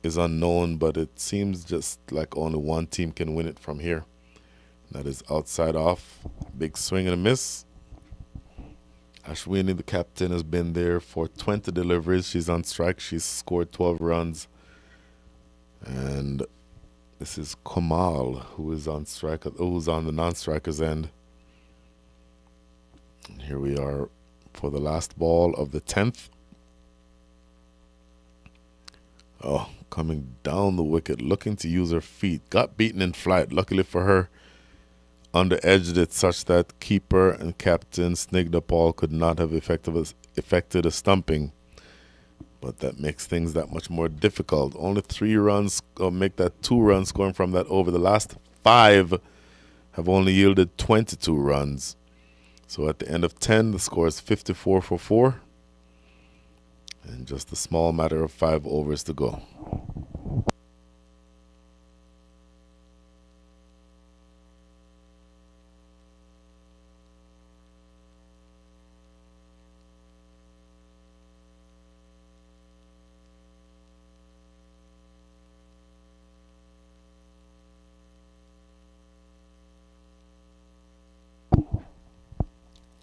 is unknown, but it seems just like only one team can win it from here. That is outside off. Big swing and a miss. Ashwini, the captain, has been there for 20 deliveries. She's on strike. She's scored 12 runs. And this is Kamal, who is on strike, who's on the non-striker's end. And here we are for the last ball of the 10th. Oh, coming down the wicket, looking to use her feet. Got beaten in flight. Luckily for her, under-edged it such that keeper and captain Snigdha could not have effected a stumping. But that makes things that much more difficult. Only 3 runs, or make that 2 runs scoring from that over. The last 5 have only yielded 22 runs. So at the end of 10, the score is 54-4. And just a small matter of 5 overs to go.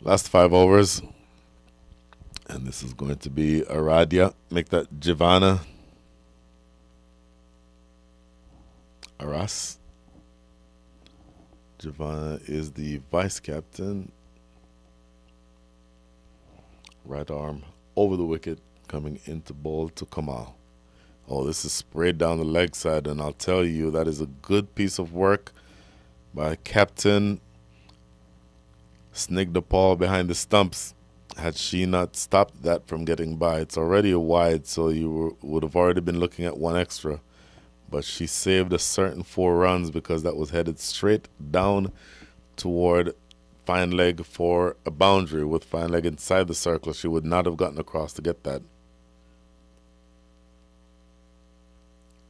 Last 5 overs. And this is going to be Aradia. Make that Jivana. Aras. Jivana is the vice captain. Right arm over the wicket, coming into bowl to Kamal. Oh, this is sprayed down the leg side, and I'll tell you, that is a good piece of work by Captain Snigdha behind the stumps. Had she not stopped that from getting by, it's already a wide, so you would have already been looking at 1 extra. But she saved a certain 4 runs because that was headed straight down toward fine leg for a boundary. With fine leg inside the circle, she would not have gotten across to get that.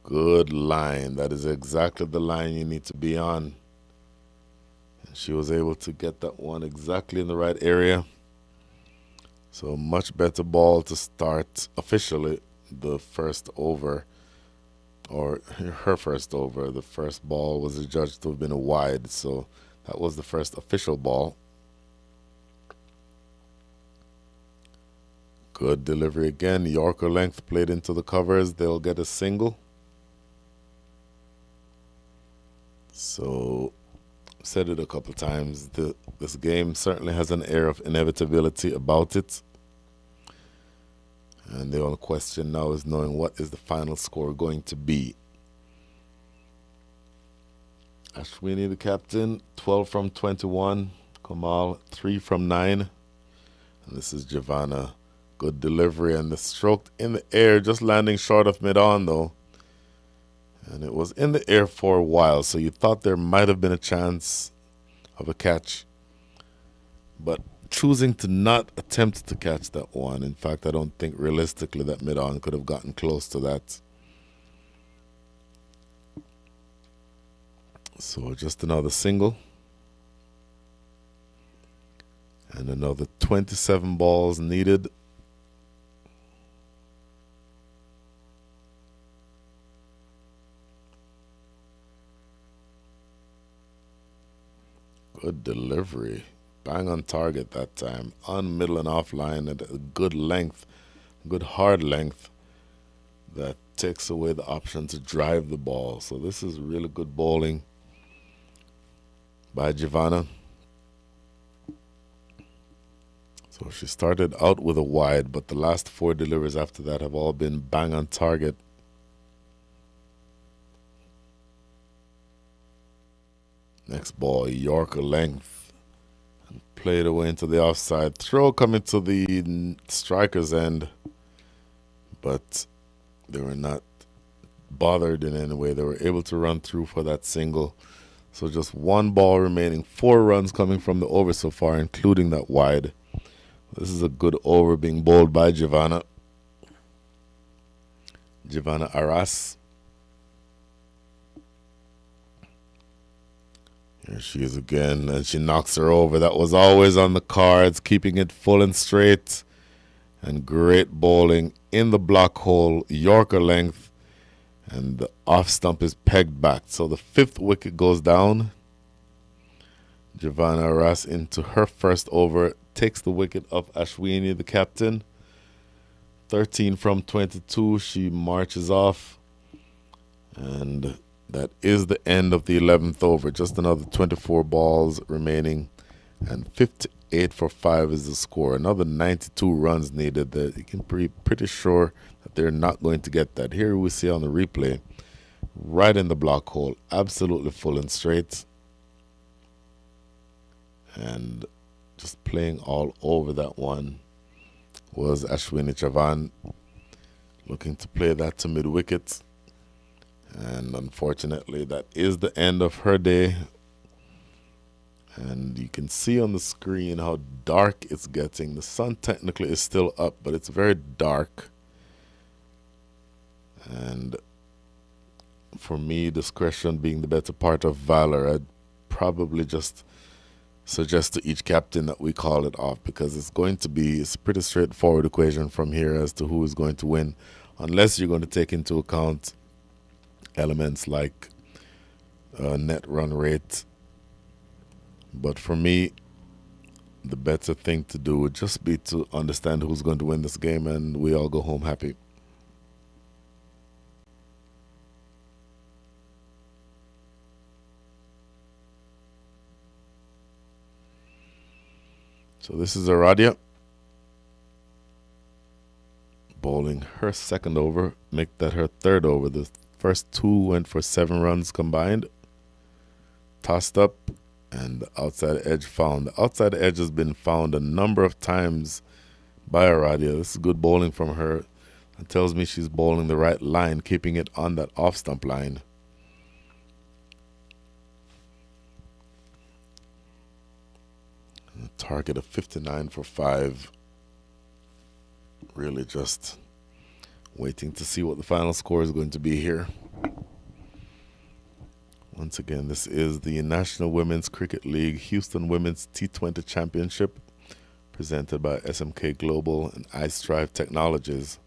Good line. That is exactly the line you need to be on. She was able to get that one exactly in the right area. So much better ball to start officially the first over, or her first over. The first ball was adjudged to have been a wide, so that was the first official ball. Good delivery again. Yorker length played into the covers. They'll get a single. So, said it a couple times. This game certainly has an air of inevitability about it. And the only question now is knowing what is the final score going to be. Ashwini, the captain, 12 from 21. Kamal, 3 from 9. And this is Giovanna. Good delivery, and the stroke in the air, just landing short of mid-on though. And it was in the air for a while, so you thought there might have been a chance of a catch. But choosing to not attempt to catch that one. In fact, I don't think realistically that mid-on could have gotten close to that. So just another single. And another 27 balls needed. Good delivery. Bang on target that time. On middle and off line at a good length, good hard length that takes away the option to drive the ball. So this is really good bowling by Giovanna. So she started out with a wide, but the last 4 deliveries after that have all been bang on target. Next ball, Yorker length, and played away into the offside. Throw coming to the striker's end, but they were not bothered in any way. They were able to run through for that single. So just 1 ball remaining, 4 runs coming from the over so far, including that wide. This is a good over being bowled by Giovanna. Giovanna Arras. Here she is again, and she knocks her over. That was always on the cards, keeping it full and straight. And great bowling in the block hole, Yorker length, and the off stump is pegged back. So the 5th wicket goes down. Giovanna Arras into her first over, takes the wicket of Ashwini, the captain. 13 from 22, she marches off. And that is the end of the 11th over. Just another 24 balls remaining. And 58 for 5 is the score. Another 92 runs needed. That you can be pretty sure that they're not going to get that. Here we see on the replay, right in the block hole, absolutely full and straight. And just playing all over that one was Ashwini Chavan, looking to play that to mid-wicket. And unfortunately, that is the end of her day. And you can see on the screen how dark it's getting. The sun technically is still up, but it's very dark. And for me, discretion being the better part of valor, I'd probably just suggest to each captain that we call it off, because it's a pretty straightforward equation from here as to who is going to win, unless you're going to take into account elements like net run rate. But for me, the better thing to do would just be to understand who's going to win this game, and we all go home happy. So this is Aradia bowling her second over, make that her third over. The first 2 went for 7 runs combined. Tossed up, and the outside edge found. The outside edge has been found a number of times by Aradia. This is good bowling from her. It tells me she's bowling the right line, keeping it on that off stump line. And a target of 59 for 5. Really just waiting to see what the final score is going to be here. Once again, this is the National Women's Cricket League Houston Women's T20 Championship, presented by SMK Global and iStrive Technologies.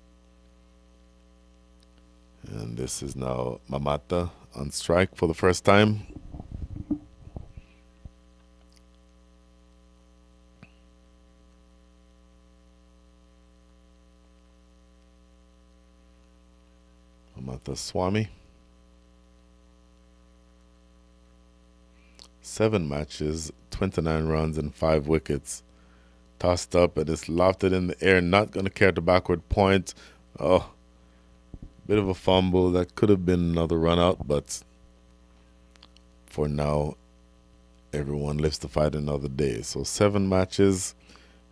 And this is now Mamata on strike for the first time. Mamata Swami. 7 matches, 29 runs and 5 wickets. Tossed up and it's lofted in the air, not going to carry the backward point. Oh, bit of a fumble. That could have been another run out, but for now, everyone lives to fight another day. So 7 matches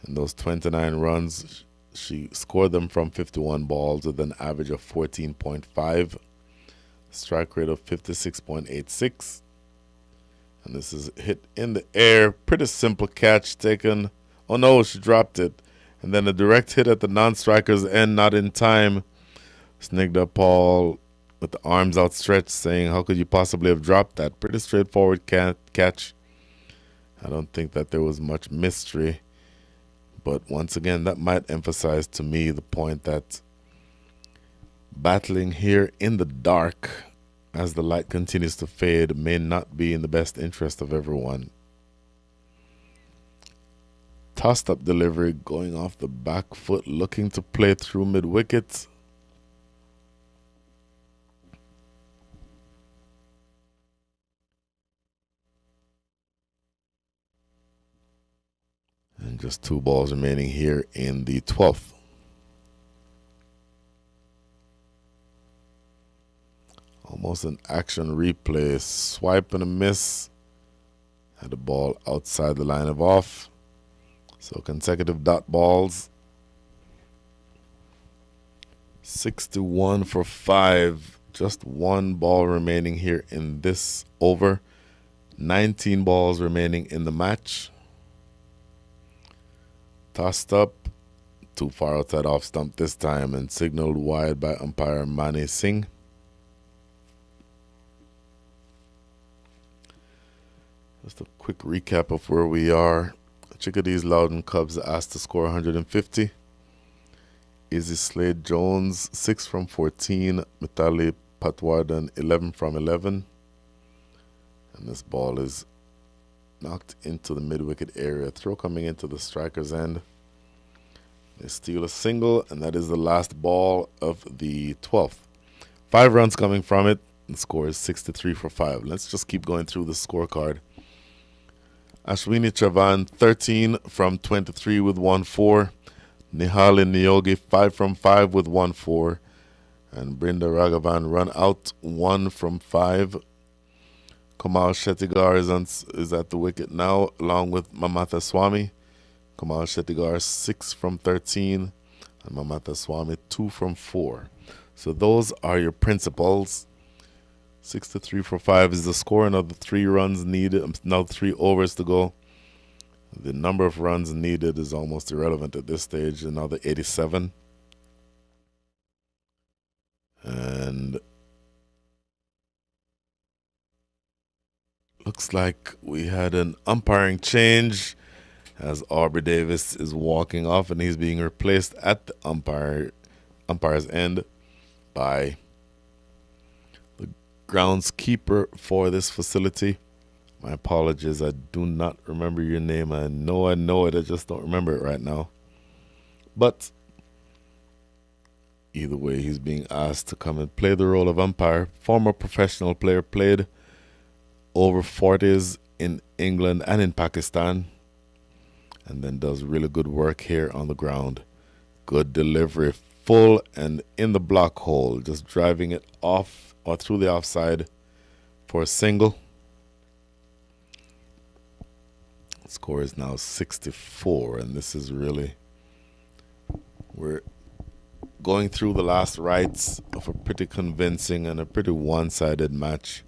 and those 29 runs, she scored them from 51 balls with an average of 14.5, strike rate of 56.86. And this is hit in the air. Pretty simple catch taken. Oh no, she dropped it. And then a direct hit at the non-striker's end, not in time. Snigged up Paul with the arms outstretched, saying, how could you possibly have dropped that? Pretty straightforward catch. I don't think that there was much mystery. But once again, that might emphasize to me the point that battling here in the dark as the light continues to fade may not be in the best interest of everyone. Tossed up delivery going off the back foot, looking to play through mid-wicket. And just 2 balls remaining here in the 12th. Almost an action replay. Swipe and a miss. Had the ball outside the line of off. So consecutive dot balls. 61 for 5. Just 1 ball remaining here in this over. 19 balls remaining in the match. Tossed up. Too far outside off stump this time and signaled wide by umpire Mani Singh. Just a quick recap of where we are. Chickadees Loudoun Cubs asked to score 150. Izzy Slade Jones 6 from 14. Mitali Patwardan 11 from 11. And this ball is knocked into the mid-wicket area. Throw coming into the striker's end. They steal a single, and that is the last ball of the 12th. 5 runs coming from it. The score is 63 for 5. Let's just keep going through the scorecard. Ashwini Chavan 13 from 23 with 1-4. Nihali Niyogi 5 from 5 with 1-4. And Brinda Raghavan run out 1 from 5. Kamal Shettigar is at the wicket now, along with Mamata Swami. Kamal Shettigar 6 from 13. And Mamata Swami 2 from 4. So those are your principals. 63 for 5 is the score. Another 3 runs needed. Now 3 overs to go. The number of runs needed is almost irrelevant at this stage. Another 87. And looks like we had an umpiring change as Aubrey Davis is walking off, and he's being replaced at the umpire's end by groundskeeper for this facility. My apologies, I do not remember your name. I know it, I just don't remember it right now. But either way, he's being asked to come and play the role of umpire. Former professional player, played over 40s in England and in Pakistan, and then does really good work here on the ground. Good delivery, full and in the block hole, just driving it off or through the offside for a single. Score is now 64, and this is really, we're going through the last rites of a pretty convincing and a pretty one-sided match.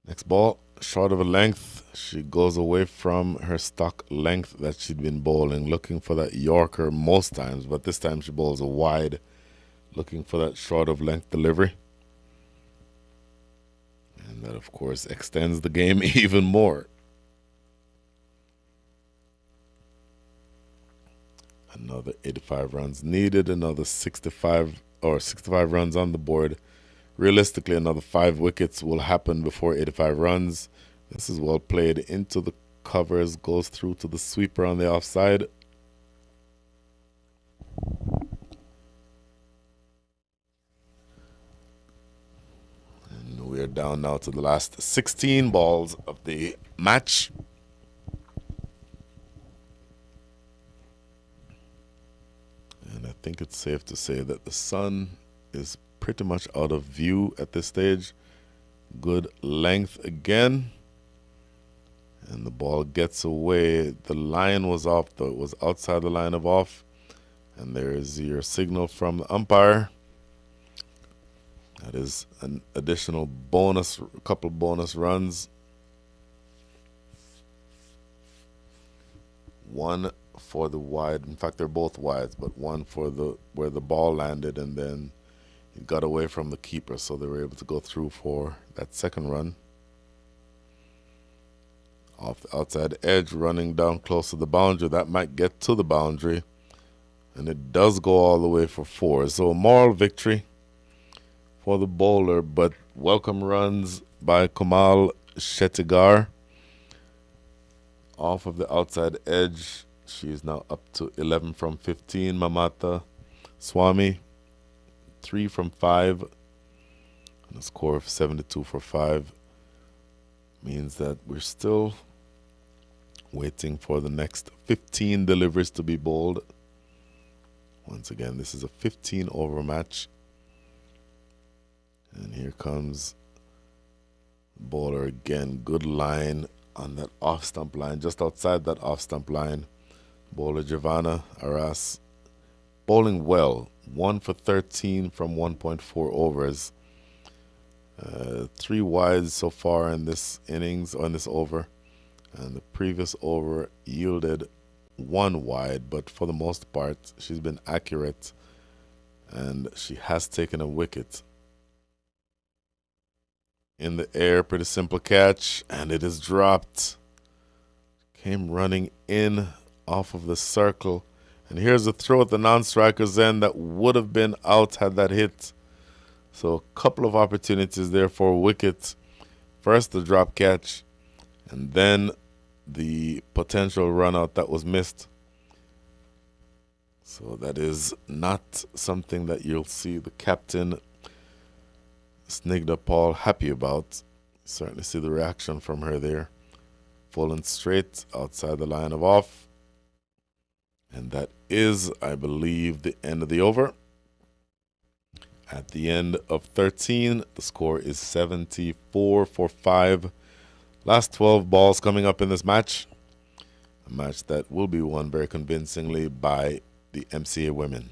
Next ball, short of a length. She goes away from her stock length that she'd been bowling, looking for that Yorker most times, but this time she bowls a wide looking for that short of length delivery. And that, of course, extends the game even more. Another 85 runs needed, another 65 runs on the board. Realistically, another 5 wickets will happen before 85 runs. This is well played into the covers, goes through to the sweeper on the offside. And we are down now to the last 16 balls of the match. And I think it's safe to say that the sun is pretty much out of view at this stage. Good length again. And the ball gets away. The line was off, though. It was outside the line of off. And there is your signal from the umpire. That is an additional bonus, a couple bonus runs. One for the wide. In fact, they're both wides, but one for the where the ball landed, and then it got away from the keeper, so they were able to go through for that second run. Off the outside edge, running down close to the boundary. That might get to the boundary, and it does go all the way for 4. So a moral victory for the bowler, but welcome runs by Kamal Shettigar. Off of the outside edge, she is now up to 11 from 15. Mamata Swami, 3 from 5, and a score of 72 for 5 means that we're still waiting for the next 15 deliveries to be bowled. Once again, this is a 15 over match. And here comes the bowler again. Good line on that off stump line, just outside that off stump line. Bowler Giovanna Arras bowling well. 1 for 13 from 1.4 overs. 3 wides so far in this innings, or in this over. And the previous over yielded 1 wide, but for the most part, she's been accurate. And she has taken a wicket. In the air, pretty simple catch, and it is dropped. Came running in off of the circle. And here's a throw at the non-striker's end that would have been out had that hit. So a couple of opportunities there for a wicket. First the drop catch, and then the potential run out that was missed. So that is not something that you'll see the captain Snigdha Paul happy about. Certainly see the reaction from her there. Falling straight outside the line of off. And that is, I believe, the end of the over. At the end of 13, the score is 74 for 5. Last 12 balls coming up in this match. A match that will be won very convincingly by the MCA Women.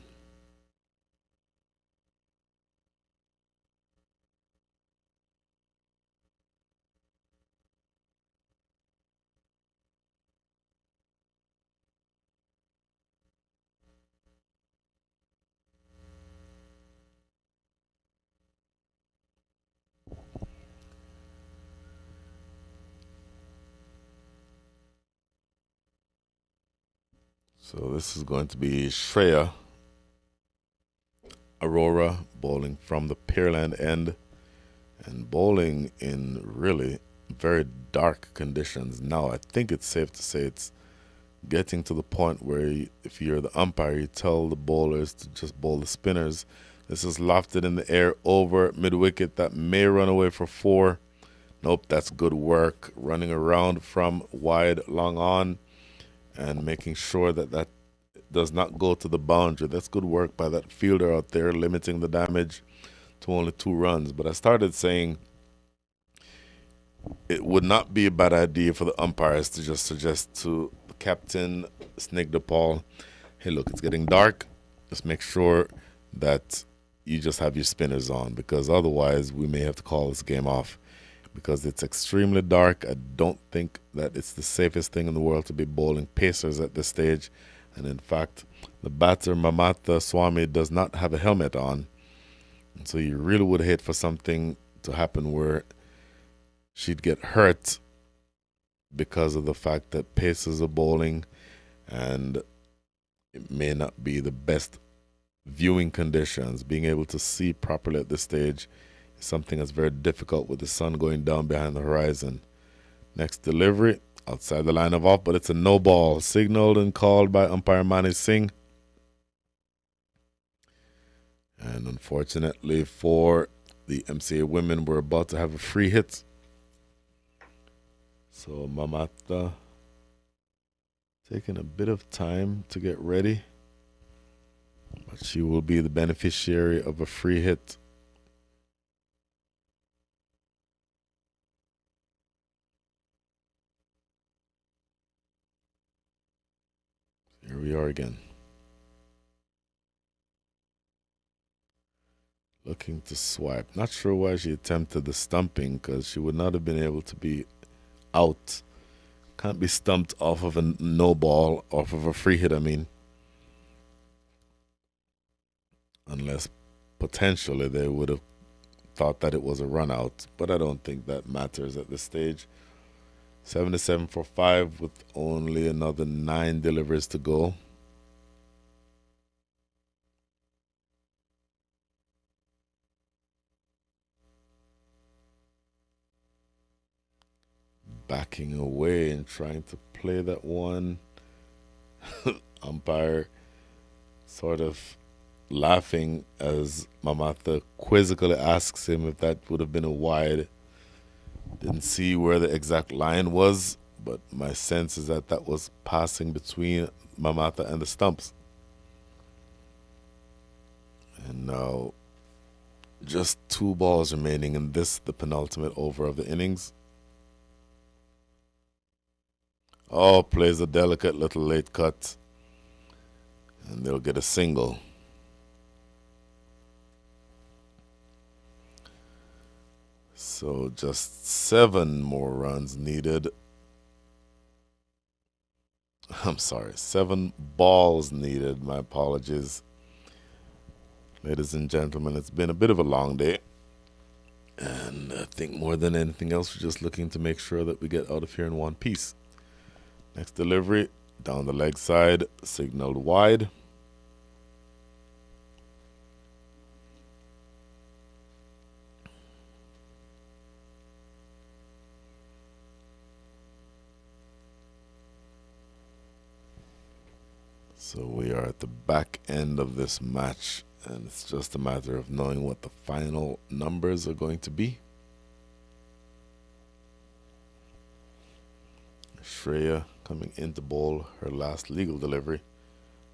So this is going to be Shreya Aurora bowling from the Pearland end, and bowling in really very dark conditions. Now I think it's safe to say it's getting to the point where if you're the umpire, you tell the bowlers to just bowl the spinners. This is lofted in the air over mid-wicket. That may run away for 4. Nope, that's good work. Running around from wide long on and making sure that that does not go to the boundary. That's good work by that fielder out there, limiting the damage to only 2 runs. But I started saying it would not be a bad idea for the umpires to just suggest to the captain, Snigdha Paul, hey, look, it's getting dark. Just make sure that you just have your spinners on, because otherwise we may have to call this game off. Because it's extremely dark, I don't think that it's the safest thing in the world to be bowling pacers at this stage. And in fact, the batter Mamata Swami does not have a helmet on. So you really would hate for something to happen where she'd get hurt because of the fact that paces are bowling and it may not be the best viewing conditions. Being able to see properly at this stage is something that's very difficult with the sun going down behind the horizon. Next delivery, outside the line of off, but it's a no ball. Signaled and called by umpire Mani Singh. And unfortunately for the MCA Women, we're about to have a free hit. So Mamata taking a bit of time to get ready, but she will be the beneficiary of a free hit. Here we are again. Looking to swipe. Not sure why she attempted the stumping, because she would not have been able to be out. Can't be stumped off of a no ball, off of a free hit, I mean. Unless potentially they would have thought that it was a run out. But I don't think that matters at this stage. 77 for 5 with only another 9 deliveries to go. Backing away and trying to play that one. Umpire sort of laughing as Mamata quizzically asks him if that would have been a wide. Didn't see where the exact line was, but my sense is that that was passing between Mamata and the stumps. And now just 2 balls remaining in this, the penultimate over of the innings. Oh, plays a delicate little late cut. And they'll get a single. So just 7 more runs needed. I'm sorry, 7 balls needed. My apologies. Ladies and gentlemen, it's been a bit of a long day. And I think more than anything else, we're just looking to make sure that we get out of here in one piece. Next delivery, down the leg side, signaled wide. So we are at the back end of this match, and it's just a matter of knowing what the final numbers are going to be. Shreya coming into bowl, her last legal delivery.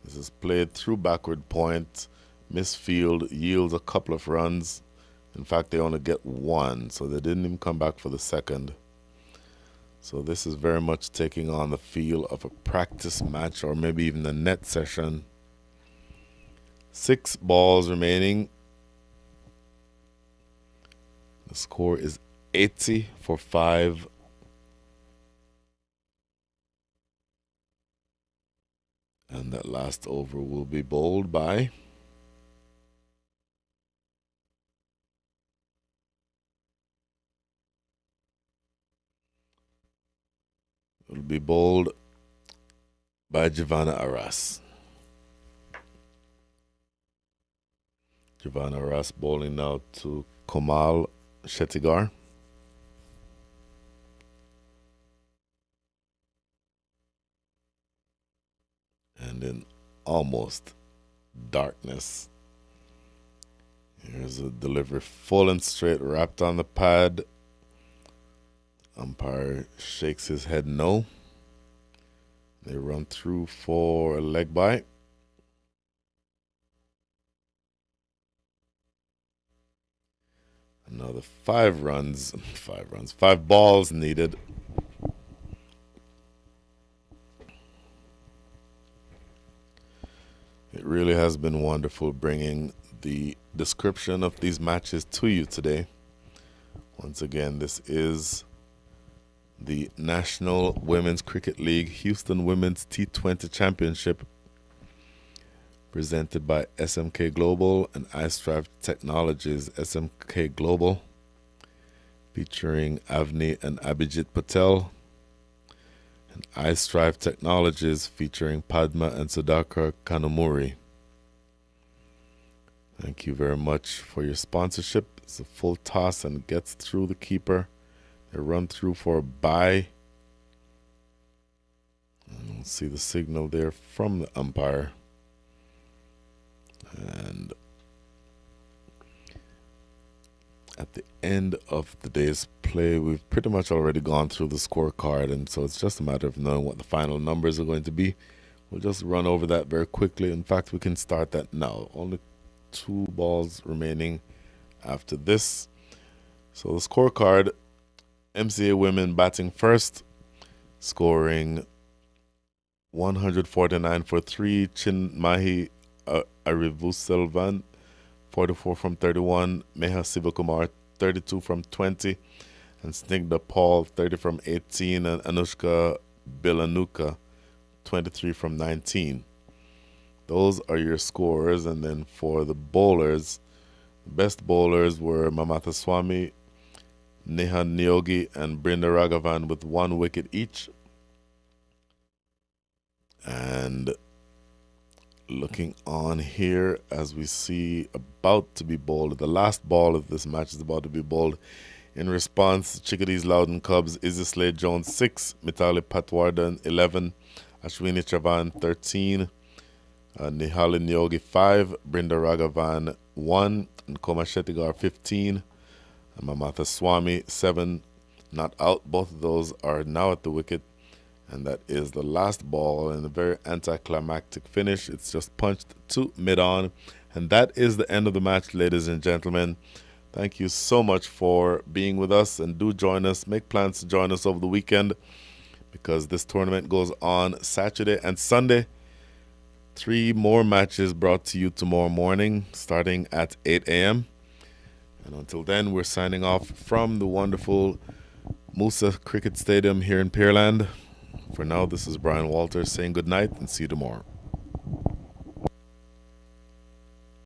This is played through backward point, misfield, yields a couple of runs. In fact, they only get 1, so they didn't even come back for the second. So this is very much taking on the feel of a practice match or maybe even a net session. 6 balls remaining. The score is 80 for 5. And that last over will be bowled by Giovanna Arras. Giovanna Arras bowling now to Komal Shettigar. And in almost darkness, here's a delivery full and straight, wrapped on the pad. Umpire shakes his head no. They run through for a leg bye. Another 5 balls needed. It really has been wonderful bringing the description of these matches to you today. Once again, this is the National Women's Cricket League Houston Women's T20 Championship. presented by SMK Global and iStrive Technologies. SMK Global, featuring Avni and Abhijit Patel, and iStrive Technologies, featuring Padma and Sudhakar Kanumuri. Thank you very much for your sponsorship. It's a full toss and gets through the keeper. They run through for a bye. And we'll see the signal there from the umpire. And at the end of the day's play, we've pretty much already gone through the scorecard, and so it's just a matter of knowing what the final numbers are going to be. We'll just run over that very quickly. In fact, we can start that now. Only 2 balls remaining after this. So the scorecard, MCA Women batting first, scoring 149 for 3. Chinmahi Arivuselvan, 44 from 31. Meha Sivakumar, 32 from 20. And Snigdha Paul, 30 from 18. And Anushka Bilanuka, 23 from 19. Those are your scores. And then for the bowlers, the best bowlers were Mamata Swami, Neha Nyogi, and Brinda Raghavan with 1 wicket each. And looking on here, as we see about to be bowled, the last ball of this match is about to be bowled. In response, Chickadees Loudoun Cubs, Izzy Slade Jones 6, Mitali Patwardhan 11, Ashwini Chavan 13, Nihali Nyogi 5, Brinda Raghavan 1, and Koma Shettigar 15, and Mamatha Swami 7, not out. Both of those are now at the wicket, and that is the last ball in a very anticlimactic finish. It's just punched to mid-on, and that is the end of the match, ladies and gentlemen. Thank you so much for being with us, and do join us. Make plans to join us over the weekend, because this tournament goes on Saturday and Sunday. 3 more matches brought to you tomorrow morning, starting at 8 a.m. And until then, we're signing off from the wonderful Musa Cricket Stadium here in Pearland. For now, this is Brian Walters saying good night and see you tomorrow.